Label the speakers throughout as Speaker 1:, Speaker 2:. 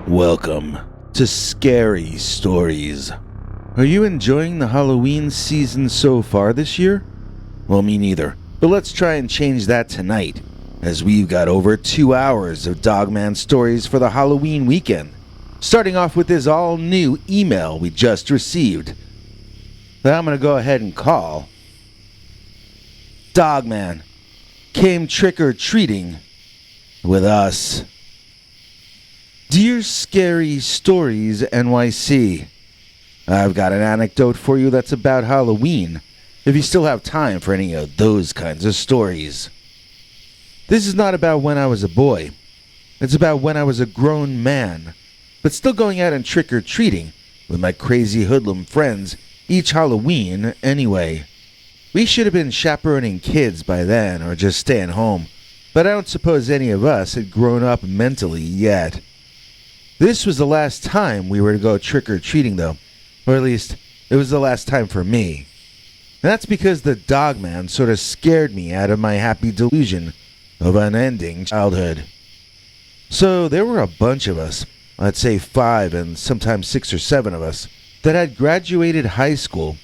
Speaker 1: Welcome to Scary Stories. Are you enjoying the Halloween season so far this year? Well, me neither, but let's try and change that tonight, as we've got over 2 hours of Dogman stories for the Halloween weekend, starting off with this all-new email we just received that I'm going to go ahead and call Dogman Came Trick-or-Treating with Us. Dear Scary Stories NYC, I've got an anecdote for you that's about Halloween, if you still have time for any of those kinds of stories. This is not about when I was a boy. It's about when I was a grown man, but still going out and trick-or-treating with my crazy hoodlum friends each Halloween anyway. We should have been chaperoning kids by then or just staying home, but I don't suppose any of us had grown up mentally yet. This was the last time we were to go trick-or-treating, though. Or at least, it was the last time for me. And that's because the Dogman sort of scared me out of my happy delusion of unending childhood. So there were a bunch of us, I'd say 5 and sometimes 6 or 7 of us, that had graduated high school,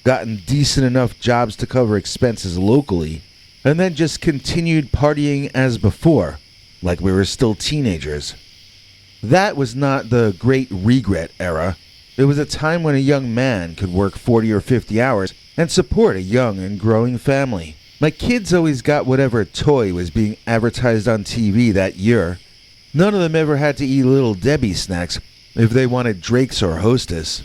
Speaker 1: gotten decent enough jobs to cover expenses locally, and then just continued partying as before, like we were still teenagers. That was not the Great Regret era. It was a time when a young man could work 40 or 50 hours and support a young and growing family. My kids always got whatever toy was being advertised on TV that year. None of them ever had to eat Little Debbie snacks if they wanted Drake's or Hostess.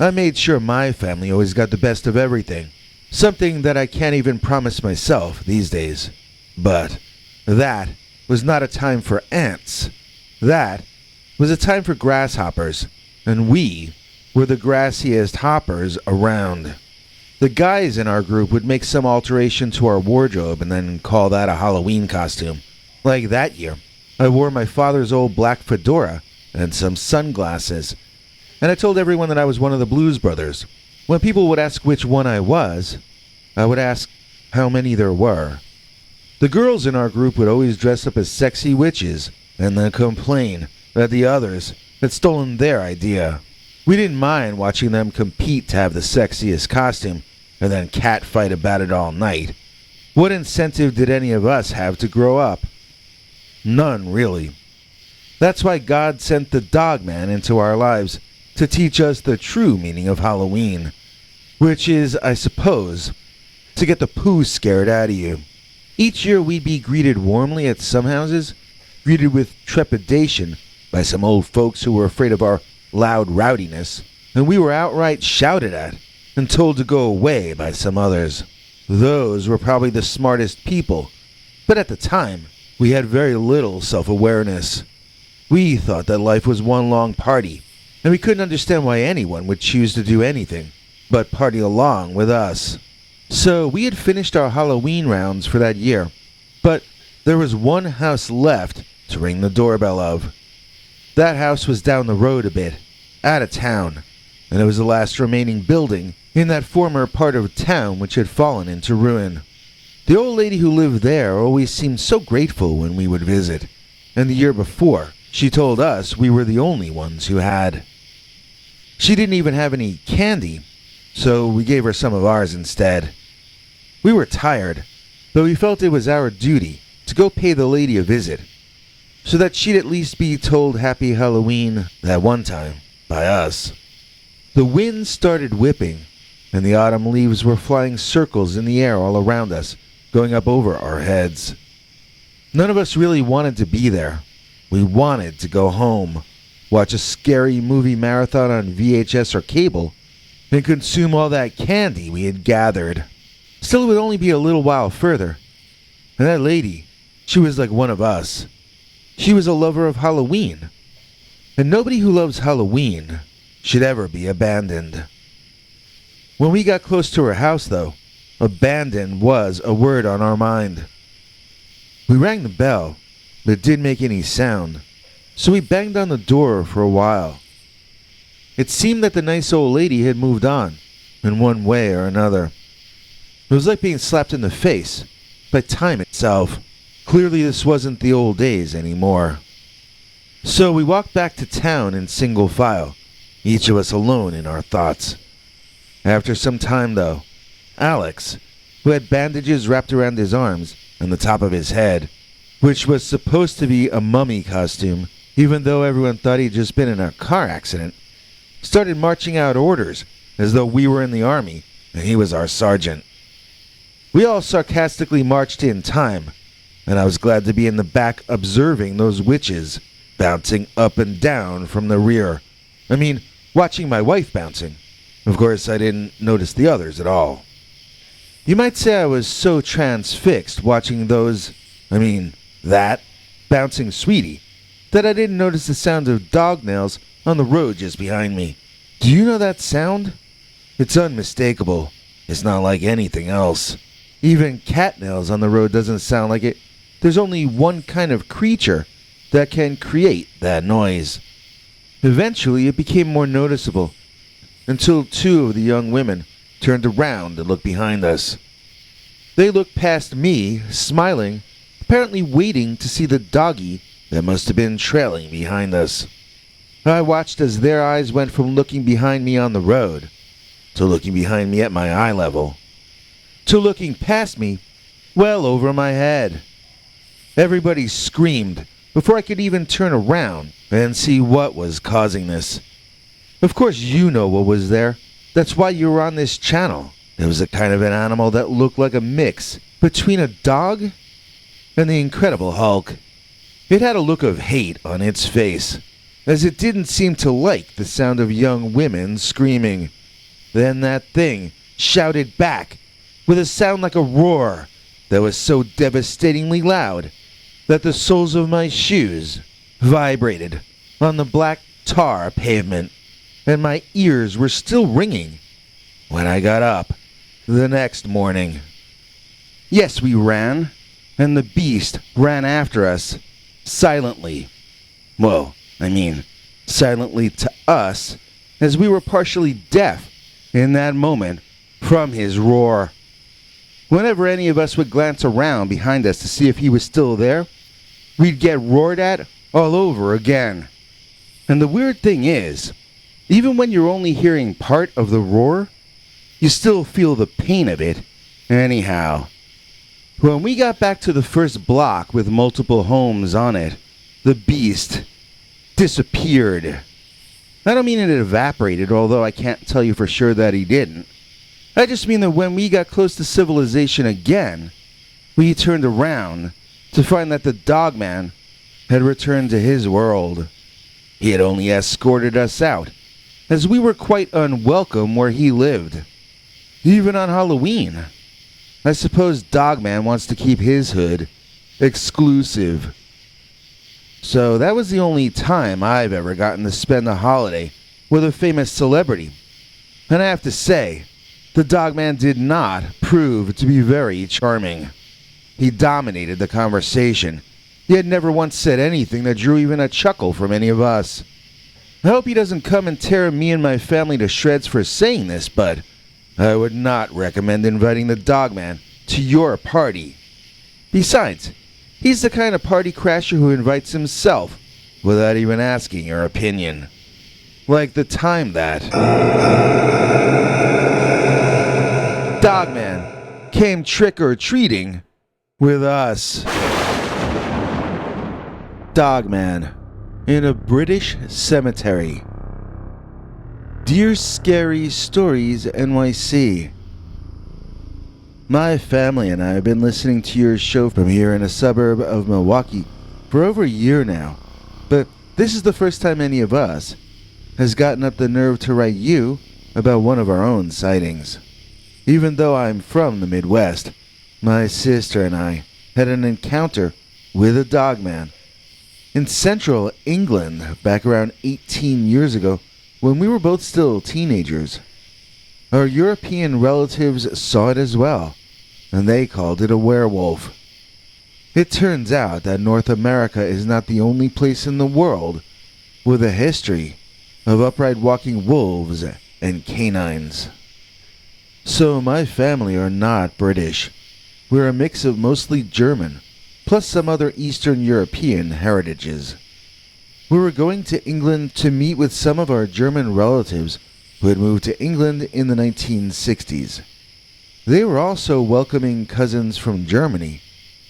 Speaker 1: I made sure my family always got the best of everything, something that I can't even promise myself these days. But that was not a time for ants. That was a time for grasshoppers, and we were the grassiest hoppers around. The guys in our group would make some alteration to our wardrobe and then call that a Halloween costume. Like that year, I wore my father's old black fedora and some sunglasses, and I told everyone that I was one of the Blues Brothers. When people would ask which one I was, I would ask how many there were. The girls in our group would always dress up as sexy witches and then complain that the others had stolen their idea. We didn't mind watching them compete to have the sexiest costume and then catfight about it all night. What incentive did any of us have to grow up? None, really. That's why God sent the Dogman into our lives to teach us the true meaning of Halloween, which is, I suppose, to get the poo scared out of you. Each year we'd be greeted warmly at some houses, greeted with trepidation by some old folks who were afraid of our loud rowdiness, and we were outright shouted at and told to go away by some others. Those were probably the smartest people, but at the time, we had very little self-awareness. We thought that life was one long party, and we couldn't understand why anyone would choose to do anything but party along with us. So we had finished our Halloween rounds for that year, but there was one house left to ring the doorbell of. That house was down the road a bit, out of town, and it was the last remaining building in that former part of town which had fallen into ruin. The old lady who lived there always seemed so grateful when we would visit, and the year before, she told us we were the only ones who had. She didn't even have any candy, so we gave her some of ours instead. We were tired, but we felt it was our duty to go pay the lady a visit, so that she'd at least be told Happy Halloween that one time by us. The wind started whipping, and the autumn leaves were flying circles in the air all around us, going up over our heads. None of us really wanted to be there. We wanted to go home, watch a scary movie marathon on VHS or cable, and consume all that candy we had gathered. Still, it would only be a little while further. And that lady, she was like one of us. She was a lover of Halloween, and nobody who loves Halloween should ever be abandoned. When we got close to her house, though, abandoned was a word on our mind. We rang the bell, but it didn't make any sound, so we banged on the door for a while. It seemed that the nice old lady had moved on, in one way or another. It was like being slapped in the face by time itself. Clearly this wasn't the old days anymore. So we walked back to town in single file, each of us alone in our thoughts. After some time, though, Alex, who had bandages wrapped around his arms and the top of his head, which was supposed to be a mummy costume, even though everyone thought he'd just been in a car accident, started marching out orders as though we were in the army and he was our sergeant. We all sarcastically marched in time, and I was glad to be in the back observing those witches bouncing up and down from the rear. Watching my wife bouncing. Of course, I didn't notice the others at all. You might say I was so transfixed watching that bouncing sweetie, that I didn't notice the sound of dog nails on the road just behind me. Do you know that sound? It's unmistakable. It's not like anything else. Even cat nails on the road doesn't sound like it. There's only one kind of creature that can create that noise. Eventually, it became more noticeable, until two of the young women turned around and looked behind us. They looked past me, smiling, apparently waiting to see the doggy that must have been trailing behind us. I watched as their eyes went from looking behind me on the road, to looking behind me at my eye level, to looking past me, well over my head. Everybody screamed before I could even turn around and see what was causing this. Of course you know what was there. That's why you were on this channel. It was a kind of an animal that looked like a mix between a dog and the Incredible Hulk. It had a look of hate on its face, as it didn't seem to like the sound of young women screaming. Then that thing shouted back with a sound like a roar that was so devastatingly loud that the soles of my shoes vibrated on the black tar pavement, and my ears were still ringing when I got up the next morning. Yes, we ran, and the beast ran after us, silently. Silently to us, as we were partially deaf in that moment from his roar. Whenever any of us would glance around behind us to see if he was still there, we'd get roared at all over again. And the weird thing is, even when you're only hearing part of the roar, you still feel the pain of it anyhow. When we got back to the first block with multiple homes on it, the beast disappeared. I don't mean it evaporated, although I can't tell you for sure that he didn't. I just mean that when we got close to civilization again, we turned around to find that the Dogman had returned to his world. He had only escorted us out, as we were quite unwelcome where he lived. Even on Halloween. I suppose Dogman wants to keep his hood exclusive. So that was the only time I've ever gotten to spend a holiday with a famous celebrity. And I have to say, the Dogman did not prove to be very charming. He dominated the conversation. He had never once said anything that drew even a chuckle from any of us. I hope he doesn't come and tear me and my family to shreds for saying this, but I would not recommend inviting the Dogman to your party. Besides, he's the kind of party crasher who invites himself without even asking your opinion. Like the time that Dogman came trick-or-treating with us. Dogman in a British cemetery. Dear Scary Stories NYC. My family and I have been listening to your show from here in a suburb of Milwaukee for over a year now, but this is the first time any of us has gotten up the nerve to write you about one of our own sightings. Even though I'm from the Midwest, my sister and I had an encounter with a Dogman in central England back around 18 years ago when we were both still teenagers. Our European relatives saw it as well, and they called it a werewolf. It turns out that North America is not the only place in the world with a history of upright walking wolves and canines. So my family are not British. We're a mix of mostly German, plus some other Eastern European heritages. We were going to England to meet with some of our German relatives who had moved to England in the 1960s. They were also welcoming cousins from Germany,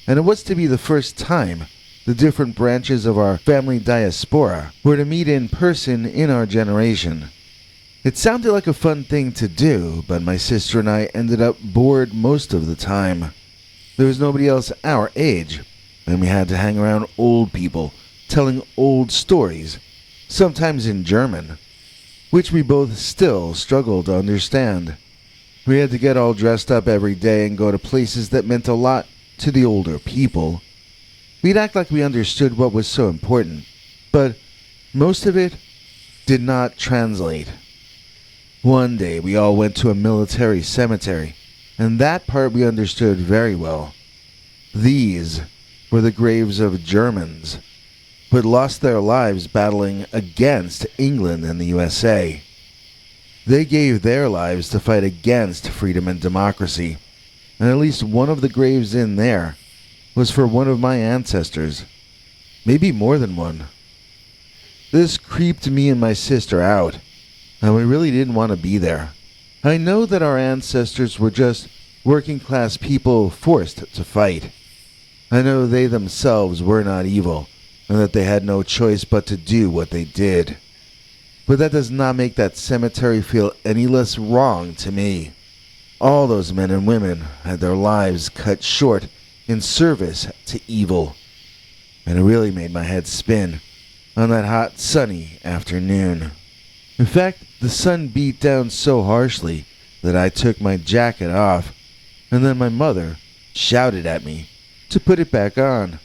Speaker 1: and it was to be the first time the different branches of our family diaspora were to meet in person in our generation. It sounded like a fun thing to do, but my sister and I ended up bored most of the time. There was nobody else our age, and we had to hang around old people telling old stories, sometimes in German, which we both still struggled to understand. We had to get all dressed up every day and go to places that meant a lot to the older people. We'd act like we understood what was so important, but most of it did not translate. One day we all went to a military cemetery, and that part we understood very well. These were the graves of Germans who had lost their lives battling against England and the USA. They gave their lives to fight against freedom and democracy, and at least one of the graves in there was for one of my ancestors. Maybe more than one. This creeped me and my sister out, and we really didn't want to be there. I know that our ancestors were just working class people forced to fight. I know they themselves were not evil, and that they had no choice but to do what they did. But that does not make that cemetery feel any less wrong to me. All those men and women had their lives cut short in service to evil, and it really made my head spin on that hot, sunny afternoon. In fact, the sun beat down so harshly that I took my jacket off, and then my mother shouted at me to put it back on.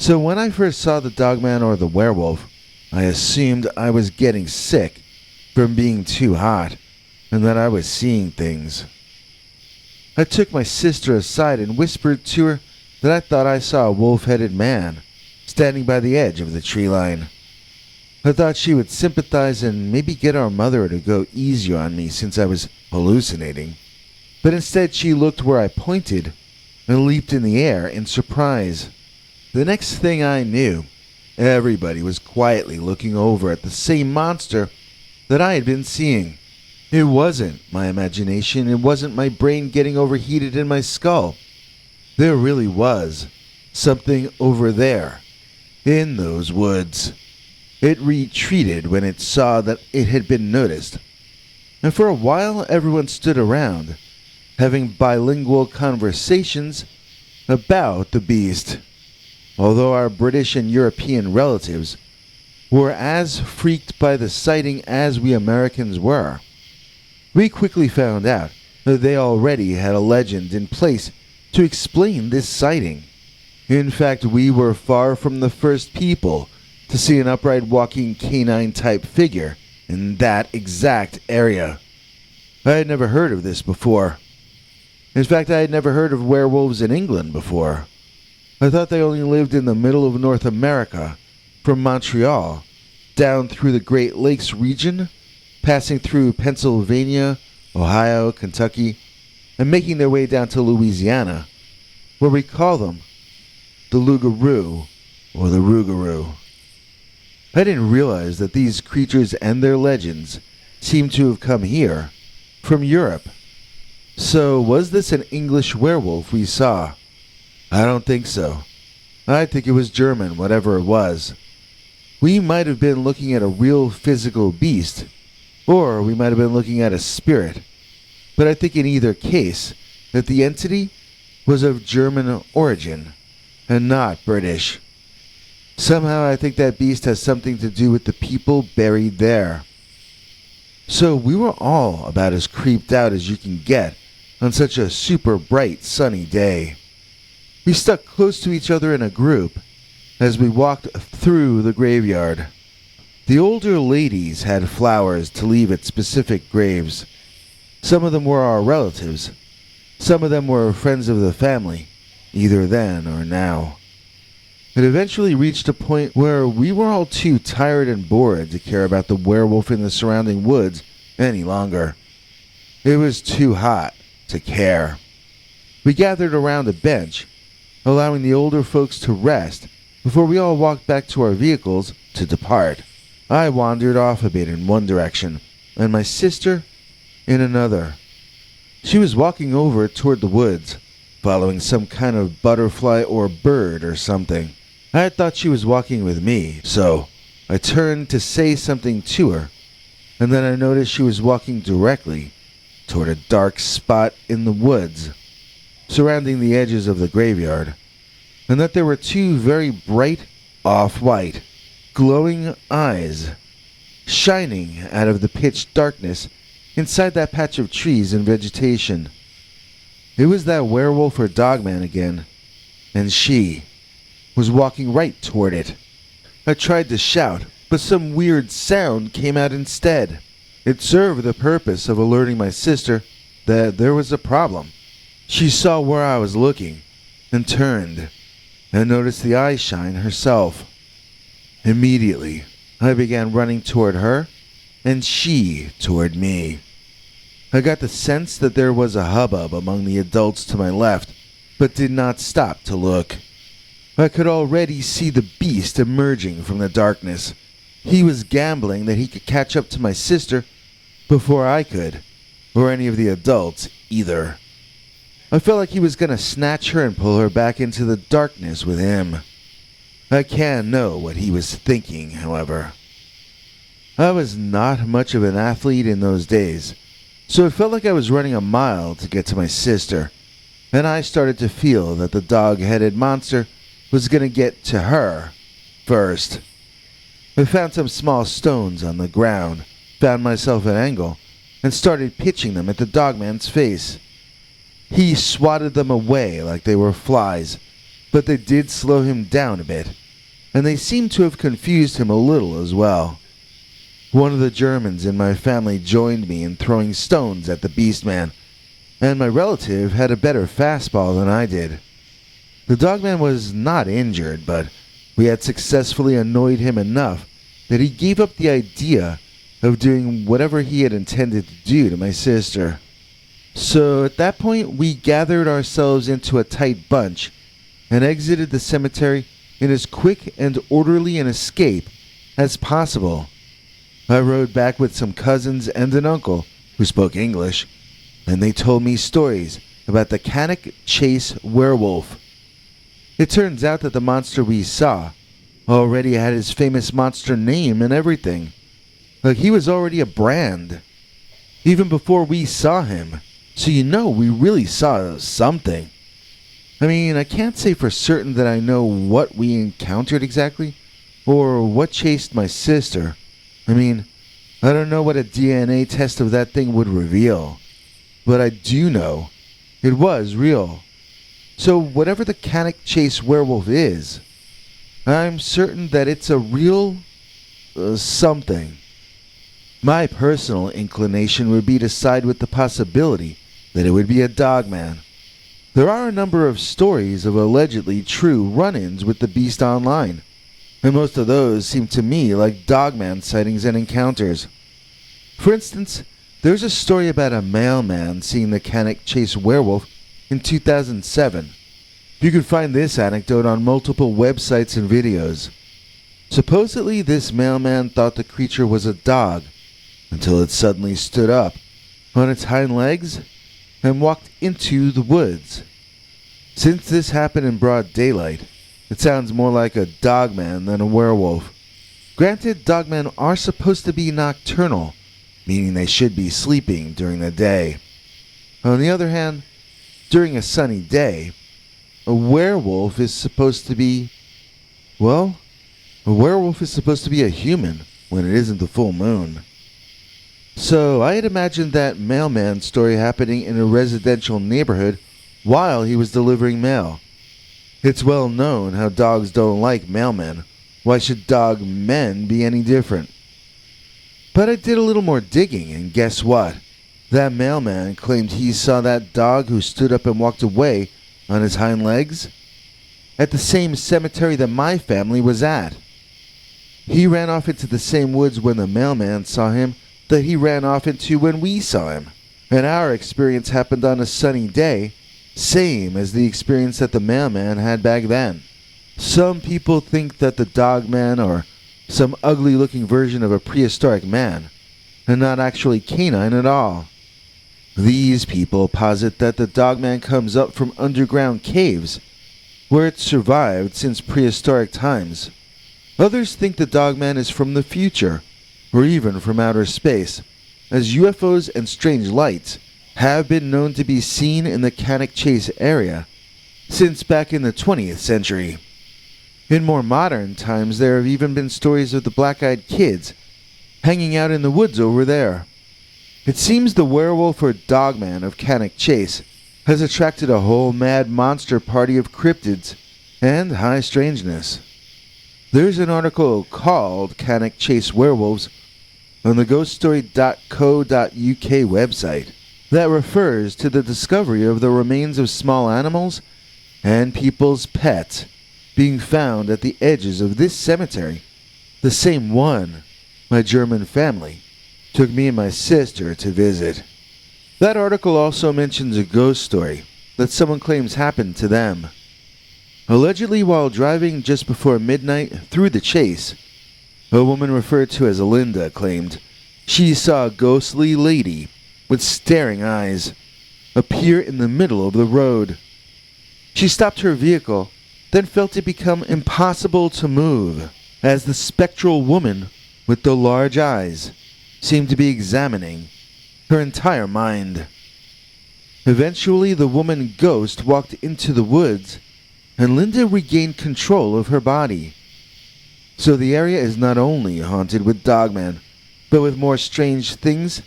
Speaker 1: So when I first saw the Dogman or the Werewolf, I assumed I was getting sick from being too hot, and that I was seeing things. I took my sister aside and whispered to her that I thought I saw a wolf-headed man standing by the edge of the tree line. I thought she would sympathize and maybe get our mother to go easier on me since I was hallucinating. But instead she looked where I pointed and leaped in the air in surprise. The next thing I knew, everybody was quietly looking over at the same monster that I had been seeing. It wasn't my imagination, it wasn't my brain getting overheated in my skull. There really was something over there, in those woods. It retreated when it saw that it had been noticed, and for a while everyone stood around, having bilingual conversations about the beast. Although our British and European relatives were as freaked by the sighting as we Americans were, we quickly found out that they already had a legend in place to explain this sighting. In fact, we were far from the first people to see an upright walking canine-type figure in that exact area. I had never heard of this before. In fact, I had never heard of werewolves in England before. I thought they only lived in the middle of North America, from Montreal, down through the Great Lakes region, passing through Pennsylvania, Ohio, Kentucky, and making their way down to Louisiana, where we call them the Lougarou or the Rougarou. I didn't realize that these creatures and their legends seemed to have come here, from Europe. So was this an English werewolf we saw? I don't think so. I think it was German, whatever it was. We might have been looking at a real physical beast, or we might have been looking at a spirit, but I think in either case that the entity was of German origin and not British. Somehow I think that beast has something to do with the people buried there. So we were all about as creeped out as you can get on such a super bright sunny day. We stuck close to each other in a group as we walked through the graveyard. The older ladies had flowers to leave at specific graves. Some of them were our relatives. Some of them were friends of the family, either then or now. It eventually reached a point where we were all too tired and bored to care about the werewolf in the surrounding woods any longer. It was too hot to care. We gathered around a bench, allowing the older folks to rest before we all walked back to our vehicles to depart. I wandered off a bit in one direction, and my sister in another. She was walking over toward the woods, following some kind of butterfly or bird or something. I had thought she was walking with me, so I turned to say something to her, and then I noticed she was walking directly toward a dark spot in the woods surrounding the edges of the graveyard, and that there were two very bright, off-white, glowing eyes shining out of the pitch darkness inside that patch of trees and vegetation. It was that werewolf or dogman again, and she was walking right toward it. I tried to shout, but some weird sound came out instead. It served the purpose of alerting my sister that there was a problem. She saw where I was looking and turned and noticed the eye shine herself. Immediately, I began running toward her and she toward me. I got the sense that there was a hubbub among the adults to my left, but did not stop to look. I could already see the beast emerging from the darkness. He was gambling that he could catch up to my sister before I could, or any of the adults either. I felt like he was going to snatch her and pull her back into the darkness with him. I can't know what he was thinking, however. I was not much of an athlete in those days, so it felt like I was running a mile to get to my sister, and I started to feel that the dog-headed monster was going to get to her first. I found some small stones on the ground, found myself an angle, and started pitching them at the dogman's face. He swatted them away like they were flies, but they did slow him down a bit, and they seemed to have confused him a little as well. One of the Germans in my family joined me in throwing stones at the beastman, and my relative had a better fastball than I did. The dogman was not injured, but we had successfully annoyed him enough that he gave up the idea of doing whatever he had intended to do to my sister. So at that point, we gathered ourselves into a tight bunch and exited the cemetery in as quick and orderly an escape as possible. I rode back with some cousins and an uncle who spoke English, and they told me stories about the Cannock Chase werewolf. It turns out that the monster we saw already had his famous monster name and everything. Like he was already a brand, even before we saw him. So we really saw something. I mean, I can't say for certain that I know what we encountered exactly, or what chased my sister. I mean, I don't know what a DNA test of that thing would reveal, but I do know it was real. So whatever the Cannock Chase werewolf is, I'm certain that it's a real something. My personal inclination would be to side with the possibility that it would be a dogman. There are a number of stories of allegedly true run-ins with the beast online, and most of those seem to me like dogman sightings and encounters. For instance, there's a story about a mailman seeing the Cannock Chase werewolf in 2007. You can find this anecdote on multiple websites and videos. Supposedly, this mailman thought the creature was a dog until it suddenly stood up on its hind legs and walked into the woods. Since this happened in broad daylight, it sounds more like a dogman than a werewolf. Granted, dogmen are supposed to be nocturnal, meaning they should be sleeping during the day. On the other hand, during a sunny day, a werewolf is supposed to be, a werewolf is supposed to be a human when it isn't the full moon. So I had imagined that mailman story happening in a residential neighborhood while he was delivering mail. It's well known how dogs don't like mailmen. Why should dog men be any different? But I did a little more digging, and guess what? That mailman claimed he saw that dog who stood up and walked away on his hind legs at the same cemetery that my family was at. He ran off into the same woods when the mailman saw him that he ran off into when we saw him. And our experience happened on a sunny day, same as the experience that the mailman had back then. Some people think that the dogman or some ugly-looking version of a prehistoric man, and not actually canine at all. These people posit that the Dogman comes up from underground caves, where it's survived since prehistoric times. Others think the Dogman is from the future, or even from outer space, as UFOs and strange lights have been known to be seen in the Cannock Chase area since back in the 20th century. In more modern times, there have even been stories of the black-eyed kids hanging out in the woods over there. It seems the werewolf or Dogman of Cannock Chase has attracted a whole mad monster party of cryptids and high strangeness. There's an article called Cannock Chase Werewolves on the ghoststory.co.uk website that refers to the discovery of the remains of small animals and people's pets being found at the edges of this cemetery, the same one my German family took me and my sister to visit. That article also mentions a ghost story that someone claims happened to them. Allegedly, while driving just before midnight through the chase, a woman referred to as Linda claimed she saw a ghostly lady with staring eyes appear in the middle of the road. She stopped her vehicle, then felt it become impossible to move, as the spectral woman with the large eyes seemed to be examining her entire mind. Eventually, the woman ghost walked into the woods, and Linda regained control of her body. So the area is not only haunted with Dogman, but with more strange things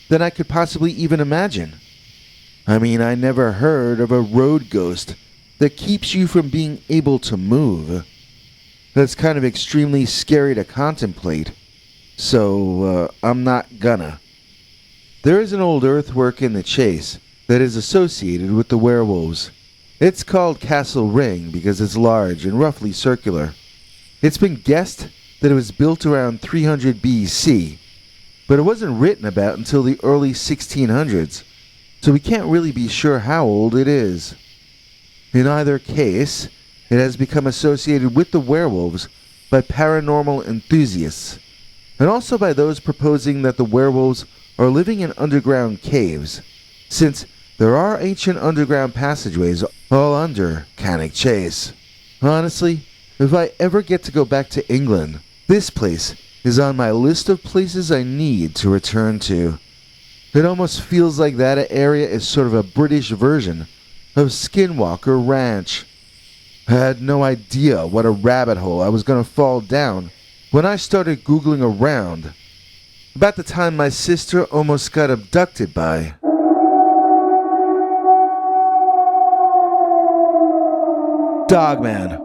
Speaker 1: than I could possibly even imagine. I mean, I never heard of a road ghost that keeps you from being able to move. That's kind of extremely scary to contemplate, so I'm not gonna. There is an old earthwork in the chase that is associated with the werewolves. It's called Castle Ring because it's large and roughly circular. It's been guessed that it was built around 300 BC, but it wasn't written about until the early 1600s, so we can't really be sure how old it is. In either case, it has become associated with the werewolves by paranormal enthusiasts, and also by those proposing that the werewolves are living in underground caves, since there are ancient underground passageways all under Cannock Chase. Honestly, if I ever get to go back to England, this place is on my list of places I need to return to. It almost feels like that area is sort of a British version of Skinwalker Ranch. I had no idea what a rabbit hole I was going to fall down when I started Googling around about the time my sister almost got abducted by Dogman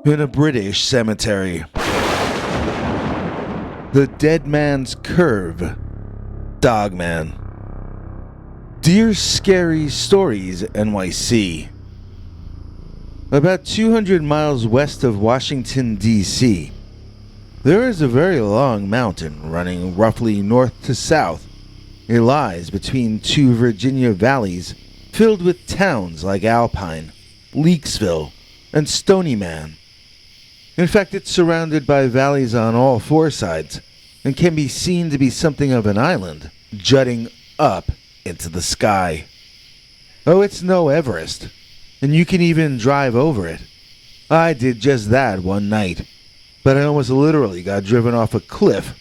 Speaker 1: in a British cemetery. The Dead Man's Curve. Dogman. Dear Scary Stories NYC. About 200 miles west of Washington, D.C., there is a very long mountain running roughly north to south. It lies between two Virginia valleys filled with towns like Alpine, Leakesville, and Stoney. In fact, it's surrounded by valleys on all four sides and can be seen to be something of an island jutting up into the sky. Oh, it's no Everest, and you can even drive over it. I did just that one night, but I almost literally got driven off a cliff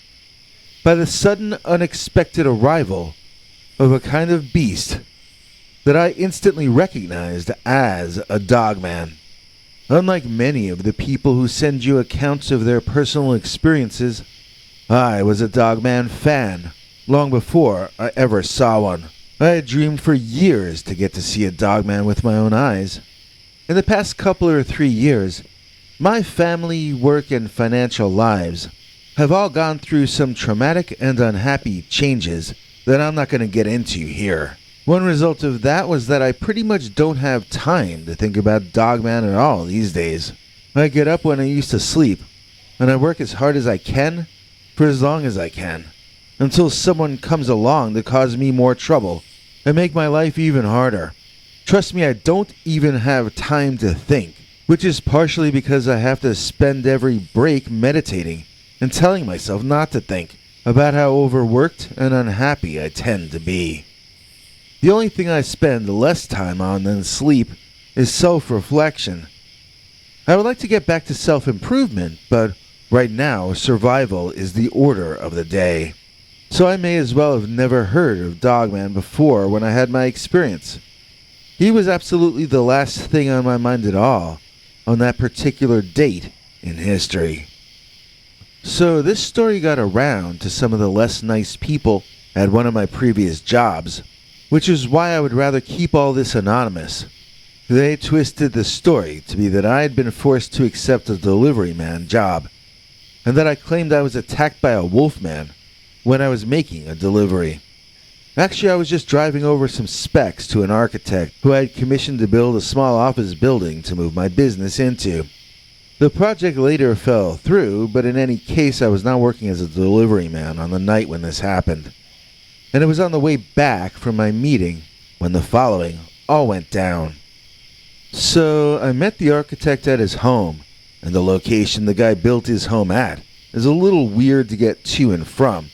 Speaker 1: by the sudden unexpected arrival of a kind of beast that I instantly recognized as a Dogman. Unlike many of the people who send you accounts of their personal experiences, I was a Dogman fan long before I ever saw one. I had dreamed for years to get to see a Dogman with my own eyes. In the past couple or 3 years, my family, work, and financial lives have all gone through some traumatic and unhappy changes that I'm not going to get into here. One result of that was that I pretty much don't have time to think about Dogman at all these days. I get up when I used to sleep, and I work as hard as I can for as long as I can, until someone comes along to cause me more trouble and make my life even harder. Trust me, I don't even have time to think, which is partially because I have to spend every break meditating and telling myself not to think about how overworked and unhappy I tend to be. The only thing I spend less time on than sleep is self-reflection. I would like to get back to self-improvement, but right now survival is the order of the day. So I may as well have never heard of Dogman before when I had my experience. He was absolutely the last thing on my mind at all on that particular date in history. So this story got around to some of the less nice people at one of my previous jobs, which is why I would rather keep all this anonymous. They twisted the story to be that I had been forced to accept a delivery man job, and that I claimed I was attacked by a wolf man when I was making a delivery. Actually, I was just driving over some specs to an architect who I had commissioned to build a small office building to move my business into. The project later fell through, but in any case I was not working as a delivery man on the night when this happened. And it was on the way back from my meeting when the following all went down. So I met the architect at his home, and the location the guy built his home at is a little weird to get to and from,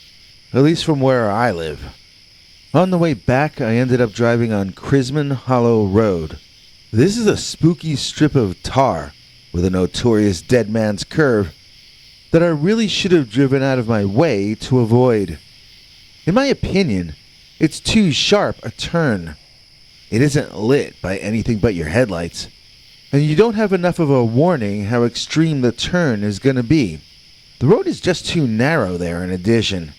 Speaker 1: at least from where I live. On the way back, I ended up driving on Dogman Hollow Road. This is a spooky strip of tar with a notorious dead man's curve that I really should have driven out of my way to avoid. In my opinion, it's too sharp a turn. It isn't lit by anything but your headlights, and you don't have enough of a warning how extreme the turn is going to be. The road is just too narrow there in addition.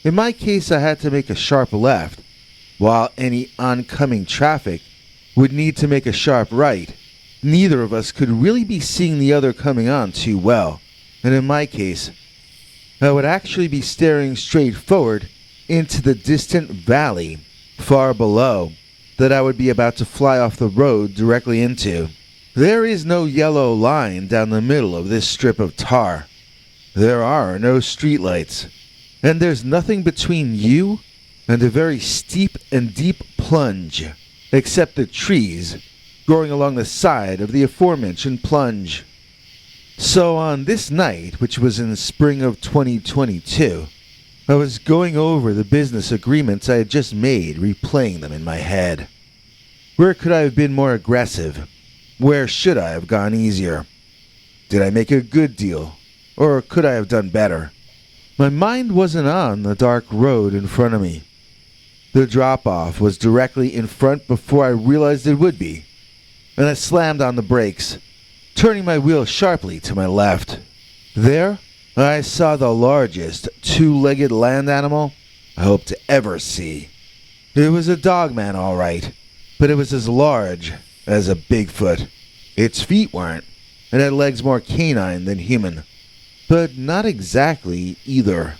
Speaker 1: In my case, I had to make a sharp left, while any oncoming traffic would need to make a sharp right. Neither of us could really be seeing the other coming on too well, and in my case, I would actually be staring straight forward into the distant valley far below that I would be about to fly off the road directly into. There is no yellow line down the middle of this strip of tar. There are no streetlights, and there's nothing between you and a very steep and deep plunge, except the trees growing along the side of the aforementioned plunge. So on this night, which was in the spring of 2022, I was going over the business agreements I had just made, replaying them in my head. Where could I have been more aggressive? Where should I have gone easier? Did I make a good deal, or could I have done better? My mind wasn't on the dark road in front of me. The drop-off was directly in front before I realized it would be, and I slammed on the brakes, turning my wheel sharply to my left. There, I saw the largest two-legged land animal I hope to ever see. It was a dogman, all right, but it was as large as a Bigfoot. Its feet weren't, and had legs more canine than human, but not exactly either.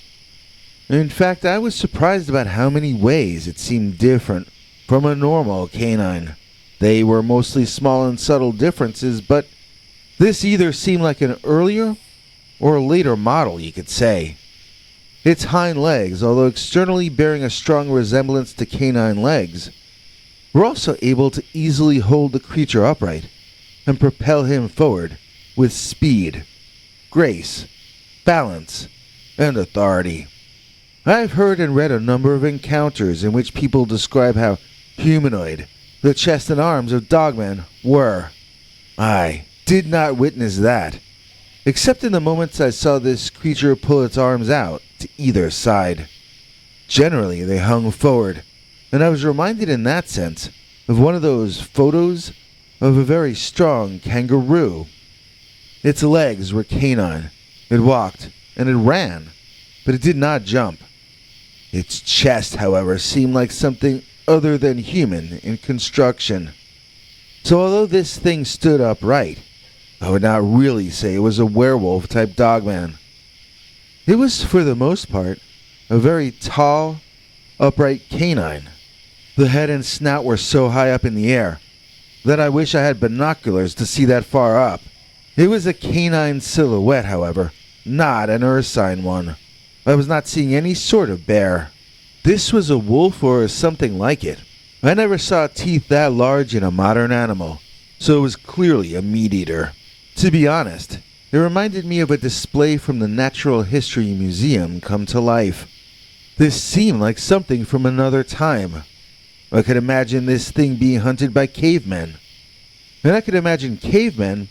Speaker 1: In fact, I was surprised about how many ways it seemed different from a normal canine. They were mostly small and subtle differences, but this either seemed like an earlier or a later model, you could say. Its hind legs, although externally bearing a strong resemblance to canine legs, were also able to easily hold the creature upright and propel him forward with speed, grace, balance, and authority. I've heard and read a number of encounters in which people describe how humanoid the chest and arms of Dogman were. I did not witness that, except in the moments I saw this creature pull its arms out to either side. Generally, they hung forward, and I was reminded in that sense of one of those photos of a very strong kangaroo. Its legs were canine. It walked, and it ran, but it did not jump. Its chest, however, seemed like something other than human in construction. So although this thing stood upright, I would not really say it was a werewolf-type dogman. It was, for the most part, a very tall, upright canine. The head and snout were so high up in the air that I wish I had binoculars to see that far up. It was a canine silhouette, however, not an ursine one. I was not seeing any sort of bear. This was a wolf or something like it. I never saw teeth that large in a modern animal, so it was clearly a meat eater. To be honest, It reminded me of a display from the Natural History Museum come to life. This seemed like something from another time. I could imagine this thing being hunted by cavemen. And I could imagine cavemen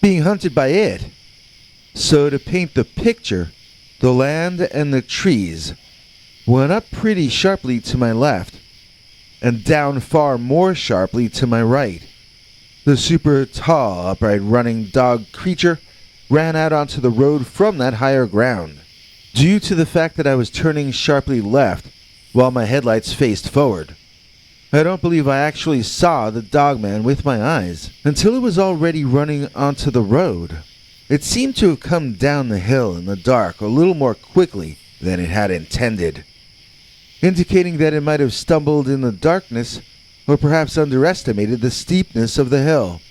Speaker 1: being hunted by it. So to paint the picture, the land and the trees went up pretty sharply to my left, and down far more sharply to my right. The super tall, upright running dog creature ran out onto the road from that higher ground. Due to the fact that I was turning sharply left while my headlights faced forward, I don't believe I actually saw the dogman with my eyes until it was already running onto the road. It seemed to have come down the hill in the dark a little more quickly than it had intended, indicating that it might have stumbled in the darkness or perhaps underestimated the steepness of the hill.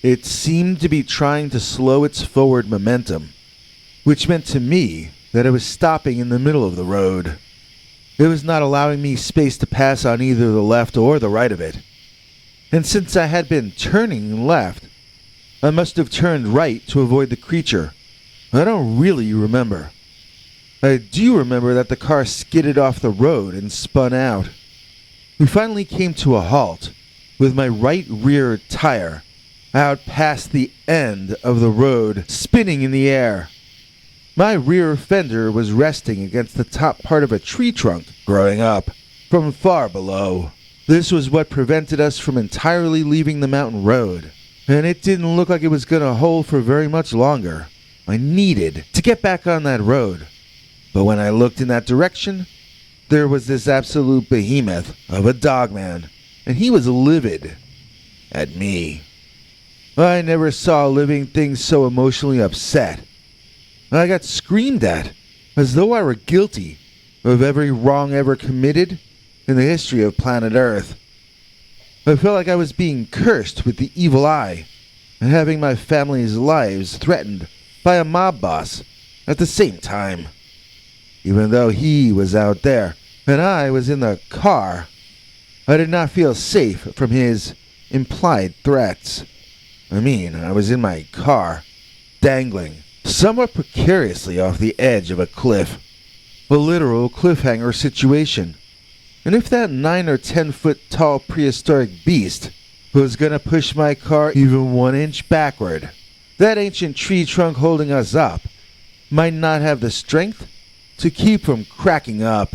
Speaker 1: It seemed to be trying to slow its forward momentum, which meant to me that it was stopping in the middle of the road. It was not allowing me space to pass on either the left or the right of it. And since I had been turning left, I must have turned right to avoid the creature. I don't really remember. I do remember that the car skidded off the road and spun out. We finally came to a halt, with my right rear tire out past the end of the road, spinning in the air. My rear fender was resting against the top part of a tree trunk growing up from far below. This was what prevented us from entirely leaving the mountain road, and it didn't look like it was going to hold for very much longer. I needed to get back on that road, but when I looked in that direction, there was this absolute behemoth of a dogman, and he was livid at me. I never saw a living thing so emotionally upset. I got screamed at, as though I were guilty of every wrong ever committed in the history of planet Earth. I felt like I was being cursed with the evil eye, and having my family's lives threatened by a mob boss at the same time. Even though he was out there, and I was in the car, I did not feel safe from his implied threats. I was in my car, dangling somewhat precariously off the edge of a cliff. A literal cliffhanger situation. And if that 9 or 10 foot tall prehistoric beast was gonna push my car even 1 inch backward, that ancient tree trunk holding us up might not have the strength to keep from cracking up.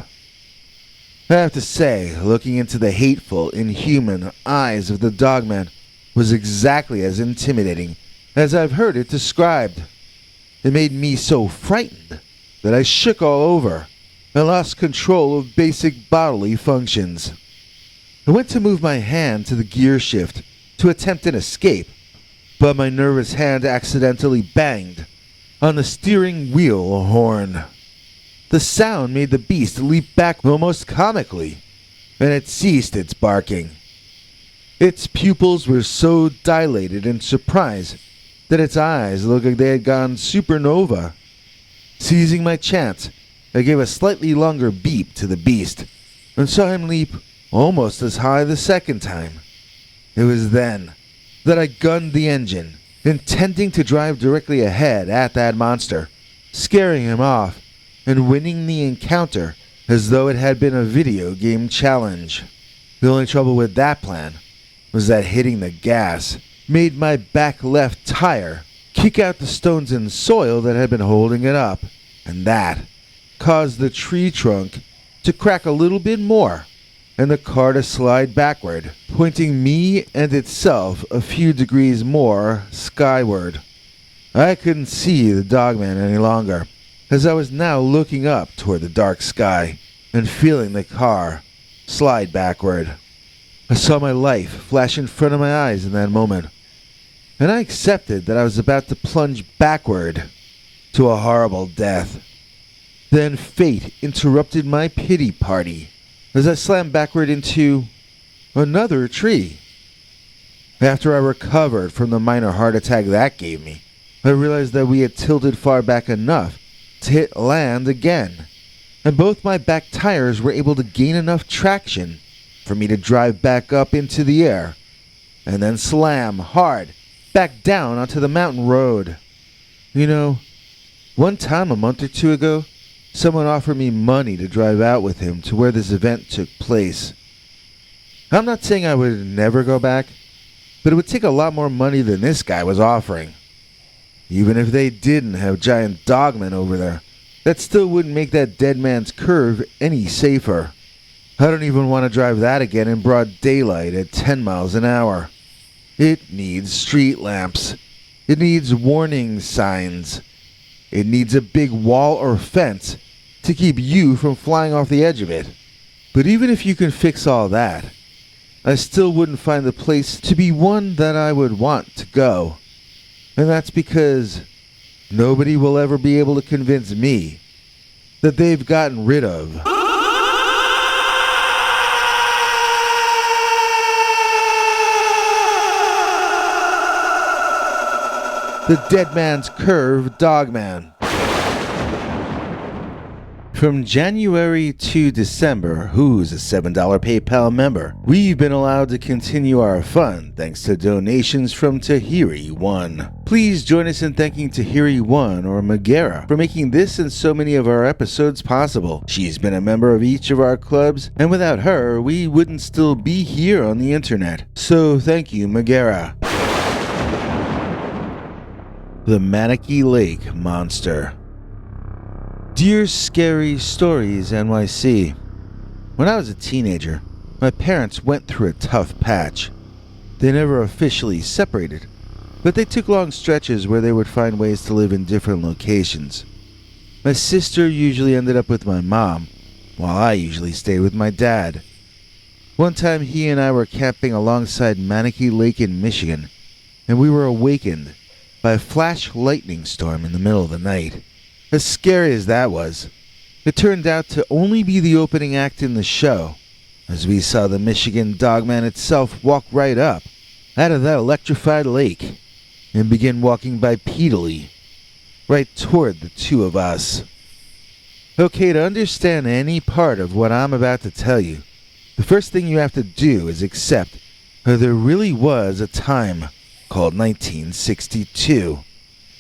Speaker 1: I have to say, looking into the hateful, inhuman eyes of the dogman was exactly as intimidating as I've heard it described. It made me so frightened that I shook all over and lost control of basic bodily functions. I went to move my hand to the gear shift to attempt an escape, but my nervous hand accidentally banged on the steering wheel horn. The sound made the beast leap back almost comically, and it ceased its barking. Its pupils were so dilated in surprise that its eyes looked like they had gone supernova. Seizing my chance, I gave a slightly longer beep to the beast and saw him leap almost as high the second time. It was then that I gunned the engine, intending to drive directly ahead at that monster, scaring him off and winning the encounter as though it had been a video game challenge. The only trouble with that plan was that hitting the gas made my back left tire kick out the stones and soil that had been holding it up, and that caused the tree trunk to crack a little bit more and the car to slide backward, pointing me and itself a few degrees more skyward. I couldn't see the dogman any longer, as I was now looking up toward the dark sky and feeling the car slide backward. I saw my life flash in front of my eyes in that moment, and I accepted that I was about to plunge backward to a horrible death. Then fate interrupted my pity party as I slammed backward into another tree. After I recovered from the minor heart attack that gave me, I realized that we had tilted far back enough to hit land again, and both my back tires were able to gain enough traction for me to drive back up into the air, and then slam hard back down onto the mountain road. You know, one time a month or two ago, someone offered me money to drive out with him to where this event took place. I'm not saying I would never go back, but it would take a lot more money than this guy was offering. Even if they didn't have giant dogmen over there, that still wouldn't make that dead man's curve any safer. I don't even want to drive that again in broad daylight at 10 miles an hour. It needs street lamps. It needs warning signs. It needs a big wall or fence to keep you from flying off the edge of it. But even if you can fix all that, I still wouldn't find the place to be one that I would want to go. And that's because nobody will ever be able to convince me that they've gotten rid of the Dead Man's Curve Dogman. From January to December, who's a $7 PayPal member, we've been allowed to continue our fun thanks to donations from Tahiri1. Please join us in thanking Tahiri1 or Megara for making this and so many of our episodes possible. She's been a member of each of our clubs, and without her, we wouldn't still be here on the internet. So thank you, Megara. The Manistee Lake Monster. Dear Scary Stories NYC, when I was a teenager, my parents went through a tough patch. They never officially separated, but they took long stretches where they would find ways to live in different locations. My sister usually ended up with my mom, while I usually stayed with my dad. One time he and I were camping alongside Manistee Lake in Michigan, and we were awakened by a flash lightning storm in the middle of the night. As scary as that was, it turned out to only be the opening act in the show, as we saw the Michigan Dogman itself walk right up out of that electrified lake and begin walking bipedally right toward the two of us. Okay, to understand any part of what I'm about to tell you, the first thing you have to do is accept that there really was a time called 1962.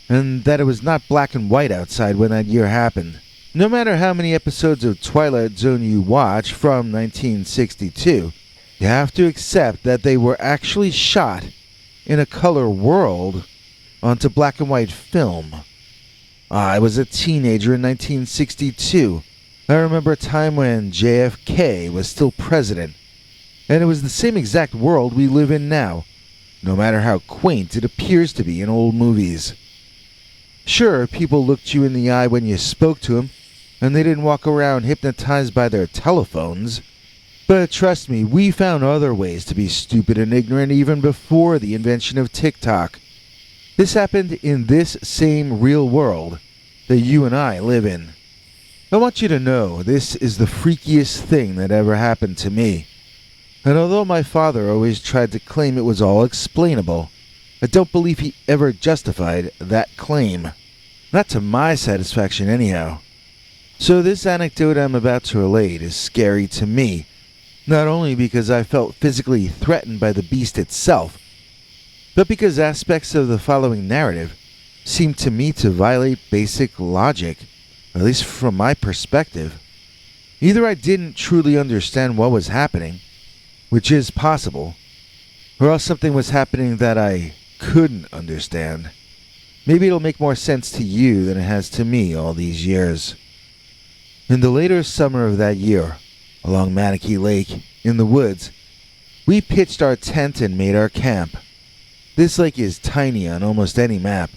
Speaker 1: And that it was not black and white outside when that year happened. No matter how many episodes of Twilight Zone you watch from 1962, you have to accept that they were actually shot in a color world onto black and white film. I was a teenager in 1962. I remember a time when JFK was still president, and it was the same exact world we live in now, no matter how quaint it appears to be in old movies. Sure, people looked you in the eye when you spoke to them, and they didn't walk around hypnotized by their telephones. But trust me, we found other ways to be stupid and ignorant even before the invention of TikTok. This happened in this same real world that you and I live in. I want you to know this is the freakiest thing that ever happened to me. And although my father always tried to claim it was all explainable, I don't believe he ever justified that claim. Not to my satisfaction anyhow. So this anecdote I'm about to relate is scary to me, not only because I felt physically threatened by the beast itself, but because aspects of the following narrative seem to me to violate basic logic, at least from my perspective. Either I didn't truly understand what was happening, which is possible, or else something was happening that I couldn't understand. Maybe it'll make more sense to you than it has to me all these years. In the later summer of that year, along Manistee Lake, in the woods, we pitched our tent and made our camp. This lake is tiny on almost any map,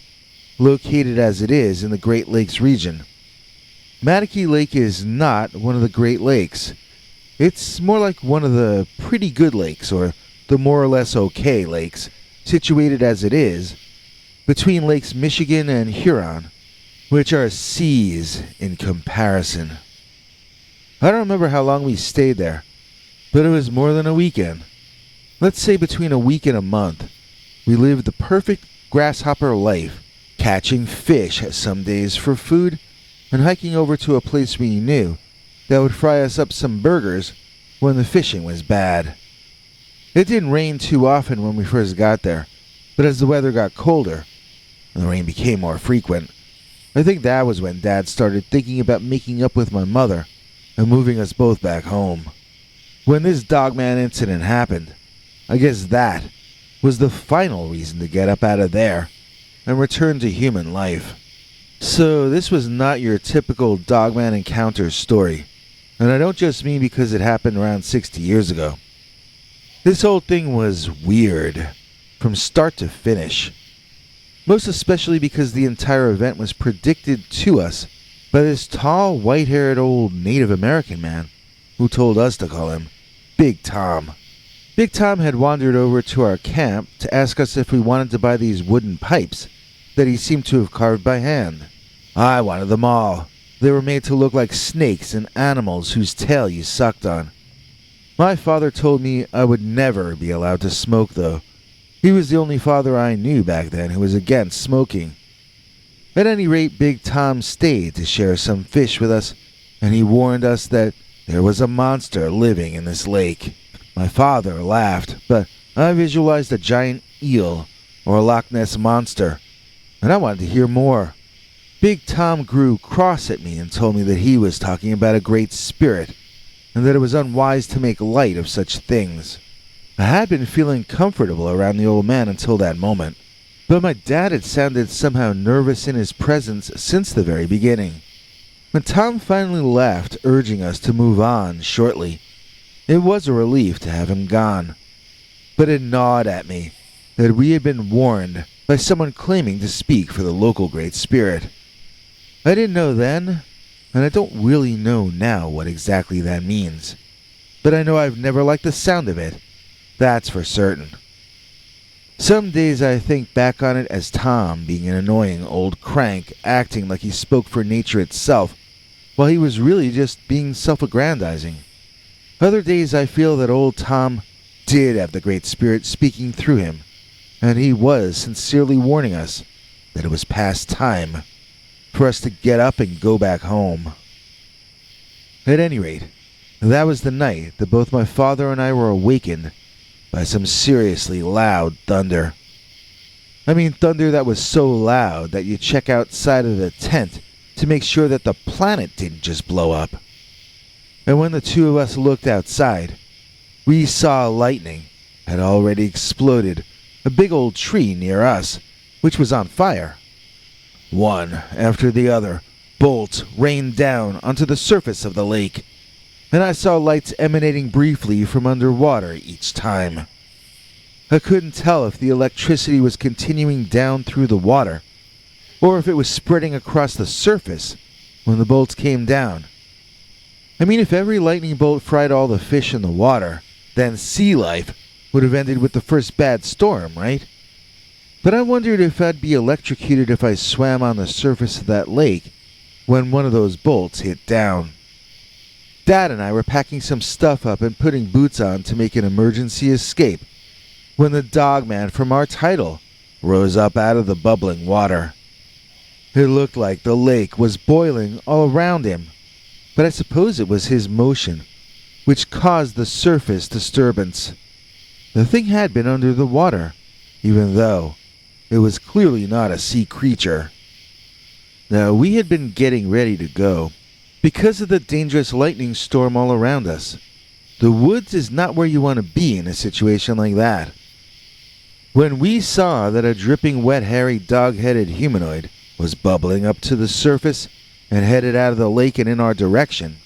Speaker 1: located as it is in the Great Lakes region. Manistee Lake is not one of the Great Lakes. It's more like one of the pretty good lakes, or the more or less okay lakes, situated as it is between Lakes Michigan and Huron, which are seas in comparison. I don't remember how long we stayed there, but it was more than a weekend. Let's say between a week and a month. We lived the perfect grasshopper life, catching fish some days for food and hiking over to a place we knew that would fry us up some burgers when the fishing was bad. It didn't rain too often when we first got there, but as the weather got colder, and the rain became more frequent. I think that was when Dad started thinking about making up with my mother and moving us both back home. When this Dogman incident happened, I guess that was the final reason to get up out of there and return to human life. So this was not your typical Dogman encounter story, and I don't just mean because it happened around 60 years ago. This whole thing was weird, from start to finish. Most especially because the entire event was predicted to us by this tall, white-haired old Native American man who told us to call him Big Tom. Big Tom had wandered over to our camp to ask us if we wanted to buy these wooden pipes that he seemed to have carved by hand. I wanted them all. They were made to look like snakes and animals whose tail you sucked on. My father told me I would never be allowed to smoke, though. He was the only father I knew back then who was against smoking. At any rate, Big Tom stayed to share some fish with us, and he warned us that there was a monster living in this lake. My father laughed, but I visualized a giant eel or a Loch Ness monster, and I wanted to hear more. Big Tom grew cross at me and told me that he was talking about a great spirit, and that it was unwise to make light of such things. I had been feeling comfortable around the old man until that moment, but my dad had sounded somehow nervous in his presence since the very beginning. When Tom finally left, urging us to move on shortly, it was a relief to have him gone. But it gnawed at me that we had been warned by someone claiming to speak for the local Great Spirit. I didn't know then, and I don't really know now what exactly that means, but I know I've never liked the sound of it. That's for certain. Some days I think back on it as Tom being an annoying old crank acting like he spoke for nature itself, while he was really just being self-aggrandizing. Other days I feel that old Tom did have the Great Spirit speaking through him, and he was sincerely warning us that it was past time for us to get up and go back home. At any rate, that was the night that both my father and I were awakened by some seriously loud thunder. I mean thunder that was so loud that you check outside of the tent to make sure that the planet didn't just blow up. And when the two of us looked outside, we saw lightning had already exploded a big old tree near us, which was on fire. One after the other, bolts rained down onto the surface of the lake, and I saw lights emanating briefly from underwater each time. I couldn't tell if the electricity was continuing down through the water, or if it was spreading across the surface when the bolts came down. I mean, if every lightning bolt fried all the fish in the water, then sea life would have ended with the first bad storm, right? But I wondered if I'd be electrocuted if I swam on the surface of that lake when one of those bolts hit down. Dad and I were packing some stuff up and putting boots on to make an emergency escape when the Dogman from our title rose up out of the bubbling water. It looked like the lake was boiling all around him, but I suppose it was his motion which caused the surface disturbance. The thing had been under the water, even though it was clearly not a sea creature. Now, we had been getting ready to go because of the dangerous lightning storm all around us. The woods is not where you want to be in a situation like that. When we saw that a dripping wet hairy dog-headed humanoid was bubbling up to the surface and headed out of the lake and in our direction,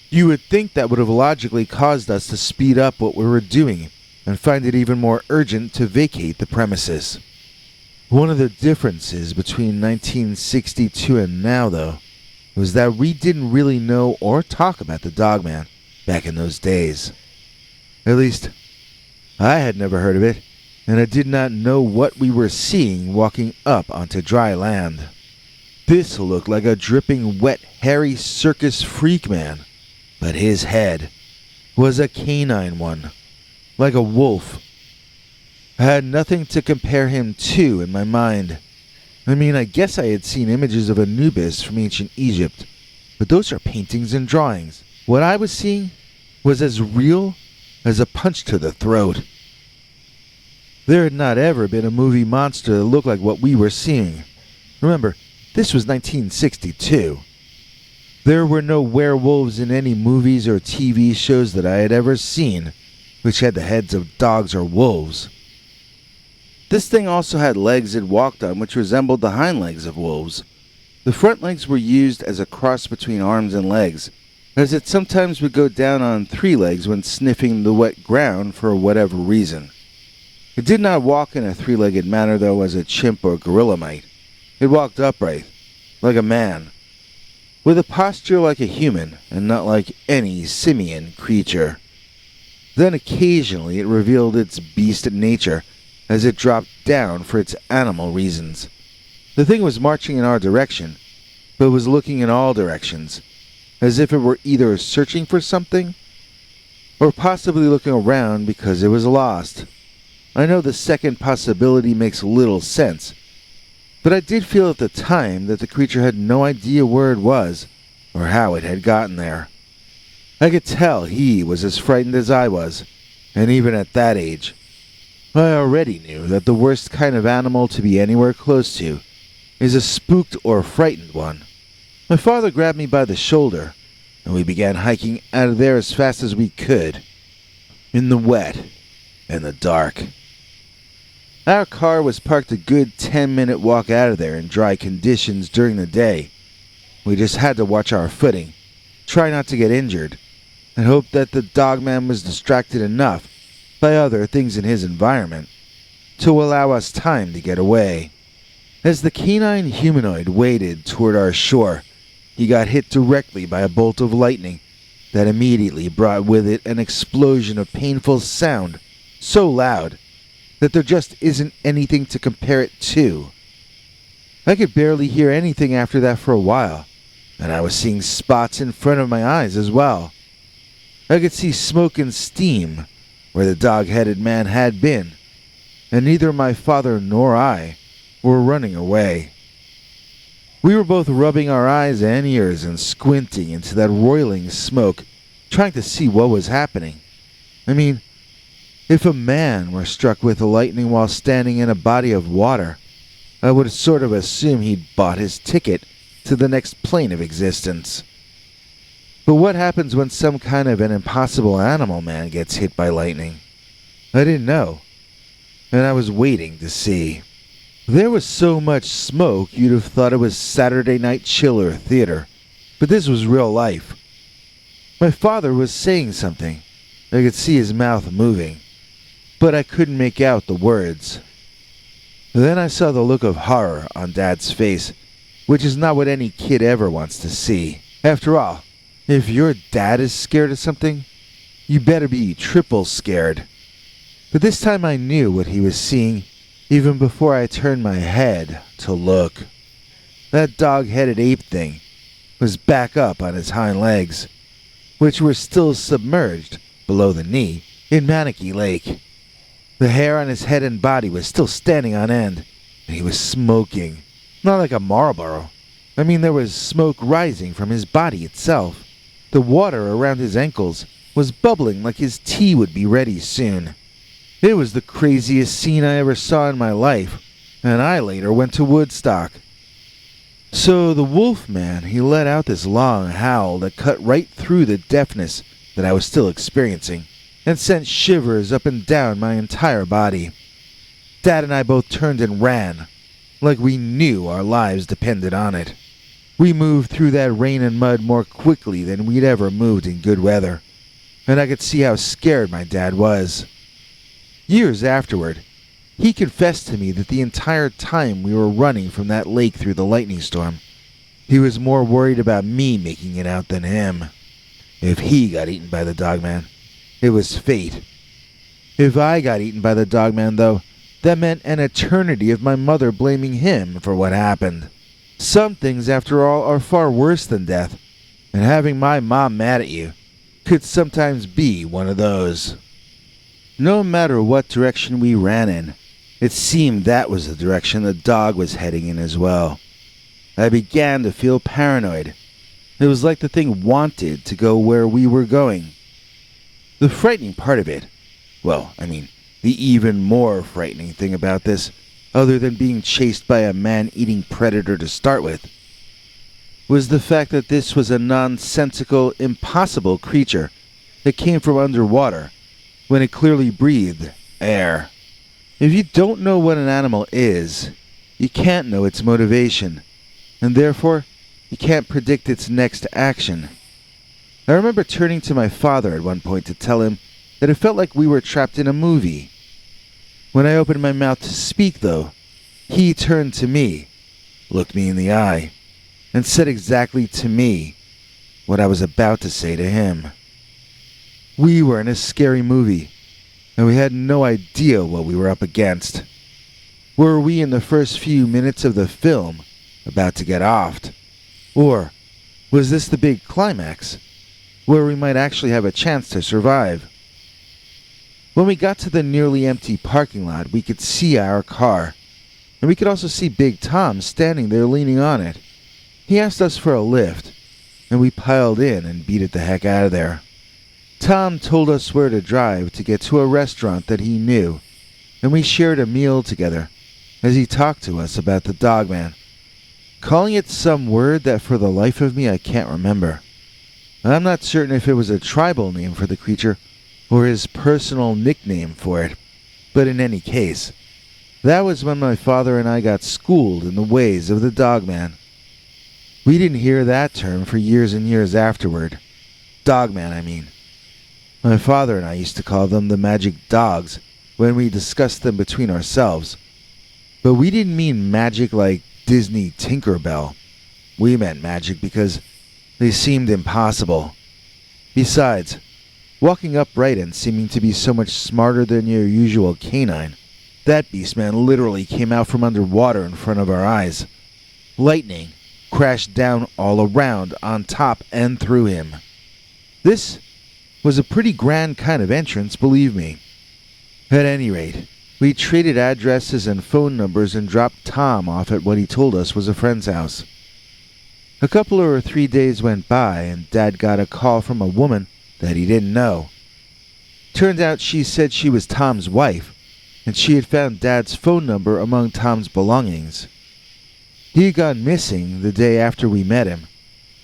Speaker 1: you would think that would have logically caused us to speed up what we were doing and find it even more urgent to vacate the premises. One of the differences between 1962 and now, though, was that we didn't really know or talk about the Dogman back in those days. At least, I had never heard of it, and I did not know what we were seeing walking up onto dry land. This looked like a dripping wet hairy circus freak man, but his head was a canine one, like a wolf. I had nothing to compare him to in my mind. I mean, I guess I had seen images of Anubis from ancient Egypt, but those are paintings and drawings. What I was seeing was as real as a punch to the throat. There had not ever been a movie monster that looked like what we were seeing. Remember, this was 1962. There were no werewolves in any movies or TV shows that I had ever seen, which had the heads of dogs or wolves. This thing also had legs it walked on which resembled the hind legs of wolves. The front legs were used as a cross between arms and legs, as it sometimes would go down on 3 legs when sniffing the wet ground for whatever reason. It did not walk in a 3-legged manner, though, as a chimp or gorilla might. It walked upright, like a man, with a posture like a human, and not like any simian creature. Then occasionally it revealed its beast nature, as it dropped down for its animal reasons. The thing was marching in our direction, but was looking in all directions, as if it were either searching for something, or possibly looking around because it was lost. I know the second possibility makes little sense, but I did feel at the time that the creature had no idea where it was, or how it had gotten there. I could tell he was as frightened as I was, and even at that age, I already knew that the worst kind of animal to be anywhere close to is a spooked or frightened one. My father grabbed me by the shoulder, and we began hiking out of there as fast as we could, in the wet and the dark. Our car was parked a good 10-minute walk out of there in dry conditions during the day. We just had to watch our footing, try not to get injured, and hope that the dogman was distracted enough by other things in his environment to allow us time to get away. As the canine humanoid waded toward our shore, he got hit directly by a bolt of lightning that immediately brought with it an explosion of painful sound so loud that there just isn't anything to compare it to. I could barely hear anything after that for a while, and I was seeing spots in front of my eyes as well. I could see smoke and steam where the dog-headed man had been, and neither my father nor I were running away. We were both rubbing our eyes and ears and squinting into that roiling smoke, trying to see what was happening. I mean, if a man were struck with lightning while standing in a body of water, I would sort of assume he'd bought his ticket to the next plane of existence. But what happens when some kind of an impossible animal man gets hit by lightning? I didn't know, and I was waiting to see. There was so much smoke you'd have thought it was Saturday Night Chiller theater, but this was real life. My father was saying something. I could see his mouth moving, but I couldn't make out the words. Then I saw the look of horror on Dad's face, which is not what any kid ever wants to see. After all, if your dad is scared of something, you better be triple scared. But this time I knew what he was seeing, even before I turned my head to look. That dog-headed ape thing was back up on his hind legs, which were still submerged below the knee in Manistee Lake. The hair on his head and body was still standing on end, and he was smoking. Not like a Marlboro. I mean, there was smoke rising from his body itself. The water around his ankles was bubbling like his tea would be ready soon. It was the craziest scene I ever saw in my life, and I later went to Woodstock. So the wolf man, he let out this long howl that cut right through the deafness that I was still experiencing, and sent shivers up and down my entire body. Dad and I both turned and ran, like we knew our lives depended on it. We moved through that rain and mud more quickly than we'd ever moved in good weather, and I could see how scared my dad was. Years afterward, he confessed to me that the entire time we were running from that lake through the lightning storm, he was more worried about me making it out than him. If he got eaten by the dogman, it was fate. If I got eaten by the dogman, though, that meant an eternity of my mother blaming him for what happened. Some things, after all, are far worse than death, and having my mom mad at you could sometimes be one of those. No matter what direction we ran in, it seemed that was the direction the dog was heading in as well. I began to feel paranoid. It was like the thing wanted to go where we were going. The frightening part of it, The even more frightening thing about this, other than being chased by a man-eating predator to start with, was the fact that this was a nonsensical, impossible creature that came from underwater when it clearly breathed air. If you don't know what an animal is, you can't know its motivation, and therefore, you can't predict its next action. I remember turning to my father at one point to tell him that it felt like we were trapped in a movie. When I opened my mouth to speak, though, he turned to me, looked me in the eye, and said exactly to me what I was about to say to him. We were in a scary movie, and we had no idea what we were up against. Were we in the first few minutes of the film about to get offed? Or was this the big climax, where we might actually have a chance to survive? When we got to the nearly empty parking lot, we could see our car, and we could also see Big Tom standing there leaning on it. He asked us for a lift, and we piled in and beat it the heck out of there. Tom told us where to drive to get to a restaurant that he knew, and we shared a meal together as he talked to us about the Dogman, calling it some word that for the life of me I can't remember. I'm not certain if it was a tribal name for the creature or his personal nickname for it, but in any case, that was when my father and I got schooled in the ways of the Dogman. We didn't hear that term for years and years afterward. Dogman, I mean. My father and I used to call them the magic dogs when we discussed them between ourselves. But we didn't mean magic like Disney Tinkerbell. We meant magic because they seemed impossible. Besides, walking upright and seeming to be so much smarter than your usual canine, that beastman literally came out from underwater in front of our eyes. Lightning crashed down all around, on top, and through him. This was a pretty grand kind of entrance, believe me. At any rate, we traded addresses and phone numbers and dropped Tom off at what he told us was a friend's house. A couple or 3 days went by, and Dad got a call from a woman that he didn't know. Turned out she said she was Tom's wife, and she had found Dad's phone number among Tom's belongings. He had gone missing the day after we met him,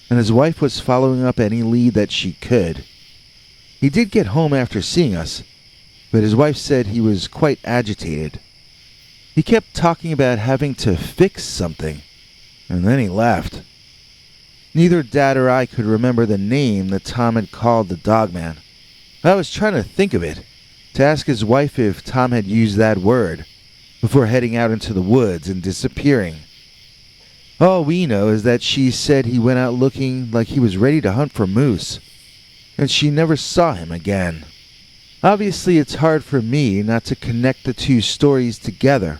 Speaker 1: and his wife was following up any lead that she could. He did get home after seeing us, but his wife said he was quite agitated. He kept talking about having to fix something, and then he left. Neither Dad or I could remember the name that Tom had called the Dogman. I was trying to think of it, to ask his wife if Tom had used that word, before heading out into the woods and disappearing. All we know is that she said he went out looking like he was ready to hunt for moose, and she never saw him again. Obviously, it's hard for me not to connect the two stories together,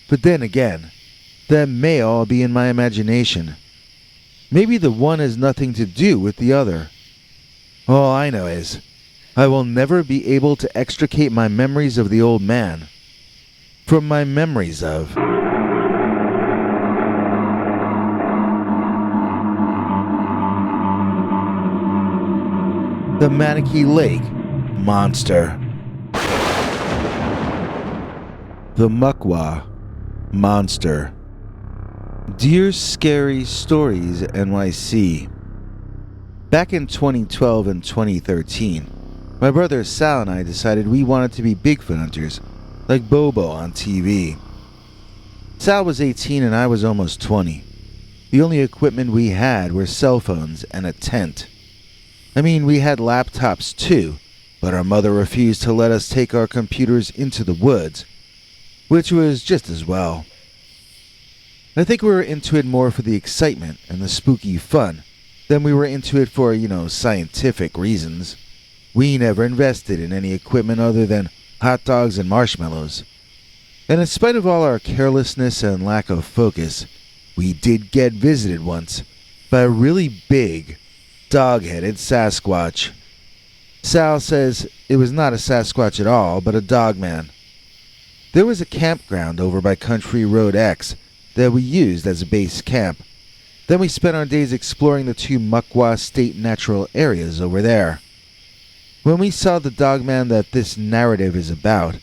Speaker 1: but then again, that may all be in my imagination. Maybe the one has nothing to do with the other. All I know is, I will never be able to extricate my memories of the old man from my memories of the Manistee Lake monster. The Muckwa monster. Dear Scary Stories NYC. Back in 2012 and 2013, my brother Sal and I decided we wanted to be Bigfoot hunters, like Bobo on TV. Sal was 18 and I was almost 20. The only equipment we had were cell phones and a tent. I mean, we had laptops too, but our mother refused to let us take our computers into the woods, which was just as well. I think we were into it more for the excitement and the spooky fun than we were into it for, scientific reasons. We never invested in any equipment other than hot dogs and marshmallows. And in spite of all our carelessness and lack of focus, we did get visited once by a really big, dog-headed Sasquatch. Sal says it was not a Sasquatch at all, but a Dogman. There was a campground over by Country Road X that we used as a base camp. Then we spent our days exploring the two Muckwa State Natural Areas over there. When we saw the Dogman that this narrative is about,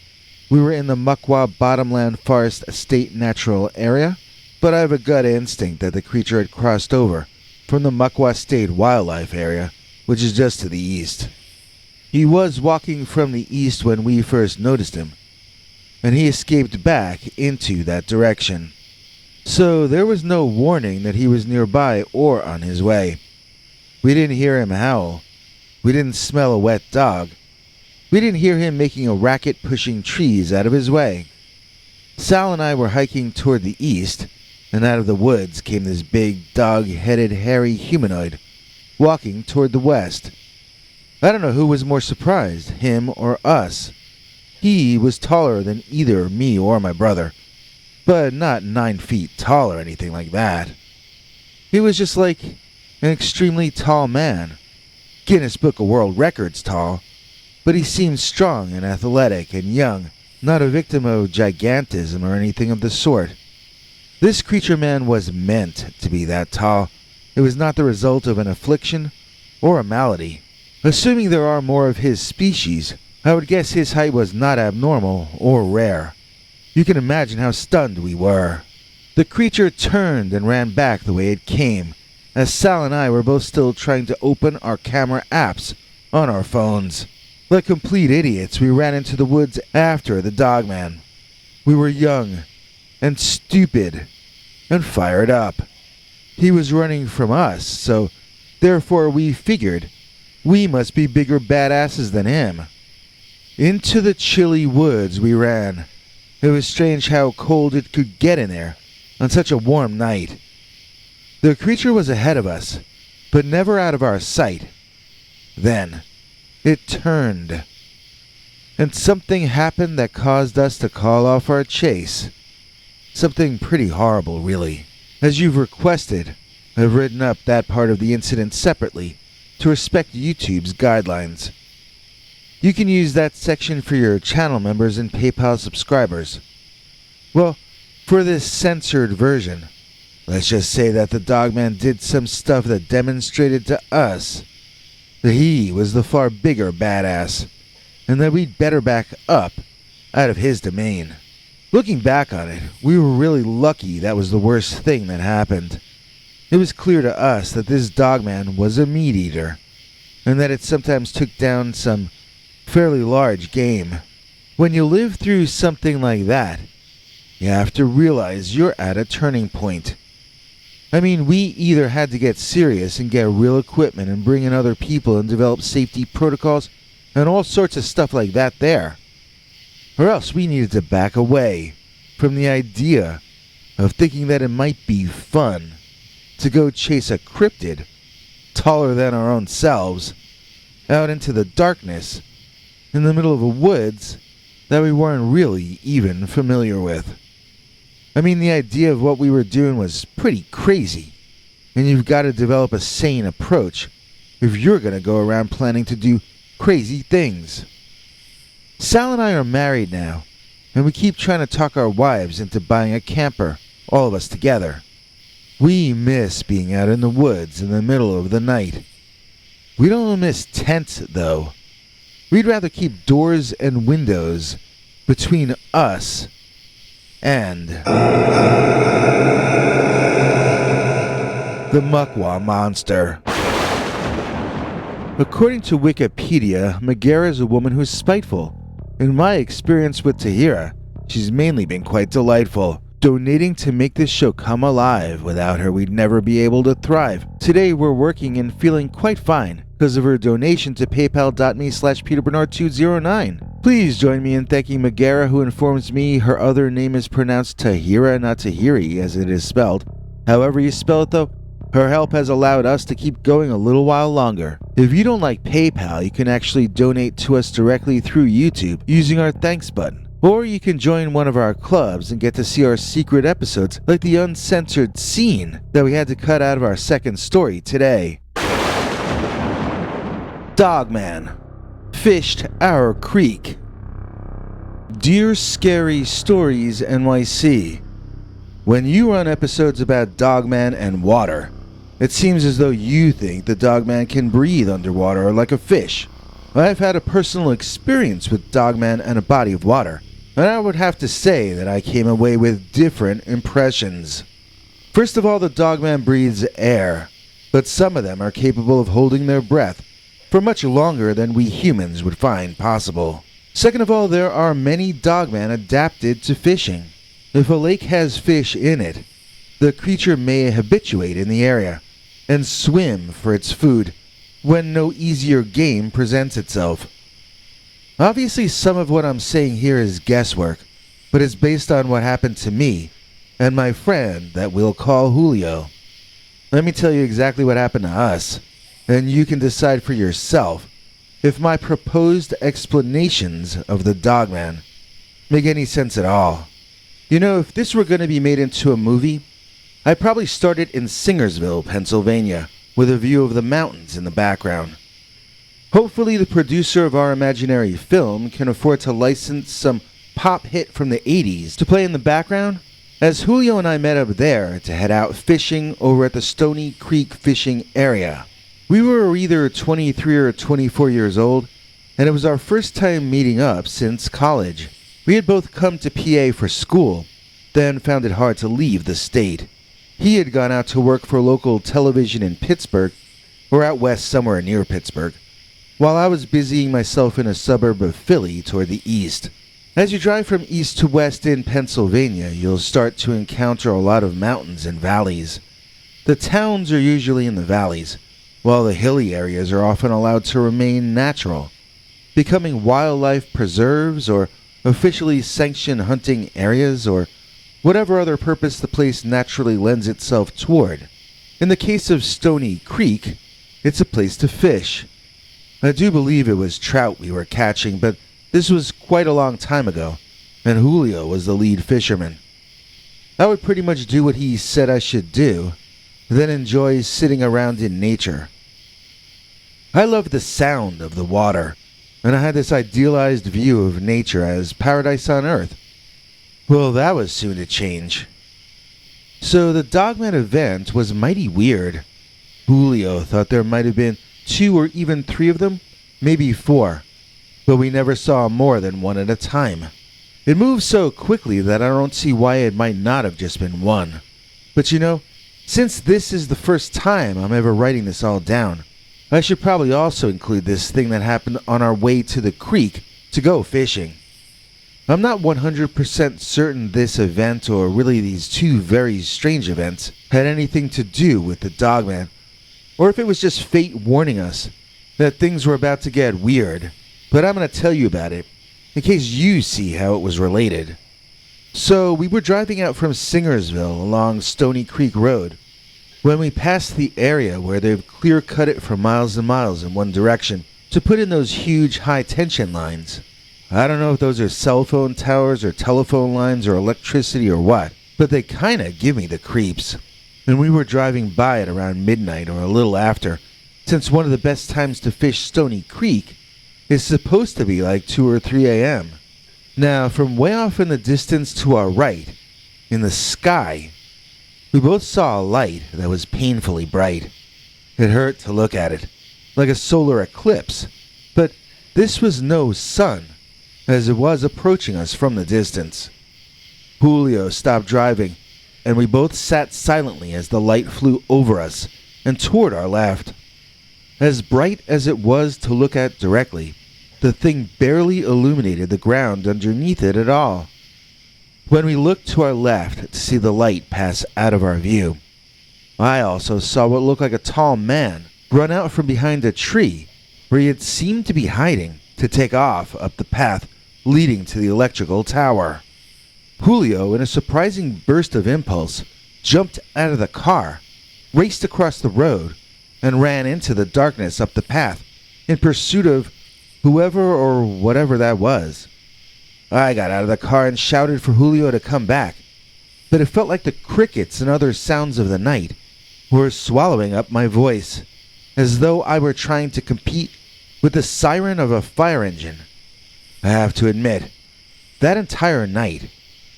Speaker 1: We were in the Muckwa Bottomland Forest State Natural Area, but I have a gut instinct that the creature had crossed over from the Muckwa State Wildlife Area, which is just to the east. He was walking from the east when we first noticed him, and he escaped back into that direction. So there was no warning that he was nearby or on his way. We didn't hear him howl. We didn't smell a wet dog. We didn't hear him making a racket pushing trees out of his way. Sal and I were hiking toward the east, and out of the woods came this big, dog-headed, hairy humanoid, walking toward the west. I don't know who was more surprised, him or us. He was taller than either me or my brother, but not 9 feet tall or anything like that. He was just like an extremely tall man. Guinness Book of World Records tall, but he seemed strong and athletic and young, not a victim of gigantism or anything of the sort. This creature man was meant to be that tall. It was not the result of an affliction or a malady. Assuming there are more of his species, I would guess his height was not abnormal or rare. You can imagine how stunned we were. The creature turned and ran back the way it came, as Sal and I were both still trying to open our camera apps on our phones. Like complete idiots, we ran into the woods after the Dogman. We were young and stupid and fired up. He was running from us, so therefore we figured we must be bigger badasses than him. Into the chilly woods we ran. It was strange how cold it could get in there on such a warm night. The creature was ahead of us, but never out of our sight. Then it turned, and something happened that caused us to call off our chase. Something pretty horrible, really. As you've requested, I've written up that part of the incident separately to respect YouTube's guidelines. You can use that section for your channel members and PayPal subscribers. Well, for this censored version, let's just say that the Dogman did some stuff that demonstrated to us that he was the far bigger badass, and that we'd better back up out of his domain. Looking back on it, we were really lucky that was the worst thing that happened. It was clear to us that this Dogman was a meat eater, and that it sometimes took down some fairly large game. When you live through something like that, you have to realize you're at a turning point. I mean, we either had to get serious and get real equipment and bring in other people and develop safety protocols and all sorts of stuff like that there, or else we needed to back away from the idea of thinking that it might be fun to go chase a cryptid taller than our own selves out into the darkness in the middle of a woods that we weren't really even familiar with. I mean, the idea of what we were doing was pretty crazy, and you've got to develop a sane approach if you're going to go around planning to do crazy things. Sal and I are married now, and we keep trying to talk our wives into buying a camper, all of us together. We miss being out in the woods in the middle of the night. We don't miss tents, though. We'd rather keep doors and windows between us and the Muckwa monster. According to Wikipedia, Megara is a woman who's spiteful. In my experience with Tahira, she's mainly been quite delightful, donating to make this show come alive. Without her, we'd never be able to thrive. Today, we're working and feeling quite fine because of her donation to paypal.me/PeterBernard209. Please join me in thanking Megara, who informs me her other name is pronounced Tahira, not Tahiri, as it is spelled. However you spell it, though, her help has allowed us to keep going a little while longer. If you don't like PayPal, you can actually donate to us directly through YouTube using our thanks button. Or you can join one of our clubs and get to see our secret episodes, like the uncensored scene that we had to cut out of our second story today. Dogman fished our creek. Dear Scary Stories NYC, when you run episodes about Dogman and water, it seems as though you think the Dogman can breathe underwater like a fish. I've had a personal experience with Dogman and a body of water, and I would have to say that I came away with different impressions. First of all, the Dogman breathes air, but some of them are capable of holding their breath for much longer than we humans would find possible. Second of all, there are many Dogman adapted to fishing. If a lake has fish in it, the creature may habituate in the area and swim for its food when no easier game presents itself. Obviously, some of what I'm saying here is guesswork, but it's based on what happened to me and my friend that we'll call Julio. Let me tell you exactly what happened to us, and you can decide for yourself if my proposed explanations of the Dogman make any sense at all. You know, if this were going to be made into a movie, I'd probably start it in Singersville, Pennsylvania, with a view of the mountains in the background. Hopefully the producer of our imaginary film can afford to license some pop hit from the 80s to play in the background, as Julio and I met up there to head out fishing over at the Stoney Creek fishing area. We were either 23 or 24 years old, and it was our first time meeting up since college. We had both come to PA for school, then found it hard to leave the state. He had gone out to work for local television in Pittsburgh, or out west somewhere near Pittsburgh, while I was busying myself in a suburb of Philly toward the east. As you drive from east to west in Pennsylvania, you'll start to encounter a lot of mountains and valleys. The towns are usually in the valleys, while the hilly areas are often allowed to remain natural, becoming wildlife preserves or officially sanctioned hunting areas or whatever other purpose the place naturally lends itself toward. In the case of Stoney Creek, it's a place to fish. I do believe it was trout we were catching, but this was quite a long time ago, and Julio was the lead fisherman. I would pretty much do what he said I should do, then enjoy sitting around in nature. I loved the sound of the water, and I had this idealized view of nature as paradise on earth. Well, that was soon to change. So the Dogman event was mighty weird. Julio thought there might have been 2 or even 3 of them, maybe 4, but we never saw more than one at a time. It moved so quickly that I don't see why it might not have just been one. But you know, since this is the first time I'm ever writing this all down, I should probably also include this thing that happened on our way to the creek to go fishing. I'm not 100% certain this event, or really these 2 very strange events, had anything to do with the Dogman, or if it was just fate warning us that things were about to get weird, but I'm going to tell you about it, in case you see how it was related. So, we were driving out from Singersville along Stoney Creek Road, when we passed the area where they've clear-cut it for miles and miles in one direction to put in those huge high-tension lines. I don't know if those are cell phone towers or telephone lines or electricity or what, but they kinda give me the creeps. And we were driving by it around midnight or a little after, since one of the best times to fish Stoney Creek is supposed to be like 2 or 3 a.m. Now, from way off in the distance to our right, in the sky, we both saw a light that was painfully bright. It hurt to look at it, like a solar eclipse, but this was no sun, as it was approaching us from the distance. Julio stopped driving, and we both sat silently as the light flew over us and toward our left. As bright as it was to look at directly, the thing barely illuminated the ground underneath it at all. When we looked to our left to see the light pass out of our view, I also saw what looked like a tall man run out from behind a tree where he had seemed to be hiding to take off up the path leading to the electrical tower. Julio, in a surprising burst of impulse, jumped out of the car, raced across the road, and ran into the darkness up the path in pursuit of whoever or whatever that was. I got out of the car and shouted for Julio to come back, but it felt like the crickets and other sounds of the night were swallowing up my voice, as though I were trying to compete with the siren of a fire engine. I have to admit, that entire night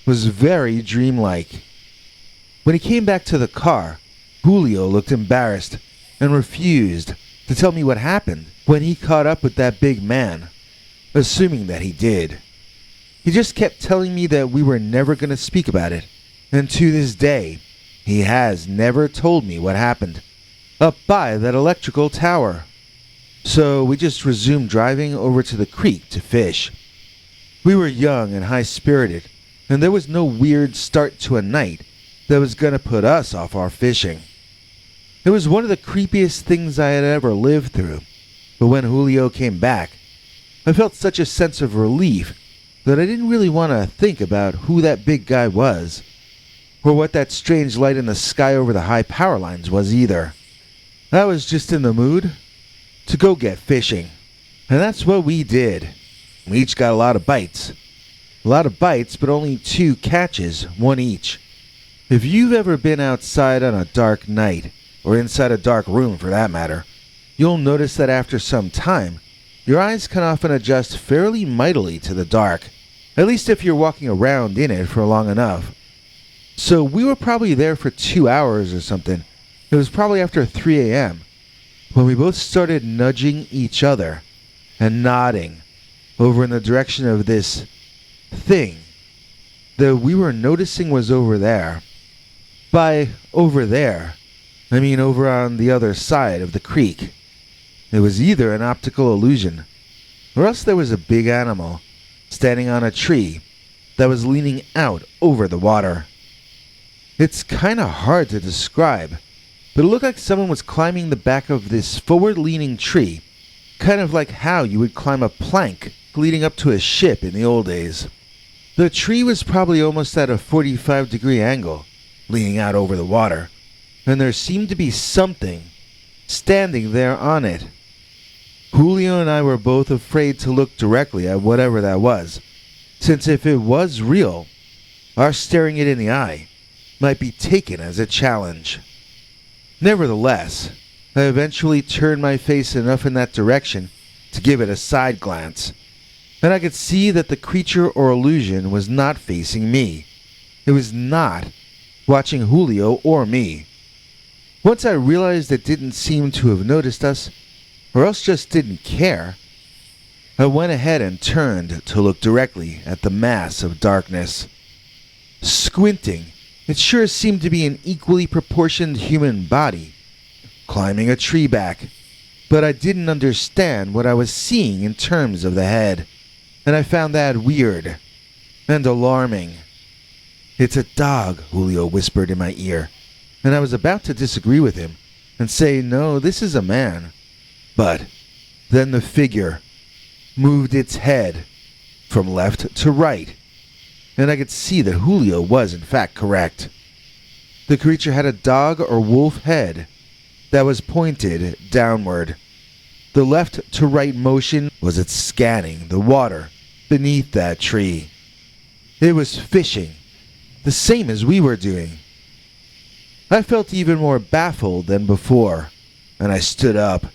Speaker 1: was very dreamlike. When he came back to the car, Julio looked embarrassed and refused to tell me what happened when he caught up with that big man, assuming that he did. He just kept telling me that we were never going to speak about it. And to this day, he has never told me what happened up by that electrical tower. So we just resumed driving over to the creek to fish. We were young and high-spirited, and there was no weird start to a night that was going to put us off our fishing. It was one of the creepiest things I had ever lived through, but when Julio came back, I felt such a sense of relief that I didn't really want to think about who that big guy was, or what that strange light in the sky over the high power lines was either. I was just in the mood to go get fishing, and that's what we did. We each got a lot of bites. A lot of bites, but only 2 catches, 1 each. If you've ever been outside on a dark night, or inside a dark room for that matter, you'll notice that after some time, your eyes can often adjust fairly mightily to the dark, at least if you're walking around in it for long enough. So we were probably there for 2 hours or something. It was probably after 3 a.m. when we both started nudging each other and nodding over in the direction of this thing that we were noticing was over there. By over there, I mean over on the other side of the creek. It was either an optical illusion, or else there was a big animal standing on a tree that was leaning out over the water. It's kinda hard to describe, but it looked like someone was climbing the back of this forward-leaning tree, kind of like how you would climb a plank leading up to a ship in the old days. The tree was probably almost at a 45-degree angle, leaning out over the water, and there seemed to be something standing there on it. Julio and I were both afraid to look directly at whatever that was, since if it was real, our staring it in the eye might be taken as a challenge. Nevertheless, I eventually turned my face enough in that direction to give it a side glance, and I could see that the creature or illusion was not facing me. It was not watching Julio or me. Once I realized it didn't seem to have noticed us, or else just didn't care, I went ahead and turned to look directly at the mass of darkness. Squinting, it sure seemed to be an equally proportioned human body, climbing a tree back, but I didn't understand what I was seeing in terms of the head, and I found that weird and alarming. "It's a dog," Julio whispered in my ear, and I was about to disagree with him and say, "No, this is a man." But then the figure moved its head from left to right, and I could see that Julio was in fact correct. The creature had a dog or wolf head that was pointed downward. The left to right motion was it scanning the water beneath that tree. It was fishing, the same as we were doing. I felt even more baffled than before, and I stood up,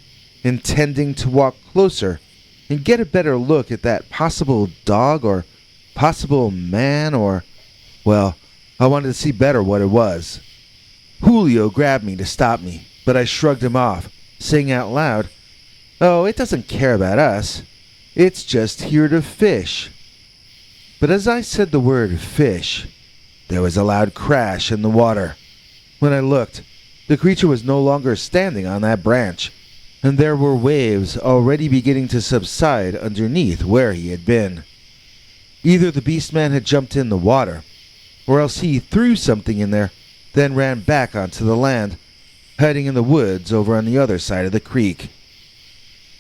Speaker 1: intending to walk closer and get a better look at that possible dog or possible man or, well, I wanted to see better what it was. Julio grabbed me to stop me, but I shrugged him off, saying out loud, "Oh, it doesn't care about us. It's just here to fish." But as I said the word fish, there was a loud crash in the water. When I looked, the creature was no longer standing on that branch, and there were waves already beginning to subside underneath where he had been. Either the beastman had jumped in the water, or else he threw something in there, then ran back onto the land, hiding in the woods over on the other side of the creek.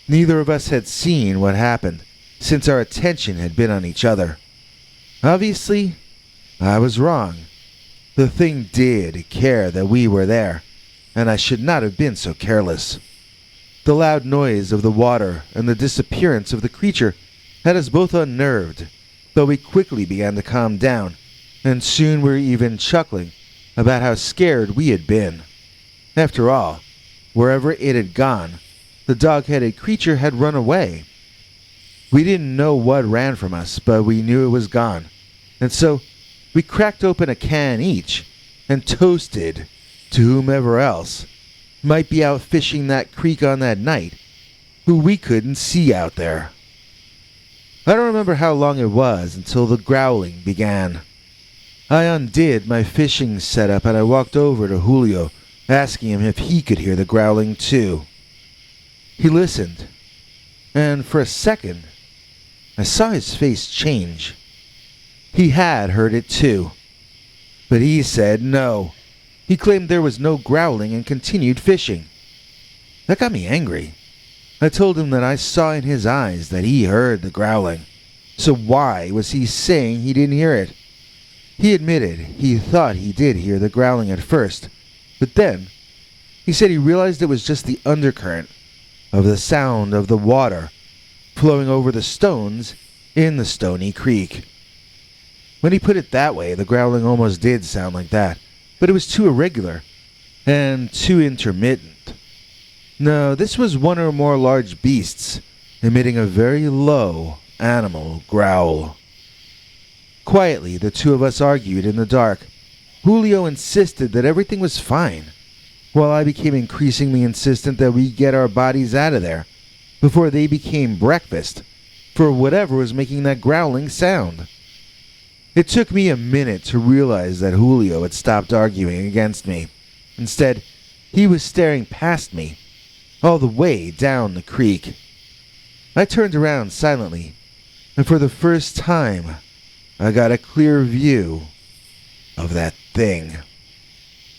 Speaker 1: Neither of us had seen what happened, since our attention had been on each other. Obviously, I was wrong. The thing did care that we were there, and I should not have been so careless. The loud noise of the water and the disappearance of the creature had us both unnerved, but we quickly began to calm down, and soon we were even chuckling about how scared we had been. After all, wherever it had gone, the dog-headed creature had run away. We didn't know what ran from us, but we knew it was gone, and so we cracked open a can each and toasted to whomever else might be out fishing that creek on that night, who we couldn't see out there. I don't remember how long it was until the growling began. I undid my fishing setup and I walked over to Julio, asking him if he could hear the growling too. He listened, and for a second, I saw his face change. He had heard it too, but he said no. He claimed there was no growling and continued fishing. That got me angry. I told him that I saw in his eyes that he heard the growling. So why was he saying he didn't hear it? He admitted he thought he did hear the growling at first, but then he said he realized it was just the undercurrent of the sound of the water flowing over the stones in the Stoney Creek. When he put it that way, the growling almost did sound like that, but it was too irregular and too intermittent. No, this was one or more large beasts emitting a very low animal growl. Quietly, the two of us argued in the dark. Julio insisted that everything was fine, while I became increasingly insistent that we get our bodies out of there before they became breakfast for whatever was making that growling sound. It took me a minute to realize that Julio had stopped arguing against me. Instead, he was staring past me, all the way down the creek. I turned around silently, and for the first time, I got a clear view of that thing.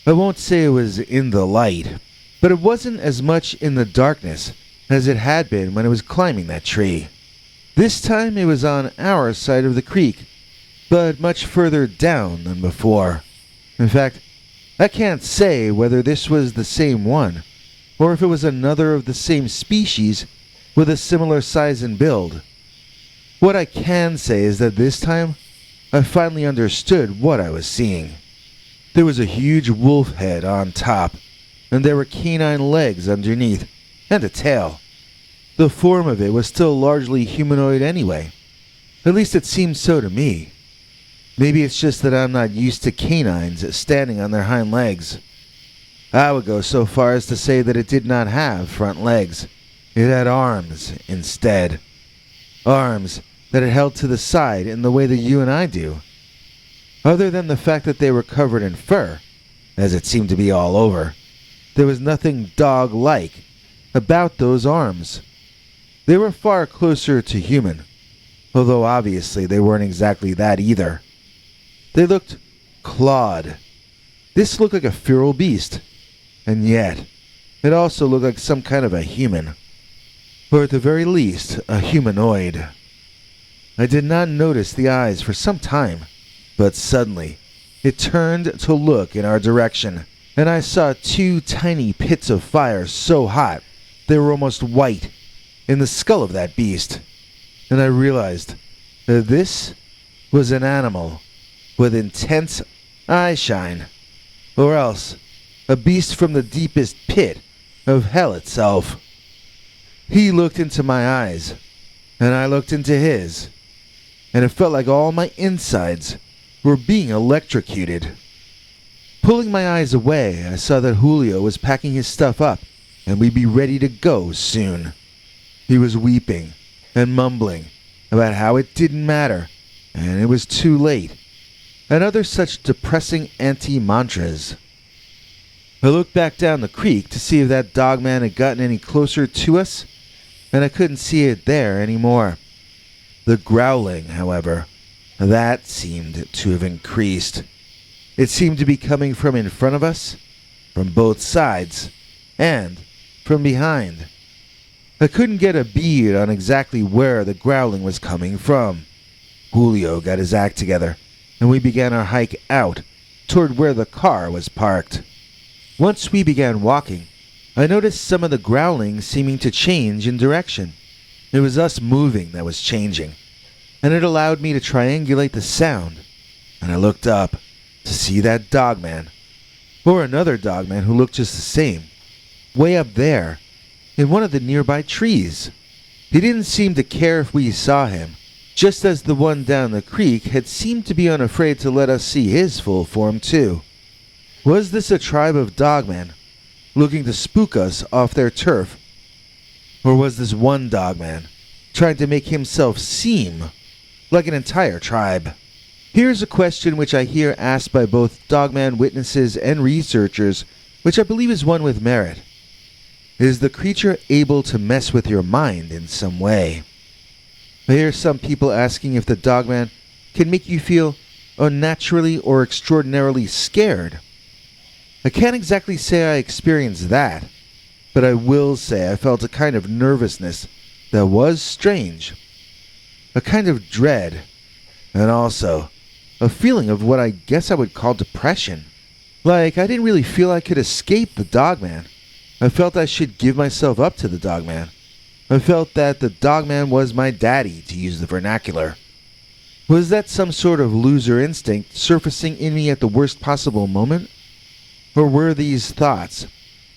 Speaker 1: I won't say it was in the light, but it wasn't as much in the darkness as it had been when it was climbing that tree. This time it was on our side of the creek, but much further down than before. In fact, I can't say whether this was the same one, or if it was another of the same species with a similar size and build. What I can say is that this time, I finally understood what I was seeing. There was a huge wolf head on top, and there were canine legs underneath, and a tail. The form of it was still largely humanoid anyway. At least it seemed so to me. Maybe it's just that I'm not used to canines standing on their hind legs. I would go so far as to say that it did not have front legs. It had arms instead. Arms that it held to the side in the way that you and I do. Other than the fact that they were covered in fur, as it seemed to be all over, there was nothing dog-like about those arms. They were far closer to human, although obviously they weren't exactly that either. They looked clawed. This looked like a feral beast, and yet it also looked like some kind of a human, or at the very least, a humanoid. I did not notice the eyes for some time, but suddenly it turned to look in our direction, and I saw two tiny pits of fire so hot they were almost white in the skull of that beast, and I realized that this was an animal with intense eye shine, or else a beast from the deepest pit of hell itself. He looked into my eyes, and I looked into his, and it felt like all my insides were being electrocuted. Pulling my eyes away, I saw that Julio was packing his stuff up, and we'd be ready to go soon. He was weeping and mumbling about how it didn't matter, and it was too late, and other such depressing anti-mantras. I looked back down the creek to see if that dogman had gotten any closer to us, and I couldn't see it there anymore. The growling, however, that seemed to have increased. It seemed to be coming from in front of us, from both sides, and from behind. I couldn't get a bead on exactly where the growling was coming from. Julio got his act together, and we began our hike out toward where the car was parked. Once we began walking, I noticed some of the growling seeming to change in direction. It was us moving that was changing, and it allowed me to triangulate the sound, and I looked up to see that dogman, or another dogman who looked just the same, way up there, in one of the nearby trees. He didn't seem to care if we saw him, just as the one down the creek had seemed to be unafraid to let us see his full form too. Was this a tribe of dogmen looking to spook us off their turf? Or was this one dogman trying to make himself seem like an entire tribe. Here's a question which I hear asked by both Dogman witnesses and researchers, which I believe is one with merit. Is the creature able to mess with your mind in some way? I hear some people asking if the Dogman can make you feel unnaturally or extraordinarily scared. I can't exactly say I experienced that, but I will say I felt a kind of nervousness that was strange, a kind of dread, and also a feeling of what I guess I would call depression. Like I didn't really feel I could escape the Dogman. I felt I should give myself up to the Dogman. I felt that the Dogman was my daddy, to use the vernacular. Was that some sort of loser instinct surfacing in me at the worst possible moment? Or were these thoughts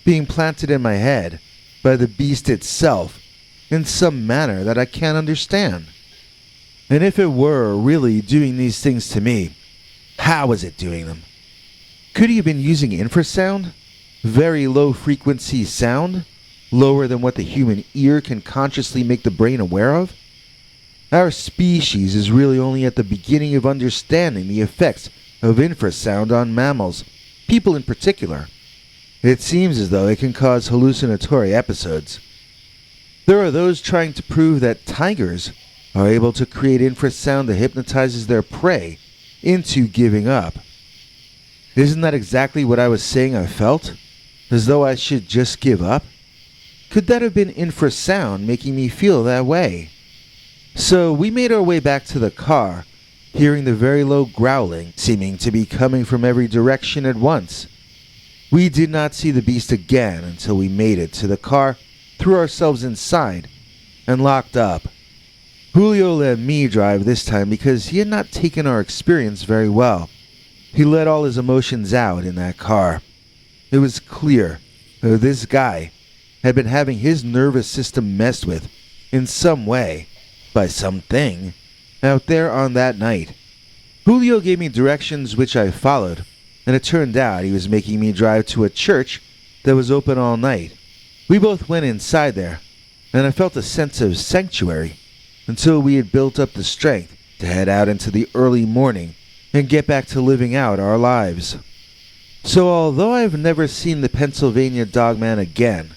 Speaker 1: being planted in my head by the beast itself in some manner that I can't understand? And if it were really doing these things to me, how was it doing them? Could he have been using infrasound? Very low frequency sound? Lower than what the human ear can consciously make the brain aware of? Our species is really only at the beginning of understanding the effects of infrasound on mammals, people in particular. It seems as though it can cause hallucinatory episodes. There are those trying to prove that tigers are able to create infrasound that hypnotizes their prey into giving up. Isn't that exactly what I was saying I felt? As though I should just give up? Could that have been infrasound making me feel that way? So we made our way back to the car, hearing the very low growling seeming to be coming from every direction at once. We did not see the beast again until we made it to the car, threw ourselves inside, and locked up. Julio let me drive this time because he had not taken our experience very well. He let all his emotions out in that car. It was clear that this guy had been having his nervous system messed with in some way by something out there on that night. Julio gave me directions which I followed, and it turned out he was making me drive to a church that was open all night. We both went inside there, and I felt a sense of sanctuary until we had built up the strength to head out into the early morning and get back to living out our lives. So although I've never seen the Pennsylvania Dogman again,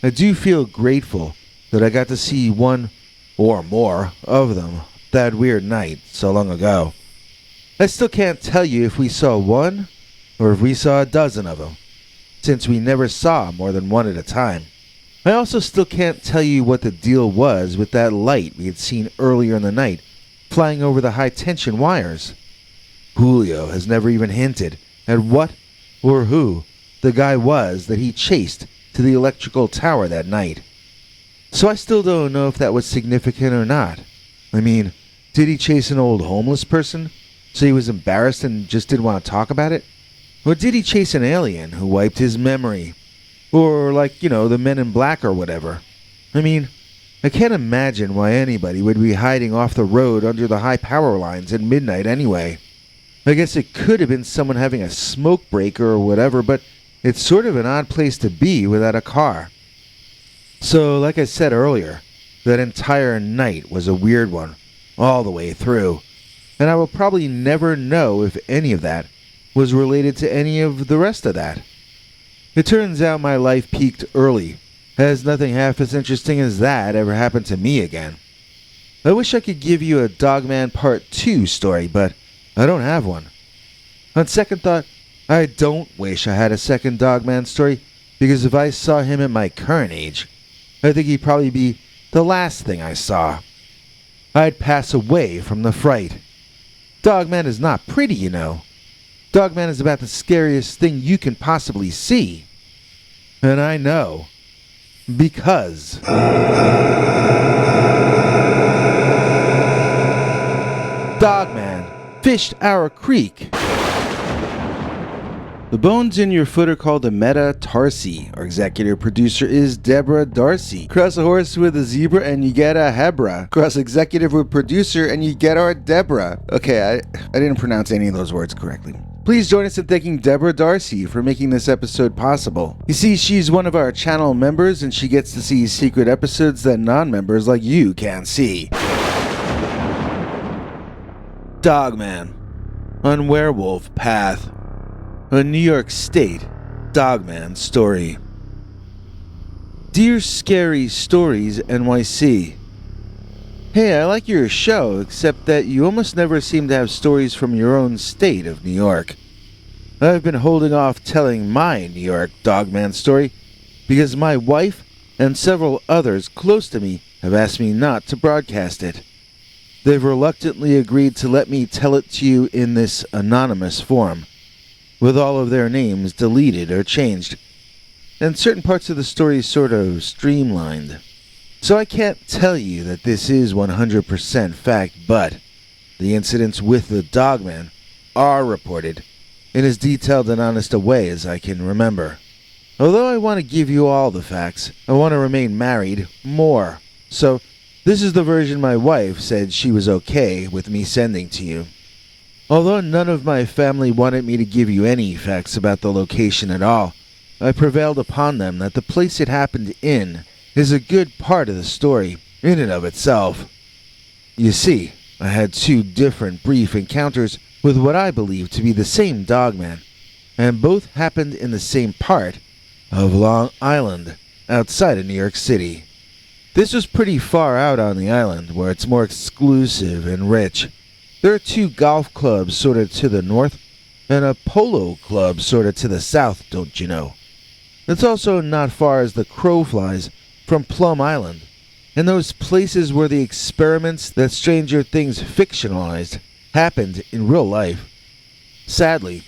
Speaker 1: I do feel grateful that I got to see one or more of them that weird night so long ago. I still can't tell you if we saw one or if we saw a dozen of them, since we never saw more than one at a time. I also still can't tell you what the deal was with that light we had seen earlier in the night flying over the high-tension wires. Julio has never even hinted at what or who the guy was that he chased to the electrical tower that night. So I still don't know if that was significant or not. I mean, did he chase an old homeless person so he was embarrassed and just didn't want to talk about it? Or did he chase an alien who wiped his memory? Or like, the Men in Black or whatever. I mean, I can't imagine why anybody would be hiding off the road under the high power lines at midnight anyway. I guess it could have been someone having a smoke break or whatever, but it's sort of an odd place to be without a car. So, like I said earlier, that entire night was a weird one, all the way through. And I will probably never know if any of that was related to any of the rest of that. It turns out my life peaked early, as nothing half as interesting as that ever happened to me again. I wish I could give you a Dogman Part 2 story, but I don't have one. On second thought, I don't wish I had a second Dogman story, because if I saw him at my current age, I think he'd probably be the last thing I saw. I'd pass away from the fright. Dogman is not pretty, you know. Dogman is about the scariest thing you can possibly see. And I know. Because... Dogman fished our creek. The bones in your foot are called the metatarsi. Our executive producer is Deborah Darcy. Cross a horse with a zebra and you get a hebra. Cross executive with producer and you get our Deborah. Okay, I didn't pronounce any of those words correctly. Please join us in thanking Deborah Darcy for making this episode possible. You see, she's one of our channel members and she gets to see secret episodes that non-members like you can't see. Dogman on Werewolf Path, a New York State Dogman story. Dear Scary Stories NYC. Hey, I like your show, except that you almost never seem to have stories from your own state of New York. I've been holding off telling my New York Dogman story because my wife and several others close to me have asked me not to broadcast it. They've reluctantly agreed to let me tell it to you in this anonymous form, with all of their names deleted or changed, and certain parts of the story sort of streamlined. So I can't tell you that this is 100% fact, but the incidents with the Dogman are reported in as detailed and honest a way as I can remember. Although I want to give you all the facts, I want to remain married more. So this is the version my wife said she was okay with me sending to you. Although none of my family wanted me to give you any facts about the location at all, I prevailed upon them that the place it happened in is a good part of the story in and of itself. You see, I had two different brief encounters with what I believe to be the same Dogman, and both happened in the same part of Long Island, outside of New York City. This was pretty far out on the island, where it's more exclusive and rich. There are two golf clubs sort of to the north, and a polo club sort of to the south, don't you know. It's also not far as the crow flies from Plum Island, and those places where the experiments that Stranger Things fictionalized happened in real life. Sadly,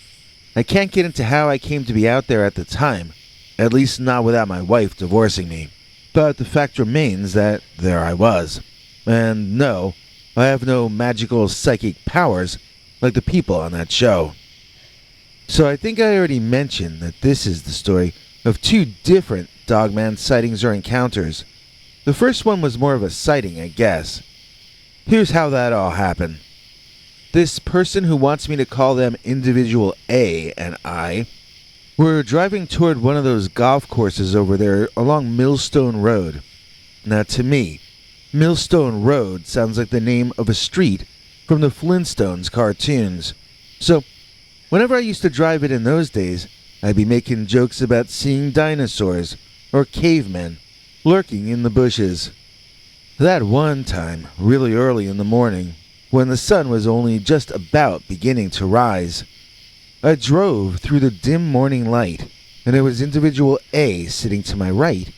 Speaker 1: I can't get into how I came to be out there at the time, at least not without my wife divorcing me, but the fact remains that there I was. And no, I have no magical psychic powers like the people on that show. So I think I already mentioned that this is the story of two different Dogman sightings or encounters. The first one was more of a sighting, I guess. Here's how that all happened. This person who wants me to call them Individual A and I were driving toward one of those golf courses over there along Millstone Road. Now to me, Millstone Road sounds like the name of a street from the Flintstones cartoons. So, whenever I used to drive it in those days, I'd be making jokes about seeing dinosaurs or cavemen lurking in the bushes. That one time, really early in the morning, when the sun was only just about beginning to rise, I drove through the dim morning light, and it was Individual A sitting to my right,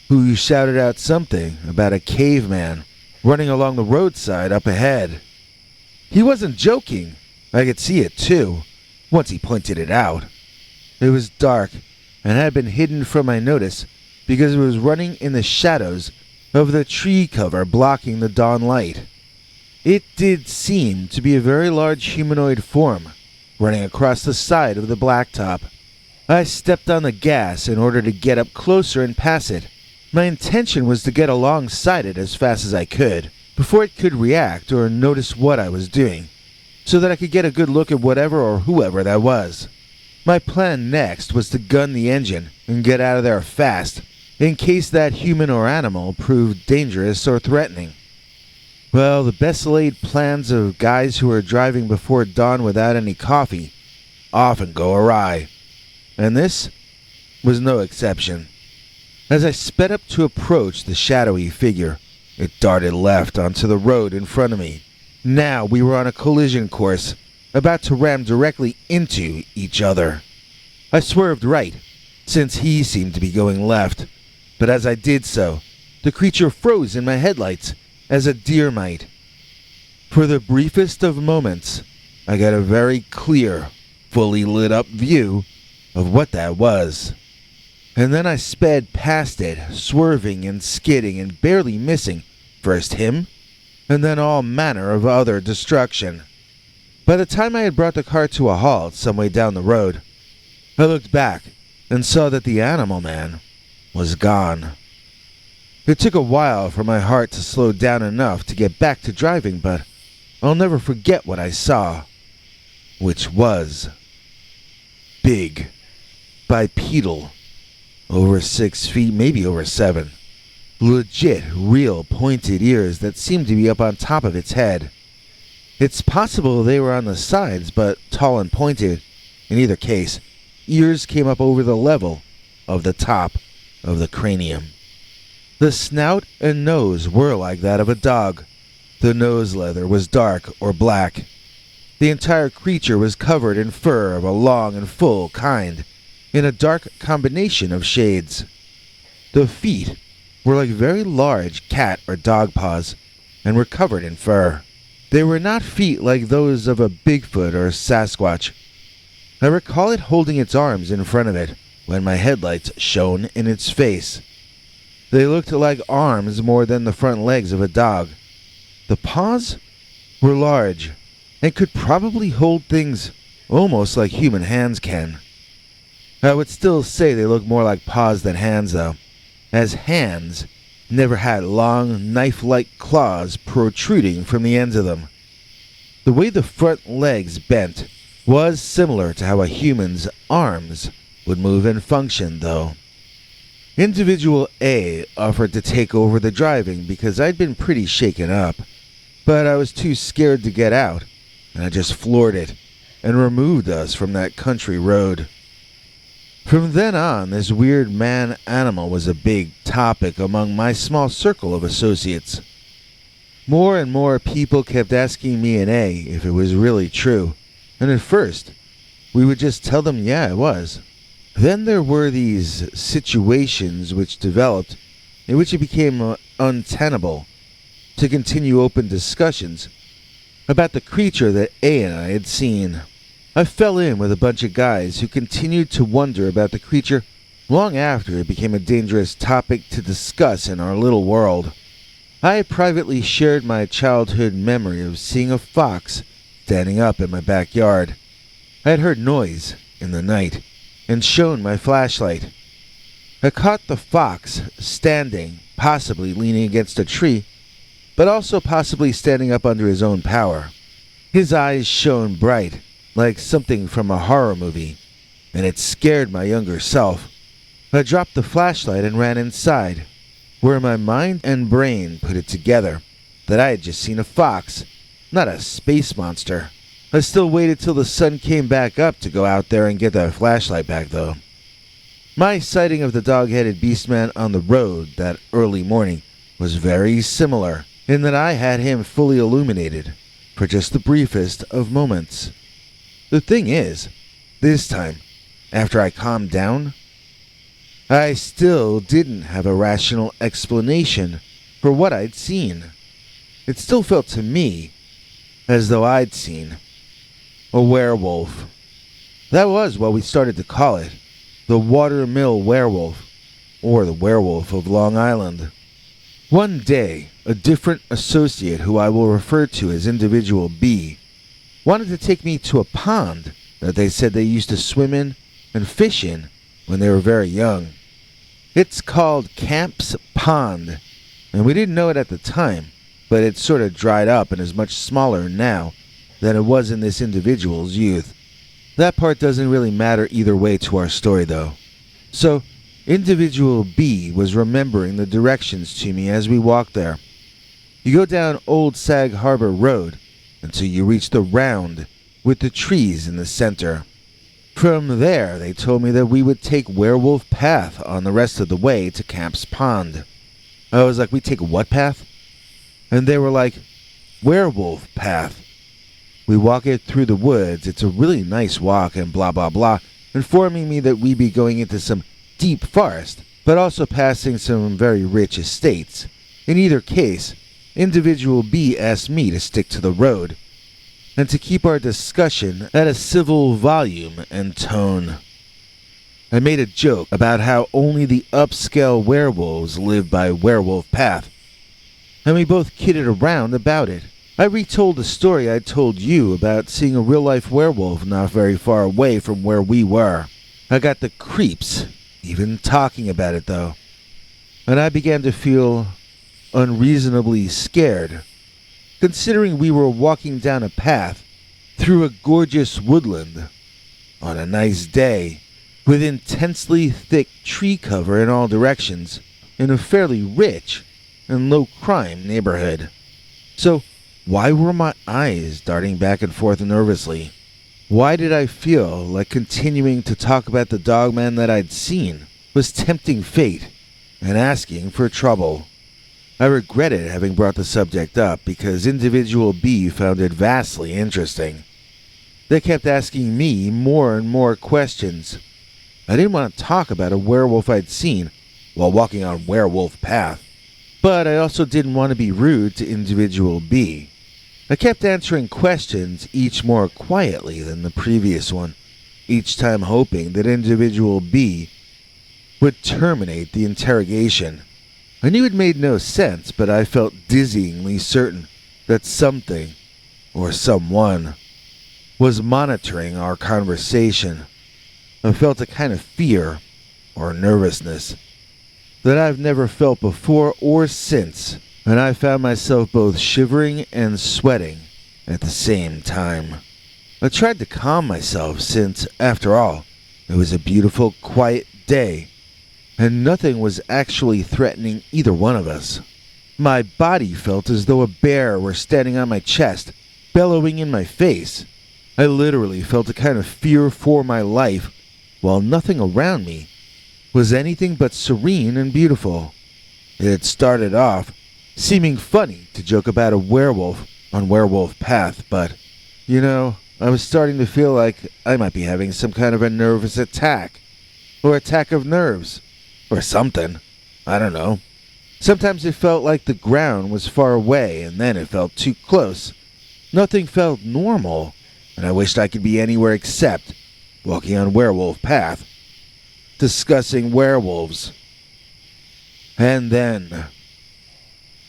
Speaker 1: who shouted out something about a caveman running along the roadside up ahead. He wasn't joking. I could see it too, once he pointed it out. It was dark, and had been hidden from my notice because it was running in the shadows of the tree cover blocking the dawn light. It did seem to be a very large humanoid form, running across the side of the blacktop. I stepped on the gas in order to get up closer and pass it. My intention was to get alongside it as fast as I could, before it could react or notice what I was doing, so that I could get a good look at whatever or whoever that was. My plan next was to gun the engine and get out of there fast, in case that human or animal proved dangerous or threatening. Well, the best laid plans of guys who are driving before dawn without any coffee often go awry, and this was no exception. As I sped up to approach the shadowy figure, it darted left onto the road in front of me. Now we were on a collision course, about to ram directly into each other. I swerved right, since he seemed to be going left, but as I did so, the creature froze in my headlights, as a deer might. For the briefest of moments, I got a very clear, fully lit up view of what that was. And then I sped past it, swerving and skidding and barely missing first him, and then all manner of other destruction. By the time I had brought the car to a halt some way down the road, I looked back and saw that the animal man was gone. It took a while for my heart to slow down enough to get back to driving, but I'll never forget what I saw, which was big, bipedal, over 6 feet, maybe over 7. Legit, real pointed ears that seemed to be up on top of its head. It's possible they were on the sides, but tall and pointed. In either case, ears came up over the level of the top of the cranium. The snout and nose were like that of a dog. The nose leather was dark or black. The entire creature was covered in fur of a long and full kind, in a dark combination of shades. The feet were like very large cat or dog paws, and were covered in fur. They were not feet like those of a Bigfoot or Sasquatch. I recall it holding its arms in front of it when my headlights shone in its face. They looked like arms more than the front legs of a dog. The paws were large and could probably hold things almost like human hands can. I would still say they look more like paws than hands, though, as hands never had long, knife-like claws protruding from the ends of them. The way the front legs bent was similar to how a human's arms would move and function, though. Individual A offered to take over the driving because I'd been pretty shaken up, but I was too scared to get out, and I just floored it and removed us from that country road. From then on, this weird man-animal was a big topic among my small circle of associates. More and more people kept asking me and A if it was really true, and at first, we would just tell them yeah, it was. Then there were these situations which developed in which it became untenable to continue open discussions about the creature that A and I had seen. I fell in with a bunch of guys who continued to wonder about the creature long after it became a dangerous topic to discuss in our little world. I privately shared my childhood memory of seeing a fox standing up in my backyard. I had heard noise in the night and shone my flashlight. I caught the fox standing, possibly leaning against a tree, but also possibly standing up under his own power. His eyes shone bright, like something from a horror movie, and it scared my younger self. I dropped the flashlight and ran inside, where my mind and brain put it together that I had just seen a fox, not a space monster. I still waited till the sun came back up to go out there and get that flashlight back, though. My sighting of the dog-headed beastman on the road that early morning was very similar, in that I had him fully illuminated for just the briefest of moments. The thing is, this time, after I calmed down, I still didn't have a rational explanation for what I'd seen. It still felt to me as though I'd seen a werewolf. That was what we started to call it, the Watermill Werewolf, or the Werewolf of Long Island. One day, a different associate who I will refer to as Individual B wanted to take me to a pond that they said they used to swim in and fish in when they were very young. It's called Camp's Pond, and we didn't know it at the time, but it's sort of dried up and is much smaller now than it was in this individual's youth. That part doesn't really matter either way to our story, though. So, Individual B was remembering the directions to me as we walked there. You go down Old Sag Harbor Road until you reach the round with the trees in the center. From there, they told me that we would take Werewolf Path on the rest of the way to Camp's Pond. I was like, we take what path? And they were like, Werewolf Path. We walk it through the woods. It's a really nice walk and blah, blah, blah, informing me that we'd be going into some deep forest, but also passing some very rich estates. In either case, Individual B asked me to stick to the road and to keep our discussion at a civil volume and tone. I made a joke about how only the upscale werewolves live by Werewolf Path, and we both kidded around about it. I retold the story I told you about seeing a real-life werewolf not very far away from where we were. I got the creeps even talking about it, though, and I began to feel unreasonably scared, considering we were walking down a path through a gorgeous woodland. on a nice day, with intensely thick tree cover in all directions, in a fairly rich and low-crime neighborhood. So, why were my eyes darting back and forth nervously? Why did I feel like continuing to talk about the dogman that I'd seen was tempting fate and asking for trouble? I regretted having brought the subject up because Individual B found it vastly interesting. They kept asking me more and more questions. I didn't want to talk about a werewolf I'd seen while walking on Werewolf Path, but I also didn't want to be rude to Individual B. I kept answering questions, each more quietly than the previous one, each time hoping that Individual B would terminate the interrogation. I knew it made no sense, but I felt dizzyingly certain that something, or someone, was monitoring our conversation. I felt a kind of fear, or nervousness, that I've never felt before or since, and I found myself both shivering and sweating at the same time. I tried to calm myself since, after all, it was a beautiful, quiet day, and nothing was actually threatening either one of us. My body felt as though a bear were standing on my chest, bellowing in my face. I literally felt a kind of fear for my life, while nothing around me was anything but serene and beautiful. It had started off seeming funny to joke about a werewolf on Werewolf Path, but, I was starting to feel like I might be having some kind of a nervous attack, or attack of nerves, or something. I don't know. Sometimes it felt like the ground was far away, and then it felt too close. Nothing felt normal, and I wished I could be anywhere except walking on Werewolf Path, discussing werewolves. And then,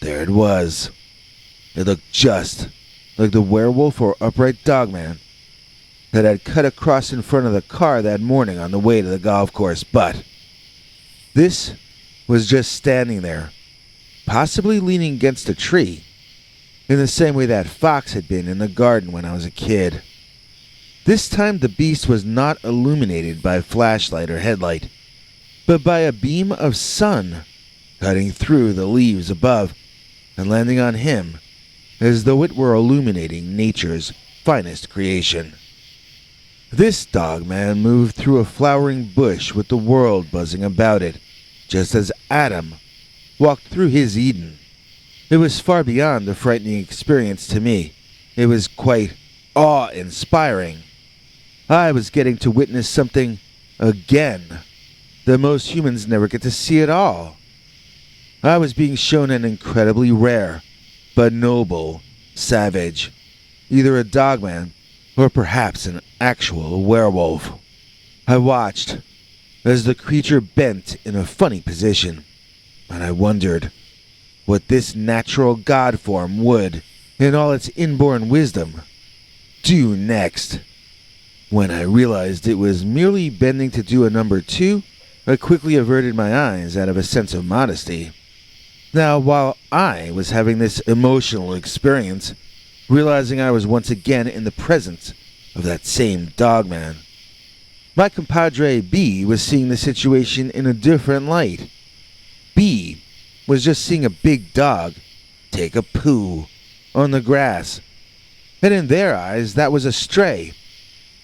Speaker 1: there it was. It looked just like the werewolf or upright dogman that had cut across in front of the car that morning on the way to the golf course, but this was just standing there, possibly leaning against a tree, in the same way that fox had been in the garden when I was a kid. This time the beast was not illuminated by flashlight or headlight, but by a beam of sun cutting through the leaves above and landing on him as though it were illuminating nature's finest creation. This dogman moved through a flowering bush with the world buzzing about it, just as Adam walked through his Eden. It was far beyond a frightening experience to me. It was quite awe-inspiring. I was getting to witness something again that most humans never get to see at all. I was being shown an incredibly rare, but noble, savage, either a dogman or perhaps an actual werewolf. I watched as the creature bent in a funny position, and I wondered what this natural god form would, in all its inborn wisdom, do next. When I realized it was merely bending to do a number 2, I quickly averted my eyes out of a sense of modesty. Now, while I was having this emotional experience, realizing I was once again in the presence of that same dogman, my compadre B was seeing the situation in a different light. B was just seeing a big dog take a poo on the grass, and in their eyes that was a stray.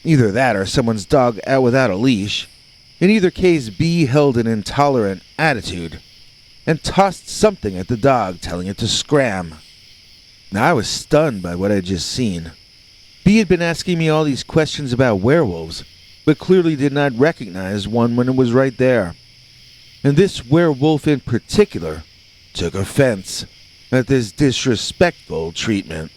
Speaker 1: Either that or someone's dog out without a leash. In either case, B held an intolerant attitude and tossed something at the dog, telling it to scram. Now, I was stunned by what I'd just seen. B had been asking me all these questions about werewolves, but clearly did not recognize one when it was right there. And this werewolf in particular took offense at this disrespectful treatment.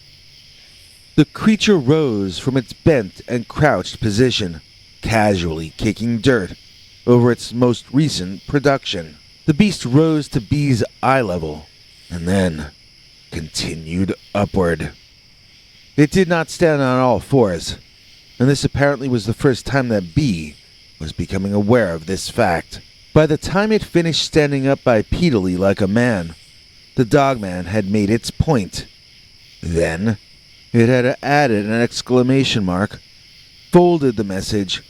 Speaker 1: The creature rose from its bent and crouched position, casually kicking dirt over its most recent production. The beast rose to B's eye level, and then continued upward. It did not stand on all fours, and this apparently was the first time that B was becoming aware of this fact. By the time it finished standing up bipedally like a man, the dogman had made its point. Then it had added an exclamation mark, folded the message,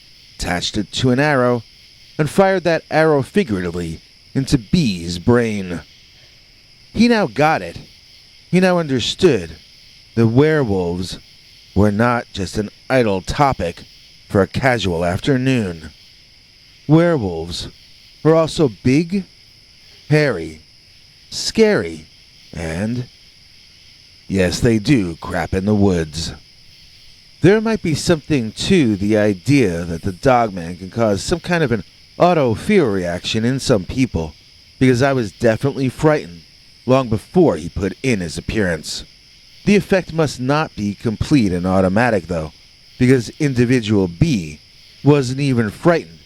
Speaker 1: attached it to an arrow, and fired that arrow figuratively into B's brain. He now got it. He now understood the werewolves were not just an idle topic for a casual afternoon. Werewolves were also big, hairy, scary, and, yes, they do crap in the woods. There might be something to the idea that the Dogman can cause some kind of an auto-fear reaction in some people, because I was definitely frightened long before he put in his appearance. The effect must not be complete and automatic, though, because individual B wasn't even frightened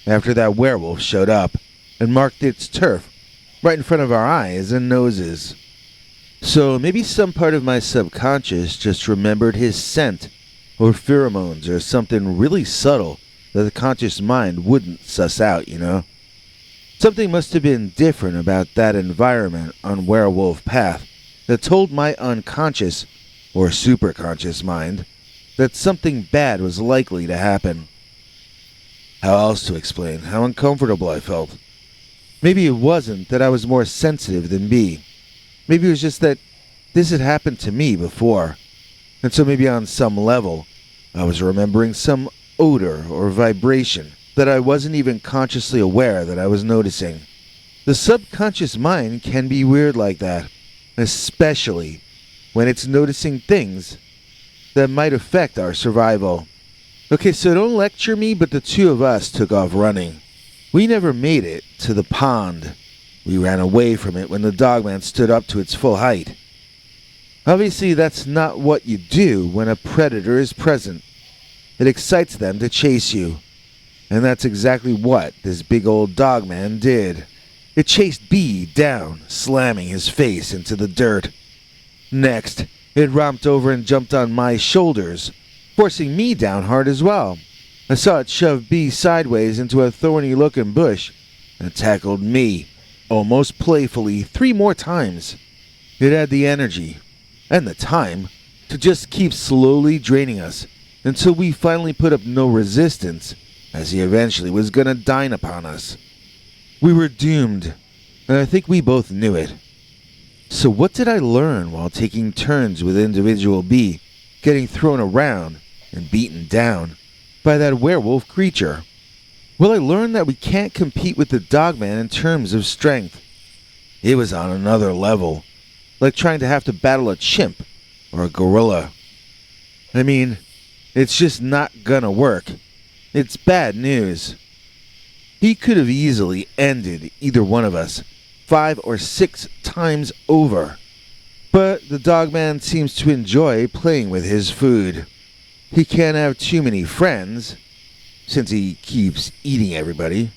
Speaker 1: after that werewolf showed up and marked its turf right in front of our eyes and noses. So maybe some part of my subconscious just remembered his scent, or pheromones, or something really subtle that the conscious mind wouldn't suss out, you know? Something must have been different about that environment on Werewolf Path that told my unconscious, or superconscious mind, that something bad was likely to happen. How else to explain how uncomfortable I felt? Maybe it wasn't that I was more sensitive than B. Maybe it was just that this had happened to me before, and so maybe on some level, I was remembering some odor or vibration that I wasn't even consciously aware that I was noticing. The subconscious mind can be weird like that, especially when it's noticing things that might affect our survival. Okay, so don't lecture me, but the two of us took off running. We never made it to the pond. We ran away from it when the Dogman stood up to its full height. Obviously, that's not what you do when a predator is present. It excites them to chase you. And that's exactly what this big old Dogman did. It chased B down, slamming his face into the dirt. Next, it romped over and jumped on my shoulders, forcing me down hard as well. I saw it shove B sideways into a thorny-looking bush and tackled me, almost playfully, 3 more times. It had the energy and the time to just keep slowly draining us until we finally put up no resistance, as he eventually was gonna dine upon us. We were doomed, and I think we both knew it. So what did I learn while taking turns with individual B, getting thrown around and beaten down by that werewolf creature? Well, I learned that we can't compete with the Dogman in terms of strength. It was on another level, like trying to have to battle a chimp or a gorilla. I mean, it's just not gonna work. It's bad news. He could have easily ended either one of us 5 or 6 times over. But the Dogman seems to enjoy playing with his food. He can't have too many friends, since he keeps eating everybody.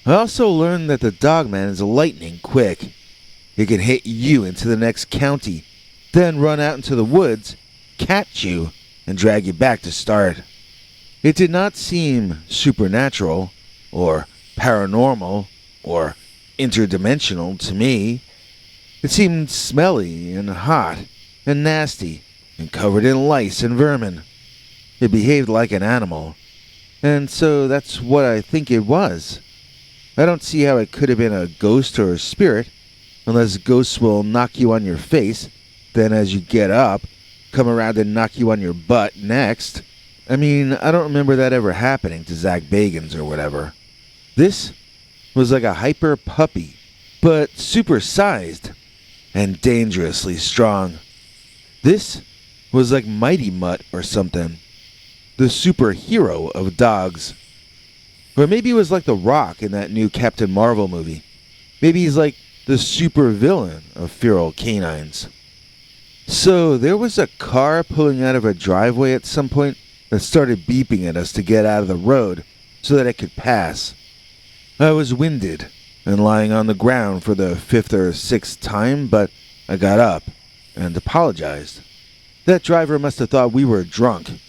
Speaker 1: I also learned that the Dogman is lightning quick. It can hit you into the next county, then run out into the woods, catch you, and drag you back to start. It did not seem supernatural, or paranormal, or interdimensional to me. It seemed smelly and hot and nasty and covered in lice and vermin. It behaved like an animal, and so that's what I think it was. I don't see how it could have been a ghost or a spirit, unless ghosts will knock you on your face, then as you get up, come around and knock you on your butt next. I mean, I don't remember that ever happening to Zach Bagans or whatever. This was like a hyper puppy, but supersized and dangerously strong. This was like Mighty Mutt or something, the superhero of dogs. Or maybe it was like The Rock in that new Captain Marvel movie. Maybe he's like the super villain of feral canines. So there was a car pulling out of a driveway at some point that started beeping at us to get out of the road so that it could pass. I was winded and lying on the ground for the 5th or 6th time, but I got up and apologized. That driver must have thought we were drunk,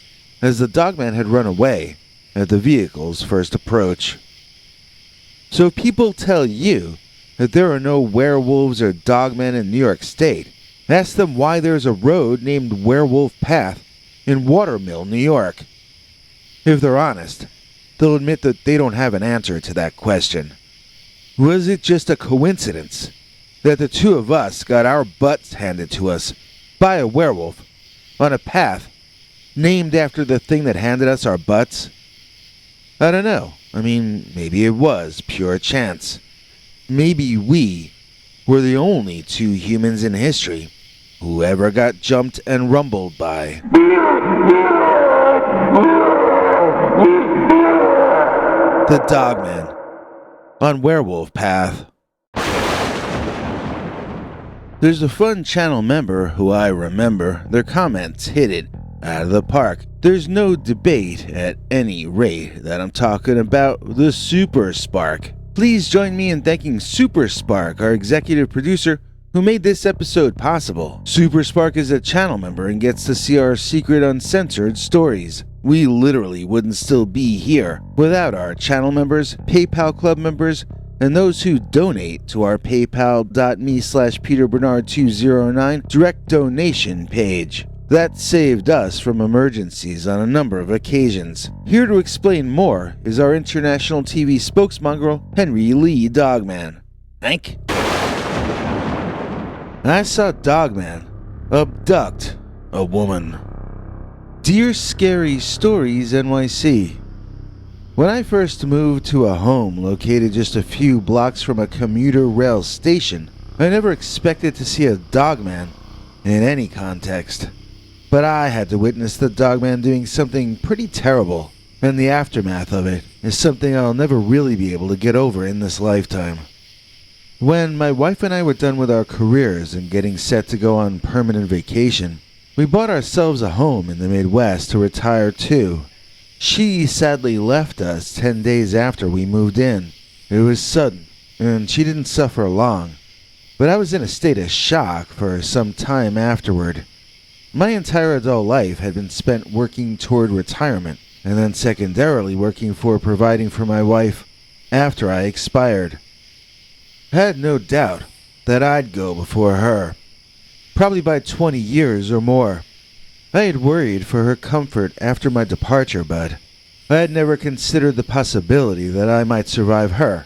Speaker 1: as the Dogman had run away at the vehicle's first approach. So if people tell you that there are no werewolves or dogmen in New York State, ask them why there's a road named Werewolf Path in Watermill, New York. If they're honest, they'll admit that they don't have an answer to that question. Was it just a coincidence that the two of us got our butts handed to us by a werewolf on a path named after the thing that handed us our butts? I don't know. I mean, maybe it was pure chance. Maybe we were the only two humans in history who ever got jumped and rumbled by. The Dogman on Werewolf Path. There's a fun channel member who I remember. Their comments hit it out of the park. There's no debate at any rate that I'm talking about the Super Spark. Please join me in thanking Super Spark, our executive producer, who made this episode possible. Super Spark is a channel member and gets to see our secret uncensored stories. We literally wouldn't still be here without our channel members, PayPal Club members, and those who donate to our paypal.me/PeterBernard209 direct donation page. That saved us from emergencies on a number of occasions. Here to explain more is our international TV spokesmongrel, Henry Lee Dogman. Hank? I saw Dogman abduct a woman. Dear Scary Stories NYC. When I first moved to a home located just a few blocks from a commuter rail station, I never expected to see a Dogman in any context. But I had to witness the Dogman doing something pretty terrible, and the aftermath of it is something I'll never really be able to get over in this lifetime. When my wife and I were done with our careers and getting set to go on permanent vacation, we bought ourselves a home in the Midwest to retire to. She sadly left us 10 days after we moved in. It was sudden, and she didn't suffer long, but I was in a state of shock for some time afterward. My entire adult life had been spent working toward retirement, and then secondarily working for providing for my wife after I expired. I had no doubt that I'd go before her, probably by 20 years or more. I had worried for her comfort after my departure, but I had never considered the possibility that I might survive her.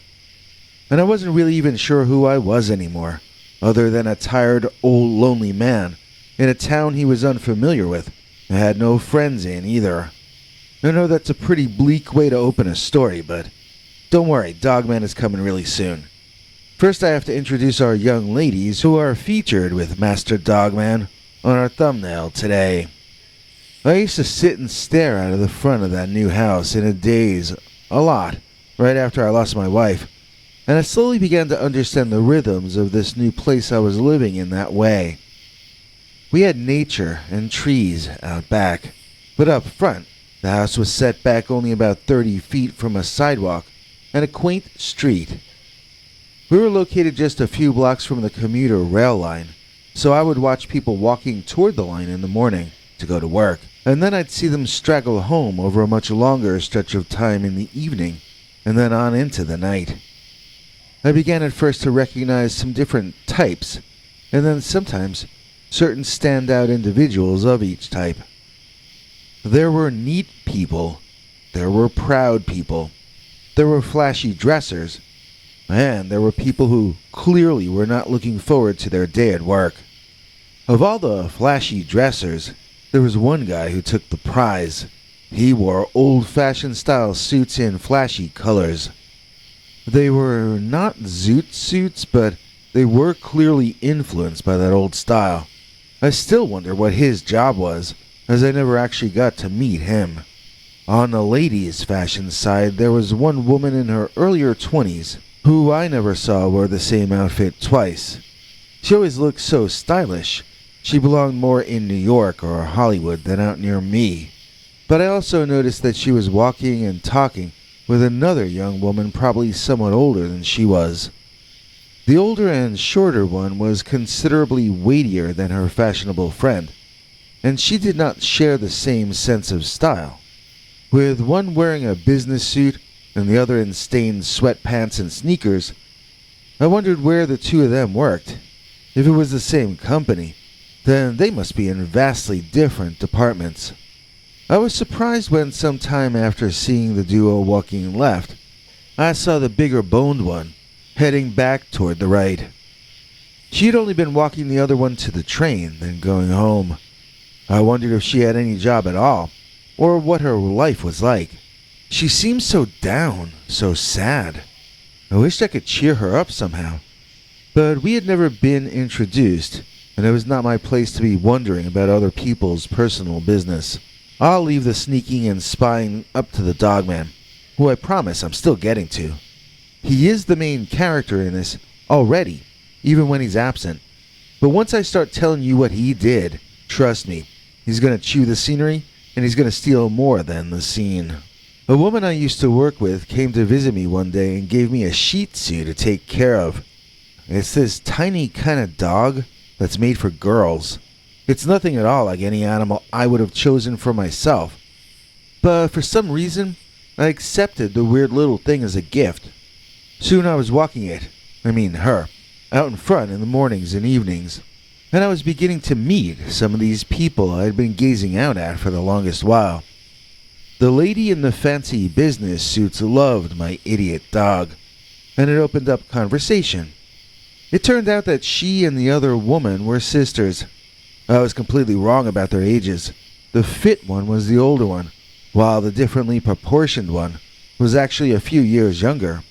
Speaker 1: And I wasn't really even sure who I was anymore, other than a tired, old, lonely man in a town he was unfamiliar with and had no friends in either. I know that's a pretty bleak way to open a story, but don't worry, Dogman is coming really soon. First, I have to introduce our young ladies who are featured with Master Dogman on our thumbnail today. I used to sit and stare out of the front of that new house in a daze, a lot, right after I lost my wife, and I slowly began to understand the rhythms of this new place I was living in that way. We had nature and trees out back, but up front, the house was set back only about 30 feet from a sidewalk and a quaint street. We were located just a few blocks from the commuter rail line, so I would watch people walking toward the line in the morning to go to work, and then I'd see them straggle home over a much longer stretch of time in the evening, and then on into the night. I began at first to recognize some different types, and then sometimes certain standout individuals of each type. There were neat people, there were proud people, there were flashy dressers, and there were people who clearly were not looking forward to their day at work. Of all the flashy dressers, there was one guy who took the prize. He wore old-fashioned style suits in flashy colors. They were not zoot suits, but they were clearly influenced by that old style. I still wonder what his job was, as I never actually got to meet him. On the ladies' fashion side, there was one woman in her earlier 20s, who I never saw wear the same outfit twice. She always looked so stylish. She belonged more in New York or Hollywood than out near me. But I also noticed that she was walking and talking with another young woman probably somewhat older than she was. The older and shorter one was considerably weightier than her fashionable friend, and she did not share the same sense of style. With one wearing a business suit and the other in stained sweatpants and sneakers, I wondered where the two of them worked. If it was the same company, then they must be in vastly different departments. I was surprised when sometime after seeing the duo walking left, I saw the bigger boned one heading back toward the right. She had only been walking the other one to the train, then going home. I wondered if she had any job at all, or what her life was like. She seemed so down, so sad. I wished I could cheer her up somehow. But we had never been introduced, and it was not my place to be wondering about other people's personal business. I'll leave the sneaking and spying up to the Dogman, who I promise I'm still getting to. He is the main character in this already, even when he's absent. But once I start telling you what he did, trust me, he's going to chew the scenery, and he's going to steal more than the scene. A woman I used to work with came to visit me one day and gave me a Shih Tzu to take care of. It's this tiny kind of dog that's made for girls. It's nothing at all like any animal I would have chosen for myself. But for some reason, I accepted the weird little thing as a gift. Soon I was walking her, out in front in the mornings and evenings, and I was beginning to meet some of these people I had been gazing out at for the longest while. The lady in the fancy business suits loved my idiot dog, and it opened up conversation. It turned out that she and the other woman were sisters. I was completely wrong about their ages. The fit one was the older one, while the differently proportioned one was actually a few years younger.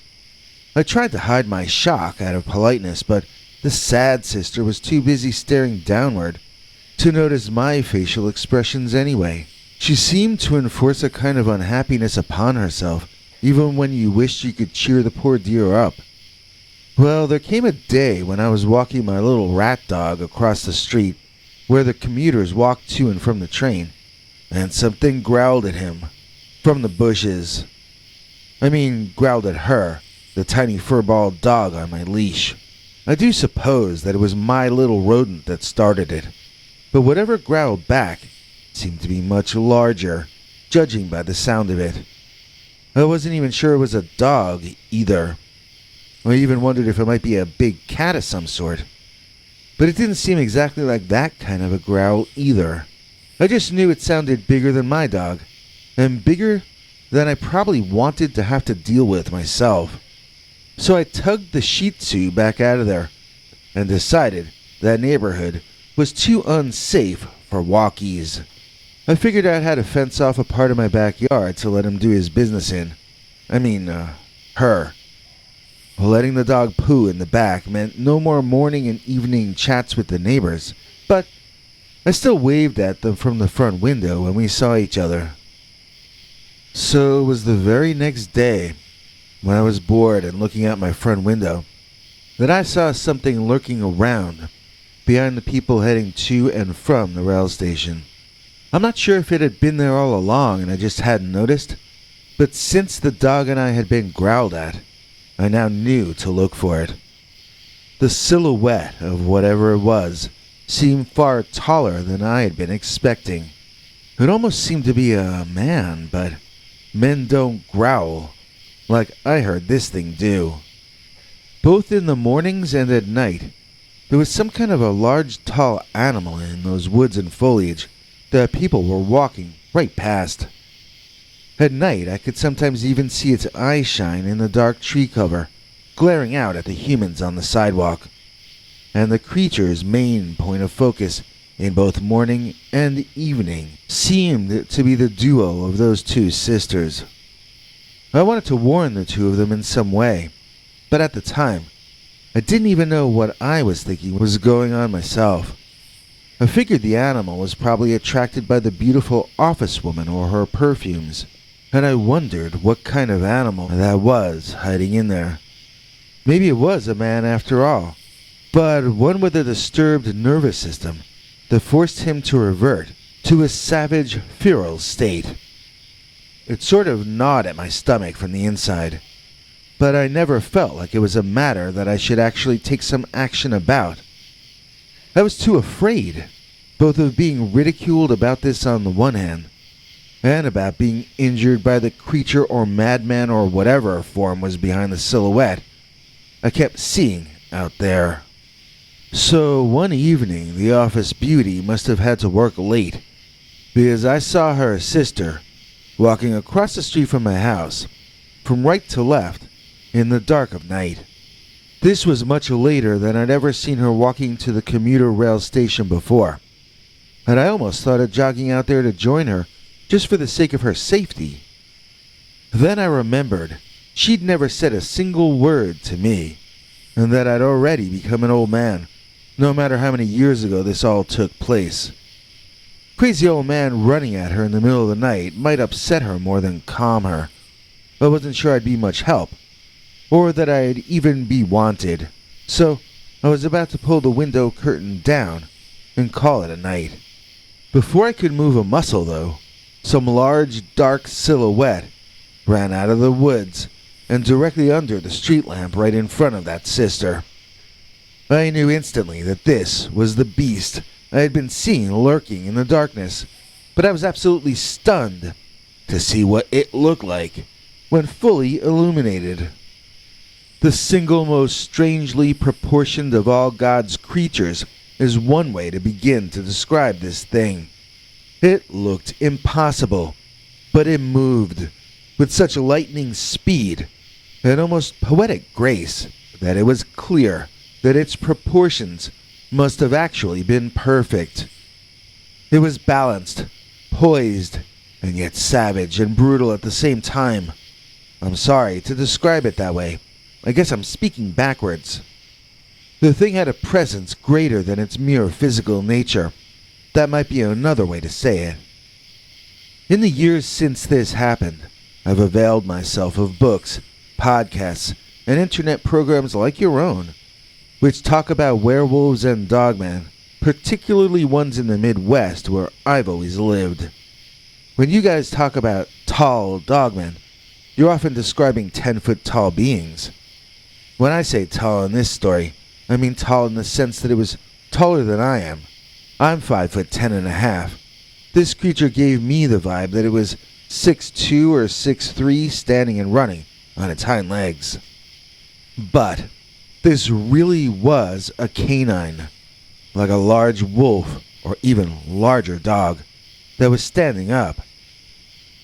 Speaker 1: I tried to hide my shock out of politeness, but the sad sister was too busy staring downward to notice my facial expressions anyway. She seemed to enforce a kind of unhappiness upon herself, even when you wished you could cheer the poor dear up. Well, there came a day when I was walking my little rat dog across the street, where the commuters walked to and from the train, and something growled at him from the bushes. Growled at her, the tiny fur-balled dog on my leash. I do suppose that it was my little rodent that started it, but whatever growled back seemed to be much larger, judging by the sound of it. I wasn't even sure it was a dog, either. I even wondered if it might be a big cat of some sort. But it didn't seem exactly like that kind of a growl, either. I just knew it sounded bigger than my dog, and bigger than I probably wanted to have to deal with myself. So I tugged the Shih Tzu back out of there, and decided that neighborhood was too unsafe for walkies. I figured out how to fence off a part of my backyard to let him do his business in. Her. Letting the dog poo in the back meant no more morning and evening chats with the neighbors, but I still waved at them from the front window when we saw each other. So it was the very next day, when I was bored and looking out my front window, that I saw something lurking around behind the people heading to and from the rail station. I'm not sure if it had been there all along and I just hadn't noticed, but since the dog and I had been growled at, I now knew to look for it. The silhouette of whatever it was seemed far taller than I had been expecting. It almost seemed to be a man, but men don't growl like I heard this thing do. Both in the mornings and at night, there was some kind of a large, tall animal in those woods and foliage that people were walking right past. At night, I could sometimes even see its eye shine in the dark tree cover, glaring out at the humans on the sidewalk. And the creature's main point of focus in both morning and evening seemed to be the duo of those two sisters. I wanted to warn the two of them in some way, but at the time, I didn't even know what I was thinking was going on myself. I figured the animal was probably attracted by the beautiful office woman or her perfumes, and I wondered what kind of animal that was hiding in there. Maybe it was a man after all, but one with a disturbed nervous system that forced him to revert to a savage, feral state. It sort of gnawed at my stomach from the inside, but I never felt like it was a matter that I should actually take some action about. I was too afraid, both of being ridiculed about this on the one hand, and about being injured by the creature or madman or whatever form was behind the silhouette I kept seeing out there. So one evening, the office beauty must have had to work late, because I saw her sister walking across the street from my house, from right to left, in the dark of night. This was much later than I'd ever seen her walking to the commuter rail station before, and I almost thought of jogging out there to join her just for the sake of her safety. Then I remembered she'd never said a single word to me, and that I'd already become an old man, no matter how many years ago this all took place. Crazy old man running at her in the middle of the night might upset her more than calm her. I wasn't sure I'd be much help, or that I'd even be wanted, so I was about to pull the window curtain down and call it a night. Before I could move a muscle, though, some large, dark silhouette ran out of the woods and directly under the street lamp right in front of that sister. I knew instantly that this was the beast I had been seeing lurking in the darkness, but I was absolutely stunned to see what it looked like when fully illuminated. The single most strangely proportioned of all God's creatures is one way to begin to describe this thing. It looked impossible, but it moved with such lightning speed and almost poetic grace that it was clear that its proportions must have actually been perfect. It was balanced, poised, and yet savage and brutal at the same time. I'm sorry to describe it that way. I guess I'm speaking backwards. The thing had a presence greater than its mere physical nature. That might be another way to say it. In the years since this happened, I've availed myself of books, podcasts, and internet programs like your own, which talk about werewolves and dogmen, particularly ones in the Midwest where I've always lived. When you guys talk about tall dogmen, you're often describing 10-foot tall beings. When I say tall in this story, I mean tall in the sense that it was taller than I am. I'm 5'10.5". This creature gave me the vibe that it was 6'2" or 6'3", standing and running on its hind legs. But this really was a canine, like a large wolf or even larger dog, that was standing up.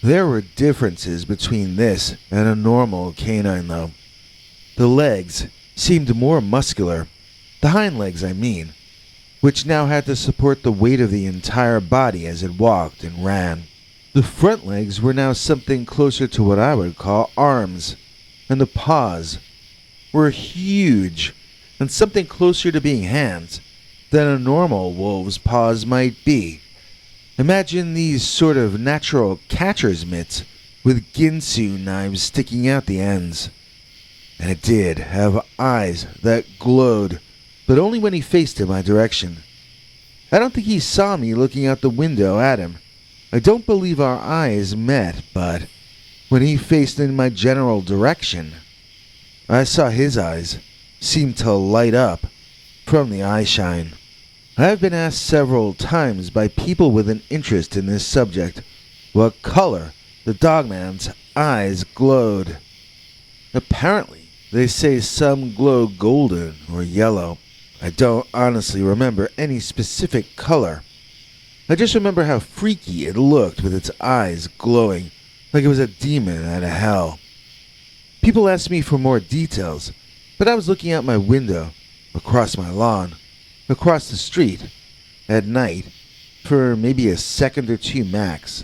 Speaker 1: There were differences between this and a normal canine, though. The legs seemed more muscular, the hind legs I mean, which now had to support the weight of the entire body as it walked and ran. The front legs were now something closer to what I would call arms, and the paws were huge and something closer to being hands than a normal wolf's paws might be. Imagine these sort of natural catcher's mitts with ginsu knives sticking out the ends. And it did have eyes that glowed, but only when he faced in my direction. I don't think he saw me looking out the window at him. I don't believe our eyes met, but when he faced in my general direction, I saw his eyes seem to light up from the eye shine. I have been asked several times by people with an interest in this subject what color the dogman's eyes glowed. Apparently, they say some glow golden or yellow. I don't honestly remember any specific color. I just remember how freaky it looked with its eyes glowing like it was a demon out of hell. People asked me for more details, but I was looking out my window, across my lawn, across the street, at night, for maybe a second or two max.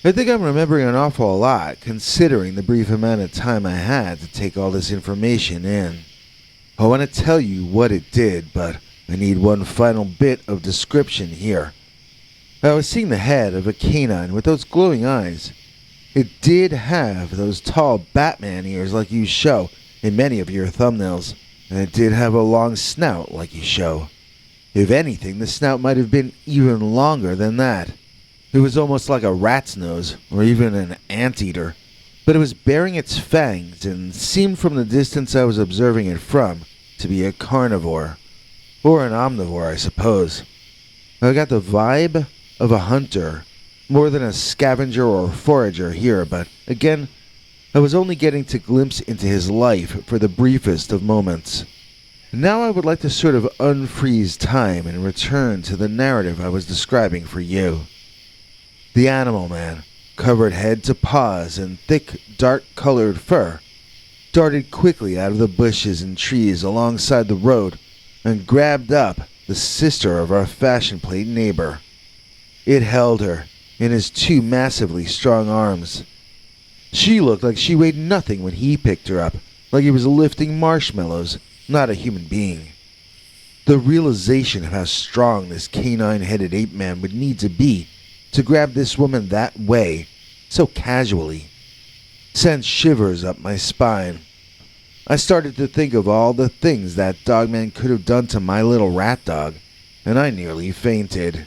Speaker 1: I think I'm remembering an awful lot, considering the brief amount of time I had to take all this information in. I want to tell you what it did, but I need one final bit of description here. I was seeing the head of a canine with those glowing eyes. It did have those tall Batman ears like you show in many of your thumbnails, and it did have a long snout like you show. If anything, the snout might have been even longer than that. It was almost like a rat's nose, or even an anteater, but it was baring its fangs and seemed from the distance I was observing it from to be a carnivore, or an omnivore, I suppose. I got the vibe of a hunter, more than a scavenger or forager here, but again, I was only getting to glimpse into his life for the briefest of moments. Now I would like to sort of unfreeze time and return to the narrative I was describing for you. The animal man, covered head to paws in thick, dark-colored fur, darted quickly out of the bushes and trees alongside the road and grabbed up the sister of our fashion plate neighbor. It held her in his two massively strong arms. She looked like she weighed nothing when he picked her up, like he was lifting marshmallows, not a human being. The realization of how strong this canine-headed ape man would need to be to grab this woman that way, so casually, sent shivers up my spine. I started to think of all the things that Dogman could have done to my little rat dog, and I nearly fainted.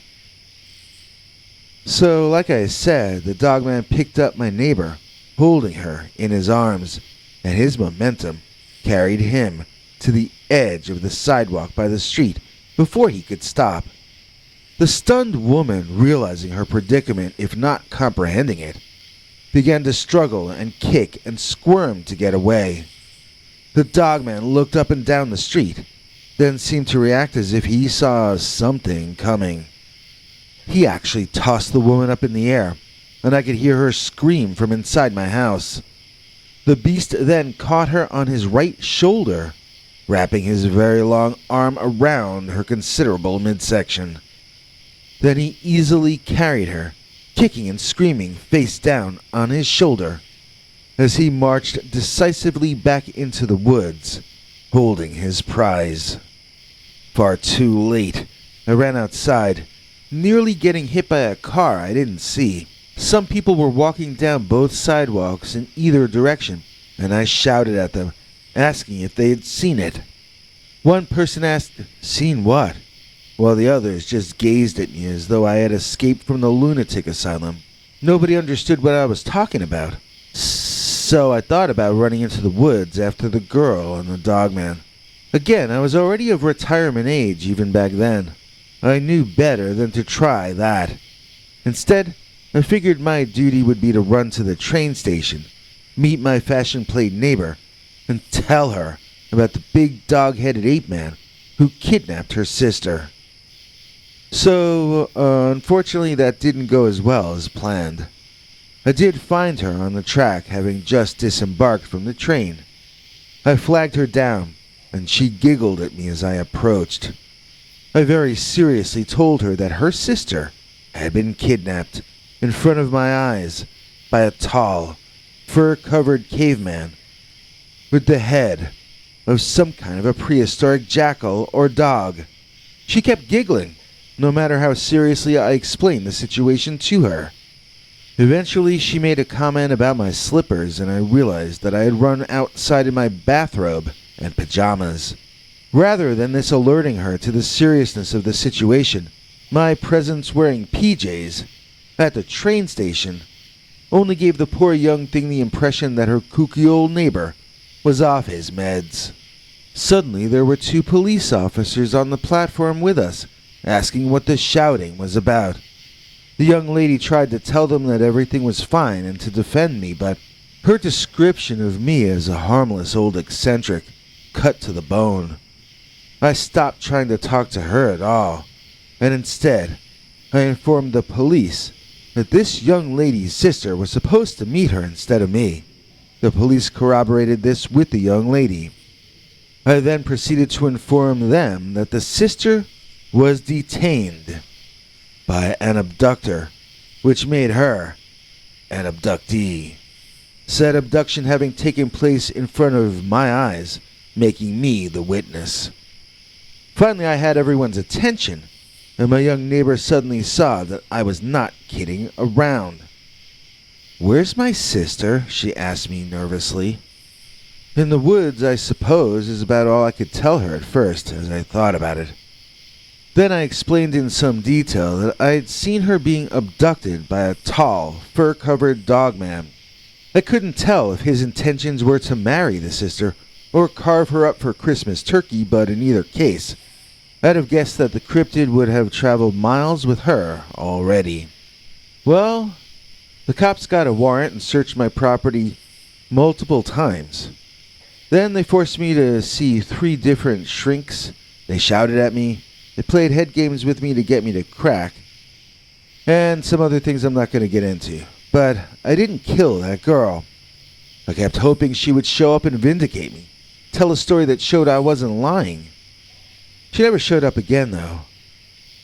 Speaker 1: So, like I said, the Dogman picked up my neighbor, holding her in his arms, and his momentum carried him to the edge of the sidewalk by the street before he could stop. The stunned woman, realizing her predicament, if not comprehending it, began to struggle and kick and squirm to get away. The Dogman looked up and down the street, then seemed to react as if he saw something coming. He actually tossed the woman up in the air, and I could hear her scream from inside my house. The beast then caught her on his right shoulder, wrapping his very long arm around her considerable midsection. Then he easily carried her, kicking and screaming face down on his shoulder, as he marched decisively back into the woods, holding his prize. Far too late, I ran outside, nearly getting hit by a car I didn't see. Some people were walking down both sidewalks in either direction, and I shouted at them, asking if they had seen it. One person asked, "Seen what?" while the others just gazed at me as though I had escaped from the lunatic asylum. Nobody understood what I was talking about, so I thought about running into the woods after the girl and the Dogman. Again, I was already of retirement age even back then. I knew better than to try that. Instead, I figured my duty would be to run to the train station, meet my fashion plate neighbor, and tell her about the big dog-headed ape man who kidnapped her sister. So, unfortunately, that didn't go as well as planned. I did find her on the track, having just disembarked from the train. I flagged her down, and she giggled at me as I approached. I very seriously told her that her sister had been kidnapped in front of my eyes by a tall, fur-covered caveman with the head of some kind of a prehistoric jackal or dog. She kept giggling, no matter how seriously I explained the situation to her. Eventually, she made a comment about my slippers, and I realized that I had run outside in my bathrobe and pajamas. Rather than this alerting her to the seriousness of the situation, my presence wearing PJs at the train station only gave the poor young thing the impression that her kooky old neighbor was off his meds. Suddenly, there were 2 police officers on the platform with us, asking what the shouting was about. The young lady tried to tell them that everything was fine and to defend me, but her description of me as a harmless old eccentric cut to the bone. I stopped trying to talk to her at all, and instead, I informed the police that this young lady's sister was supposed to meet her instead of me. The police corroborated this with the young lady. I then proceeded to inform them that the sister was detained by an abductor, which made her an abductee. Said abduction having taken place in front of my eyes, making me the witness. Finally, I had everyone's attention, and my young neighbor suddenly saw that I was not kidding around. "Where's my sister?" she asked me nervously. "In the woods, I suppose," is about all I could tell her at first, as I thought about it. Then I explained in some detail that I had seen her being abducted by a tall, fur-covered dogman. I couldn't tell if his intentions were to marry the sister or carve her up for Christmas turkey, but in either case, I'd have guessed that the cryptid would have traveled miles with her already. Well, the cops got a warrant and searched my property multiple times. Then they forced me to see 3 different shrinks. They shouted at me. They played head games with me to get me to crack. and some other things I'm not going to get into. But I didn't kill that girl. I kept hoping she would show up and vindicate me, tell a story that showed I wasn't lying. She never showed up again, though.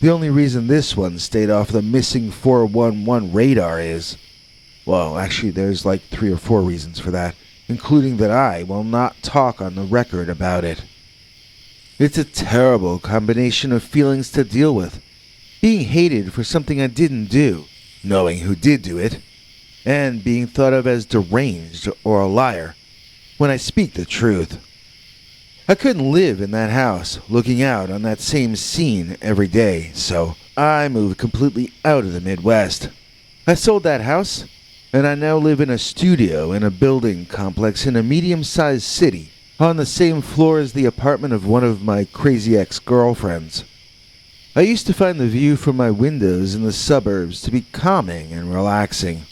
Speaker 1: The only reason this one stayed off the missing 411 radar is... well, actually, there's like 3 or 4 reasons for that, including that I will not talk on the record about it. It's a terrible combination of feelings to deal with. Being hated for something I didn't do, knowing who did do it, and being thought of as deranged or a liar when I speak the truth. I couldn't live in that house, looking out on that same scene every day, so I moved completely out of the Midwest. I sold that house, and I now live in a studio in a building complex in a medium-sized city, on the same floor as the apartment of one of my crazy ex-girlfriends. I used to find the view from my windows in the suburbs to be calming and relaxing.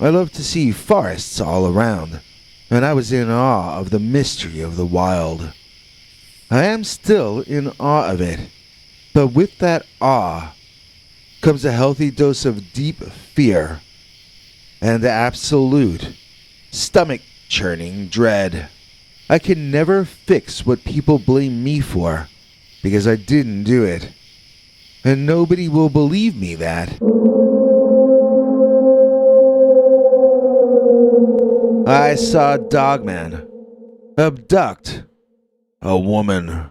Speaker 1: I love to see forests all around, and I was in awe of the mystery of the wild. I am still in awe of it, but with that awe comes a healthy dose of deep fear and absolute, stomach-churning dread. I can never fix what people blame me for, because I didn't do it, and nobody will believe me that. I saw Dogman abduct a woman.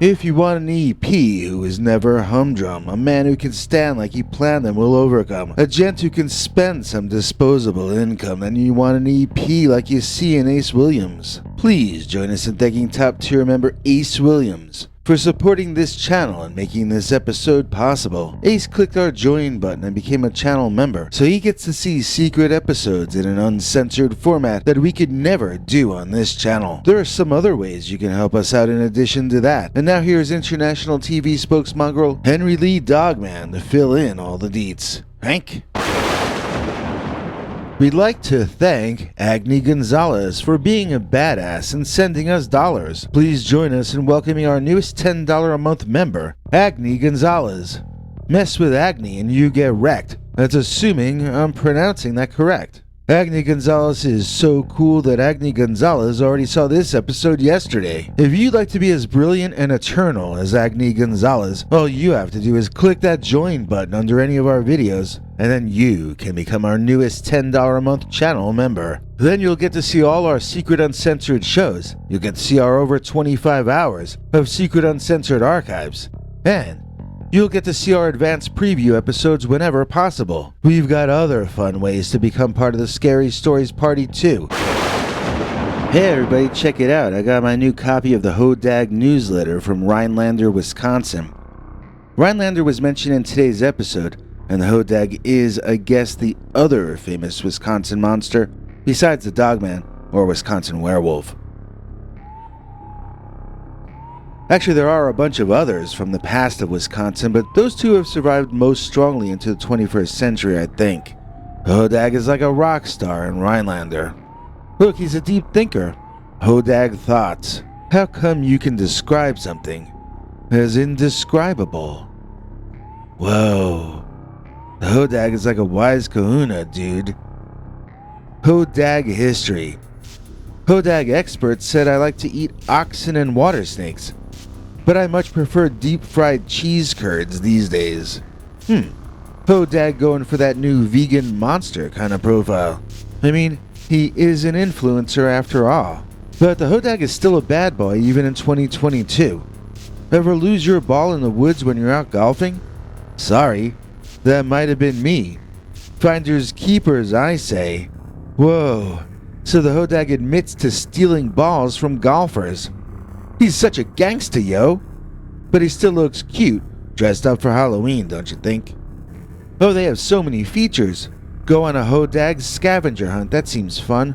Speaker 1: If you want an EP who is never humdrum, a man who can stand like he planned and will overcome, a gent who can spend some disposable income, then you want an EP like you see in Ace Williams. Please join us in thanking top tier member Ace Williams for supporting this channel and making this episode possible. Ace clicked our join button and became a channel member, so he gets to see secret episodes in an uncensored format that we could never do on this channel. There are some other ways you can help us out in addition to that. And now here's international TV spokesmongrel Henry Lee Dogman to fill in all the deets. Hank? We'd like to thank Agni Gonzalez for being a badass and sending us dollars. Please join us in welcoming our newest $10 a month member, Agni Gonzalez. Mess with Agni and you get wrecked. That's assuming I'm pronouncing that correct. Agni Gonzalez is so cool that Agni Gonzalez already saw this episode yesterday. If you'd like to be as brilliant and eternal as Agni Gonzalez, all you have to do is click that join button under any of our videos, and then you can become our newest $10 a month channel member. Then you'll get to see all our secret uncensored shows. You'll get to see our over 25 hours of secret uncensored archives. And you'll get to see our advanced preview episodes whenever possible. We've got other fun ways to become part of the Scary Stories Party too. Hey everybody, check it out. I got my new copy of the Hodag newsletter from Rhinelander, Wisconsin. Rhinelander was mentioned in today's episode, and the Hodag is, I guess, the other famous Wisconsin monster besides the Dogman or Wisconsin Werewolf. Actually, there are a bunch of others from the past of Wisconsin, but those two have survived most strongly into the 21st century, I think. Hodag is like a rock star in Rhinelander. Look, he's a deep thinker. Hodag thoughts. How come you can describe something as indescribable? Whoa. The Hodag is like a wise kahuna, dude. Hodag history. Hodag experts said I like to eat oxen and water snakes, but I much prefer deep-fried cheese curds these days. Hodag going for that new vegan monster kind of profile. I mean, he is an influencer after all. But the Hodag is still a bad boy even in 2022. Ever lose your ball in the woods when you're out golfing? Sorry, that might have been me. Finders keepers, I say. Whoa, so the Hodag admits to stealing balls from golfers. He's such a gangster, yo. But he still looks cute, dressed up for Halloween, don't you think? Oh, they have so many features. Go on a Hodag scavenger hunt, that seems fun.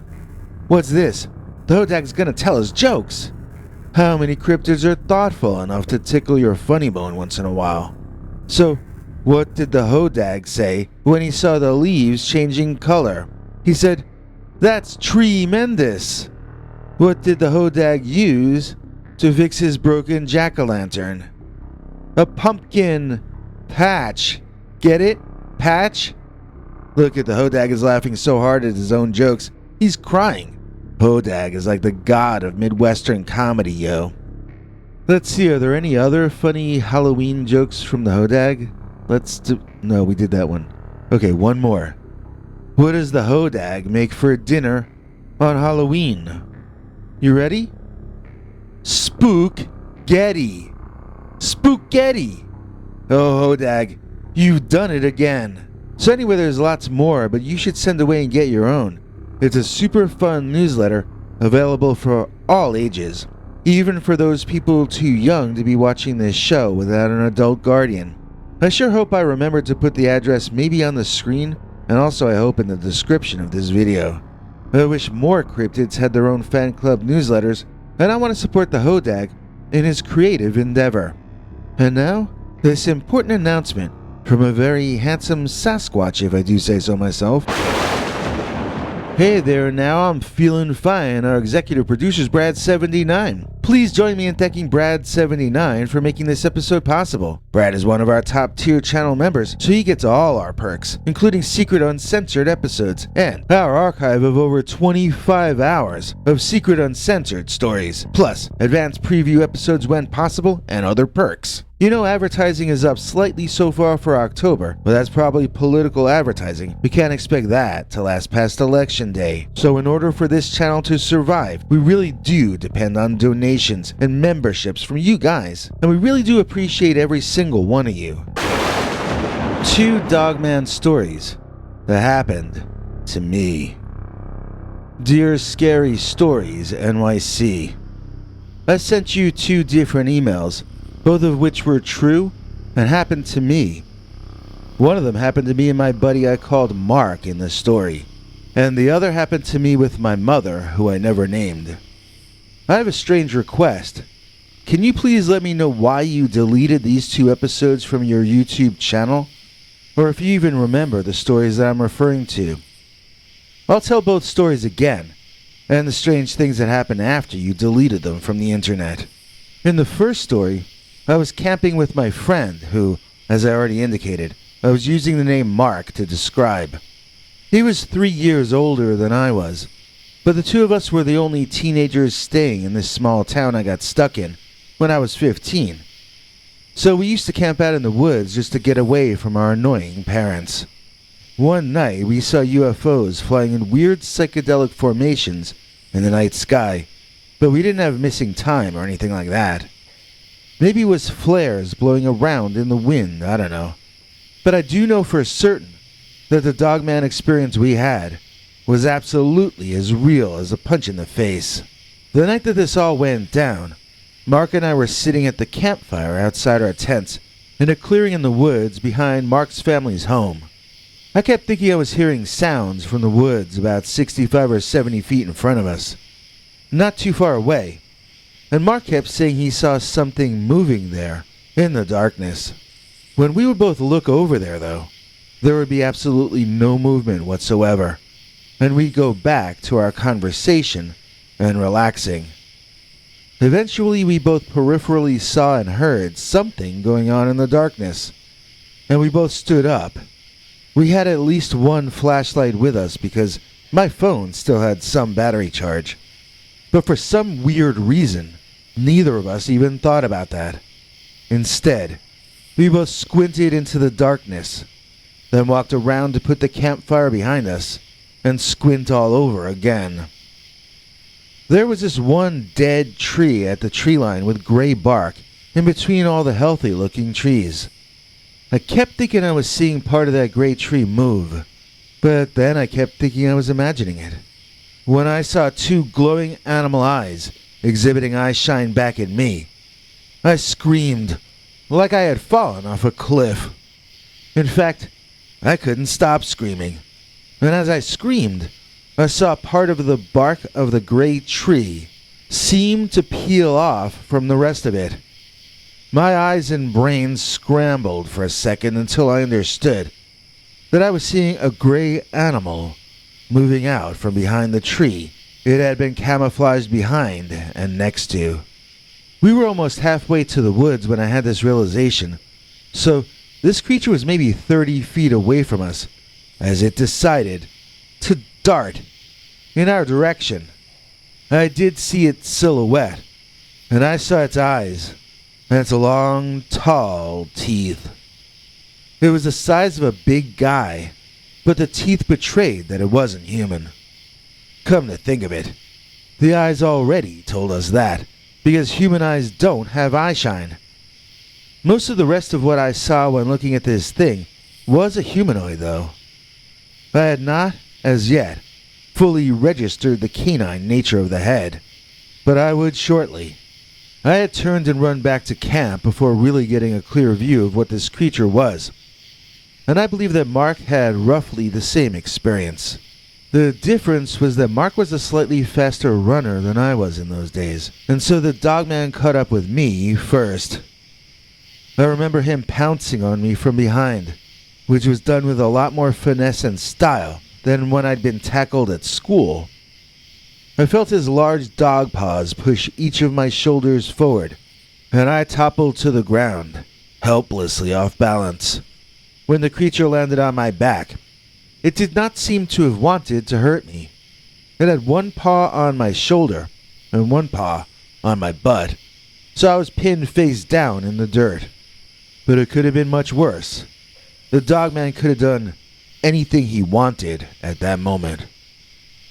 Speaker 1: What's this? The Hodag's gonna tell us jokes. How many cryptids are thoughtful enough to tickle your funny bone once in a while? So, what did the Hodag say when he saw the leaves changing color? He said, "That's tremendous." What did the Hodag use to fix his broken jack-o'-lantern? A pumpkin. Patch. Get it? Patch? Look at the Hodag is laughing so hard at his own jokes, he's crying. Hodag is like the god of Midwestern comedy, yo. Let's see, are there any other funny Halloween jokes from the Hodag? No, we did that one. Okay, one more. What does the Hodag make for dinner on Halloween? You ready? Spook-getty. Spook-getty. Oh, Hodag, you've done it again. So anyway, there's lots more, but you should send away and get your own. It's a super fun newsletter available for all ages, even for those people too young to be watching this show without an adult guardian. I sure hope I remember to put the address maybe on the screen, and also I hope in the description of this video. I wish more cryptids had their own fan club newsletters, and I want to support the Hodag in his creative endeavor. And now, this important announcement from a very handsome Sasquatch, if I do say so myself. Hey there, now I'm feeling fine. Our executive producer's Brad79. Please join me in thanking Brad79 for making this episode possible. Brad is one of our top tier channel members, so he gets all our perks, including secret uncensored episodes and our archive of over 25 hours of secret uncensored stories, plus advanced preview episodes when possible and other perks. You know, advertising is up slightly so far for October, but that's probably political advertising. We can't expect that to last past Election Day. So in order for this channel to survive, we really do depend on donations and memberships from you guys. And we really do appreciate every single one of you. 2 Dogman stories that happened to me. Dear Scary Stories NYC, I sent you 2 different emails, both of which were true and happened to me. One of them happened to me and my buddy I called Mark in the story, and the other happened to me with my mother, who I never named. I have a strange request. Can you please let me know why you deleted these 2 episodes from your YouTube channel? Or if you even remember the stories that I'm referring to. I'll tell both stories again, and the strange things that happened after you deleted them from the internet. In the first story, I was camping with my friend who, as I already indicated, I was using the name Mark to describe. He was 3 years older than I was, but the 2 of us were the only teenagers staying in this small town I got stuck in when I was 15. So we used to camp out in the woods just to get away from our annoying parents. One night we saw UFOs flying in weird psychedelic formations in the night sky, but we didn't have missing time or anything like that. Maybe it was flares blowing around in the wind, I don't know. But I do know for certain that the Dogman experience we had was absolutely as real as a punch in the face. The night that this all went down, Mark and I were sitting at the campfire outside our tents in a clearing in the woods behind Mark's family's home. I kept thinking I was hearing sounds from the woods about 65 or 70 feet in front of us, not too far away. And Mark kept saying he saw something moving there, in the darkness. When we would both look over there, though, there would be absolutely no movement whatsoever, and we'd go back to our conversation and relaxing. Eventually, we both peripherally saw and heard something going on in the darkness, and we both stood up. We had at least one flashlight with us because my phone still had some battery charge. But for some weird reason, neither of us even thought about that. Instead, we both squinted into the darkness, then walked around to put the campfire behind us, and squint all over again. There was this one dead tree at the tree line with gray bark in between all the healthy-looking trees. I kept thinking I was seeing part of that gray tree move, but then I kept thinking I was imagining it. When I saw 2 glowing animal eyes exhibiting eyes shine back at me, I screamed like I had fallen off a cliff. In fact, I couldn't stop screaming. And as I screamed, I saw part of the bark of the gray tree seem to peel off from the rest of it. My eyes and brain scrambled for a second until I understood that I was seeing a gray animal moving out from behind the tree it had been camouflaged behind and next to. We were almost halfway to the woods when I had this realization, so This creature was maybe 30 feet away from us as it decided to dart in our direction. I did see its silhouette, and I saw its eyes and its long, tall teeth. It was the size of a big guy, but the teeth betrayed that it wasn't human. Come to think of it, the eyes already told us that, because human eyes don't have eyeshine. Most of the rest of what I saw when looking at this thing was a humanoid, though. I had not, as yet, fully registered the canine nature of the head, but I would shortly. I had turned and run back to camp before really getting a clear view of what this creature was, and I believe that Mark had roughly the same experience. The difference was that Mark was a slightly faster runner than I was in those days, and so the dogman caught up with me first. I remember him pouncing on me from behind, which was done with a lot more finesse and style than when I'd been tackled at school. I felt his large dog paws push each of my shoulders forward, and I toppled to the ground, helplessly off balance. When the creature landed on my back, it did not seem to have wanted to hurt me. It had one paw on my shoulder and one paw on my butt, so I was pinned face down in the dirt. But it could have been much worse. The dogman could have done anything he wanted at that moment.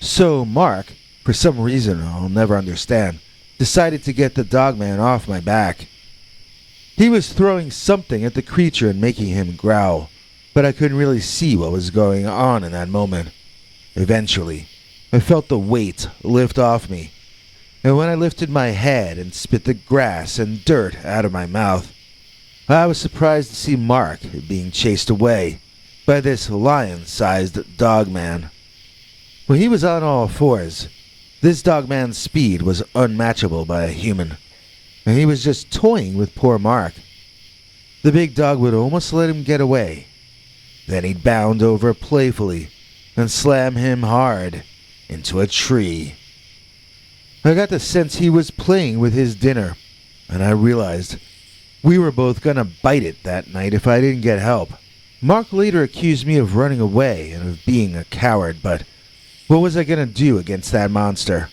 Speaker 1: So Mark, for some reason I'll never understand, decided to get the dogman off my back. He was throwing something at the creature and making him growl, but I couldn't really see what was going on in that moment. Eventually, I felt the weight lift off me, and when I lifted my head and spit the grass and dirt out of my mouth, I was surprised to see Mark being chased away by this lion-sized dogman. When he was on all fours, this dogman's speed was unmatchable by a human, and he was just toying with poor Mark. The big dog would almost let him get away. Then he'd bound over playfully and slam him hard into a tree. I got the sense he was playing with his dinner, and I realized we were both gonna bite it that night if I didn't get help. Mark later accused me of running away and of being a coward, but what was I gonna do against that monster?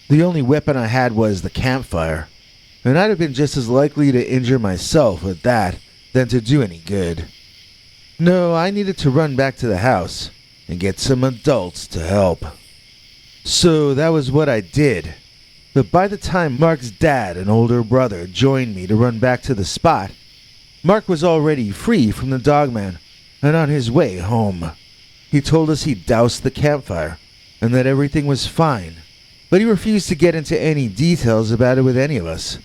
Speaker 1: The only weapon I had was the campfire, and I'd have been just as likely to injure myself with that than to do any good. No, I needed to run back to the house and get some adults to help. So that was what I did. But by the time Mark's dad and older brother joined me to run back to the spot, Mark was already free from the dogman and on his way home. He told us he'd doused the campfire and that everything was fine, but he refused to get into any details about it with any of us.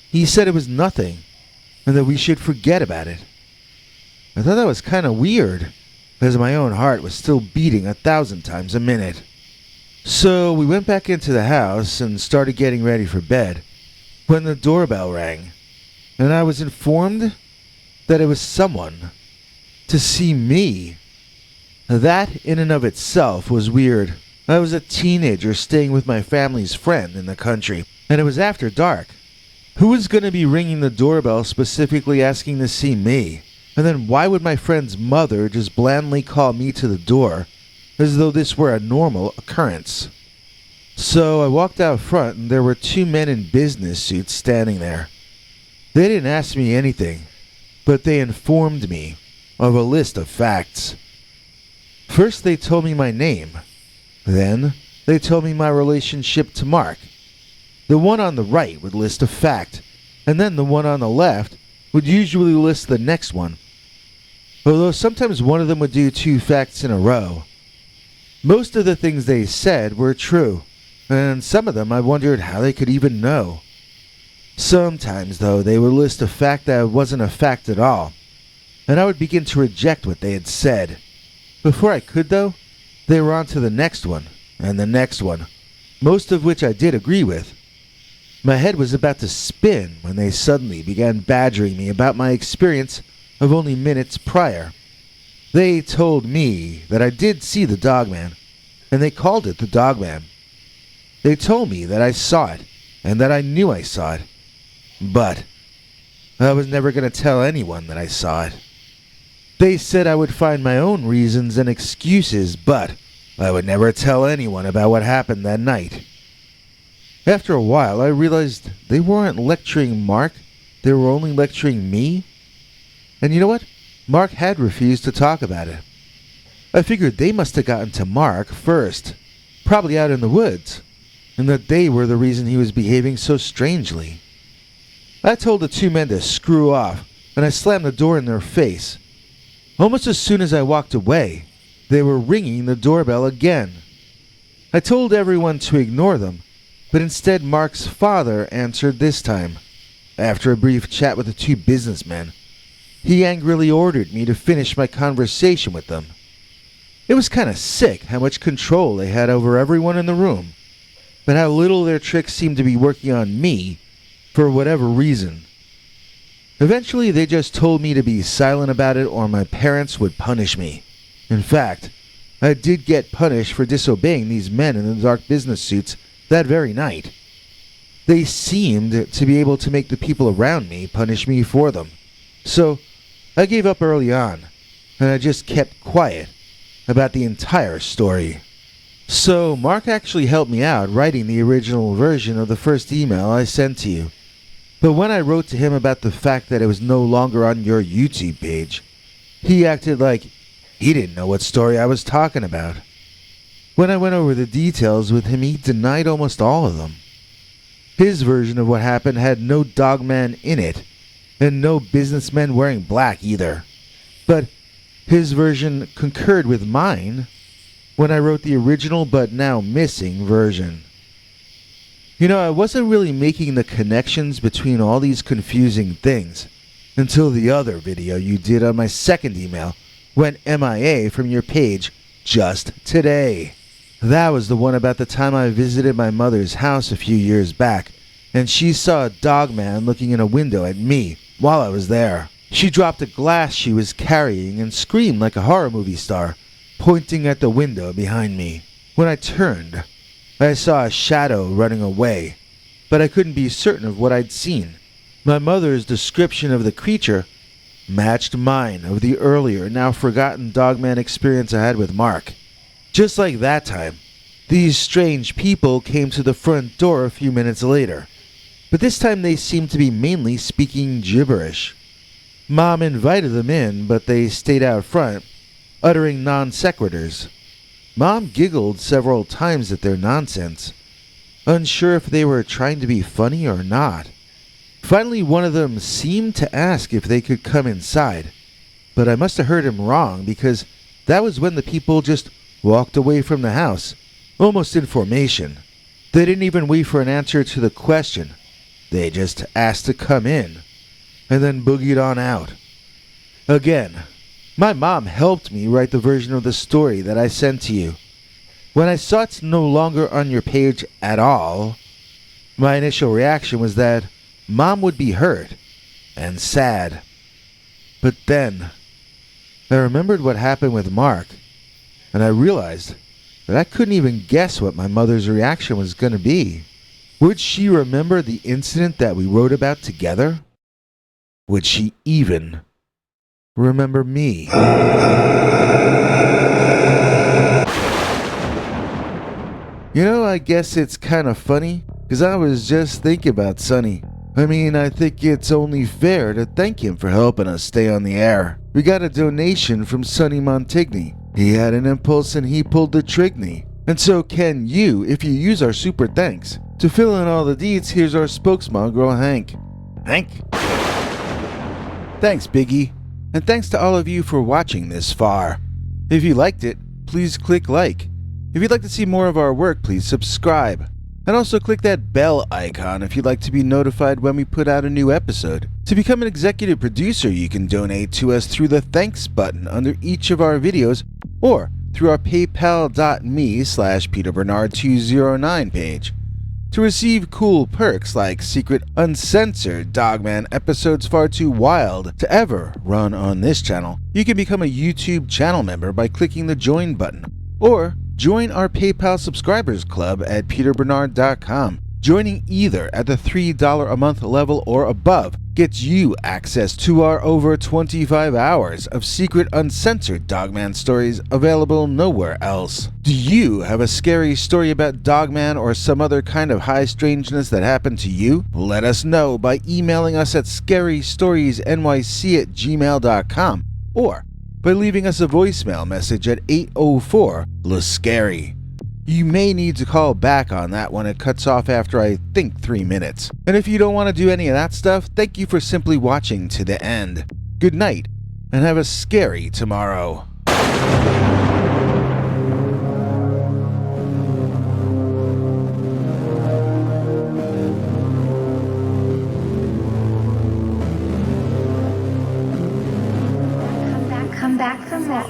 Speaker 1: He said it was nothing and that we should forget about it. I thought that was kind of weird, as my own heart was still beating 1,000 times a minute. So we went back into the house and started getting ready for bed when the doorbell rang, and I was informed that it was someone to see me. That in and of itself was weird. I was a teenager staying with my family's friend in the country, and it was after dark. Who was going to be ringing the doorbell specifically asking to see me? And then why would my friend's mother just blandly call me to the door as though this were a normal occurrence? So I walked out front and there were two men in business suits standing there. They didn't ask me anything, but they informed me of a list of facts. First they told me my name. Then they told me my relationship to Mark. The one on the right would list a fact, and then the one on the left would usually list the next one, although sometimes one of them would do two facts in a row. Most of the things they said were true, and some of them I wondered how they could even know. Sometimes, though, they would list a fact that wasn't a fact at all, and I would begin to reject what they had said. Before I could, though, they were on to the next one, and the next one, most of which I did agree with. My head was about to spin when they suddenly began badgering me about my experience of only minutes prior. They told me that I did see the dogman, and they called it the dogman. They told me that I saw it, and that I knew I saw it, but I was never going to tell anyone that I saw it. They said I would find my own reasons and excuses, but I would never tell anyone about what happened that night. After a while, I realized they weren't lecturing Mark, they were only lecturing me. And you know what? Mark had refused to talk about it. I figured they must have gotten to Mark first, probably out in the woods, and that they were the reason he was behaving so strangely. I told the two men to screw off, and I slammed the door in their face. Almost as soon as I walked away, they were ringing the doorbell again. I told everyone to ignore them, but instead Mark's father answered this time. After a brief chat with the two businessmen, he angrily ordered me to finish my conversation with them. It was kind of sick how much control they had over everyone in the room, but how little their tricks seemed to be working on me for whatever reason. Eventually, they just told me to be silent about it or my parents would punish me. In fact, I did get punished for disobeying these men in the dark business suits that very night. They seemed to be able to make the people around me punish me for them. So, I gave up early on, and I just kept quiet about the entire story. So, Mark actually helped me out writing the original version of the first email I sent to you. But when I wrote to him about the fact that it was no longer on your YouTube page, he acted like he didn't know what story I was talking about. When I went over the details with him, he denied almost all of them. His version of what happened had no Dogman in it, and no businessmen wearing black either. But his version concurred with mine when I wrote the original but now missing version. You know, I wasn't really making the connections between all these confusing things until the other video you did on my second email went MIA from your page just today. That was the one about the time I visited my mother's house a few years back, and she saw a dogman looking in a window at me while I was there. She dropped a glass she was carrying and screamed like a horror movie star, pointing at the window behind me. When I turned, I saw a shadow running away, but I couldn't be certain of what I'd seen. My mother's description of the creature matched mine of the earlier, now forgotten dogman experience I had with Mark. Just like that time, these strange people came to the front door a few minutes later, but this time they seemed to be mainly speaking gibberish. Mom invited them in, but they stayed out front, uttering non sequiturs. Mom giggled several times at their nonsense, unsure if they were trying to be funny or not. Finally, one of them seemed to ask if they could come inside, but I must have heard him wrong because that was when the people just walked away from the house, almost in formation. They didn't even wait for an answer to the question. They just asked to come in, and then boogied on out. Again, my mom helped me write the version of the story that I sent to you. When I saw it's no longer on your page at all, my initial reaction was that Mom would be hurt and sad. But then, I remembered what happened with Mark, and I realized that I couldn't even guess what my mother's reaction was going to be. Would she remember the incident that we wrote about together? Would she even remember me? You know, I guess it's kind of funny, because I was just thinking about Sonny. I mean, I think it's only fair to thank him for helping us stay on the air. We got a donation from Sonny Montigny. He had an impulse and he pulled the Trigney. And so can you if you use our super thanks. To fill in all the deeds, here's our spokesmongrel, Hank. Hank? Thanks, Biggie. And thanks to all of you for watching this far. If you liked it, please click like. If you'd like to see more of our work, please subscribe. And also click that bell icon if you'd like to be notified when we put out a new episode. To become an executive producer, you can donate to us through the thanks button under each of our videos or through our paypal.me/PeterBernard209 page. To receive cool perks like secret uncensored Dogman episodes far too wild to ever run on this channel, you can become a YouTube channel member by clicking the join button. Or join our PayPal subscribers club at peterbernard.com. Joining either at the $3 a month level or above gets you access to our over 25 hours of secret uncensored Dogman stories available nowhere else. Do you have a scary story about Dogman or some other kind of high strangeness that happened to you? Let us know by emailing us at scarystoriesnyc@gmail.com or by leaving us a voicemail message at 804-LA-SCARY. You may need to call back on that one. It cuts off after, I think, 3 minutes. And if you don't want to do any of that stuff, thank you for simply watching to the end. Good night, and have a scary tomorrow.
Speaker 2: Come back for more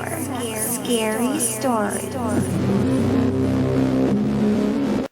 Speaker 2: scary stories.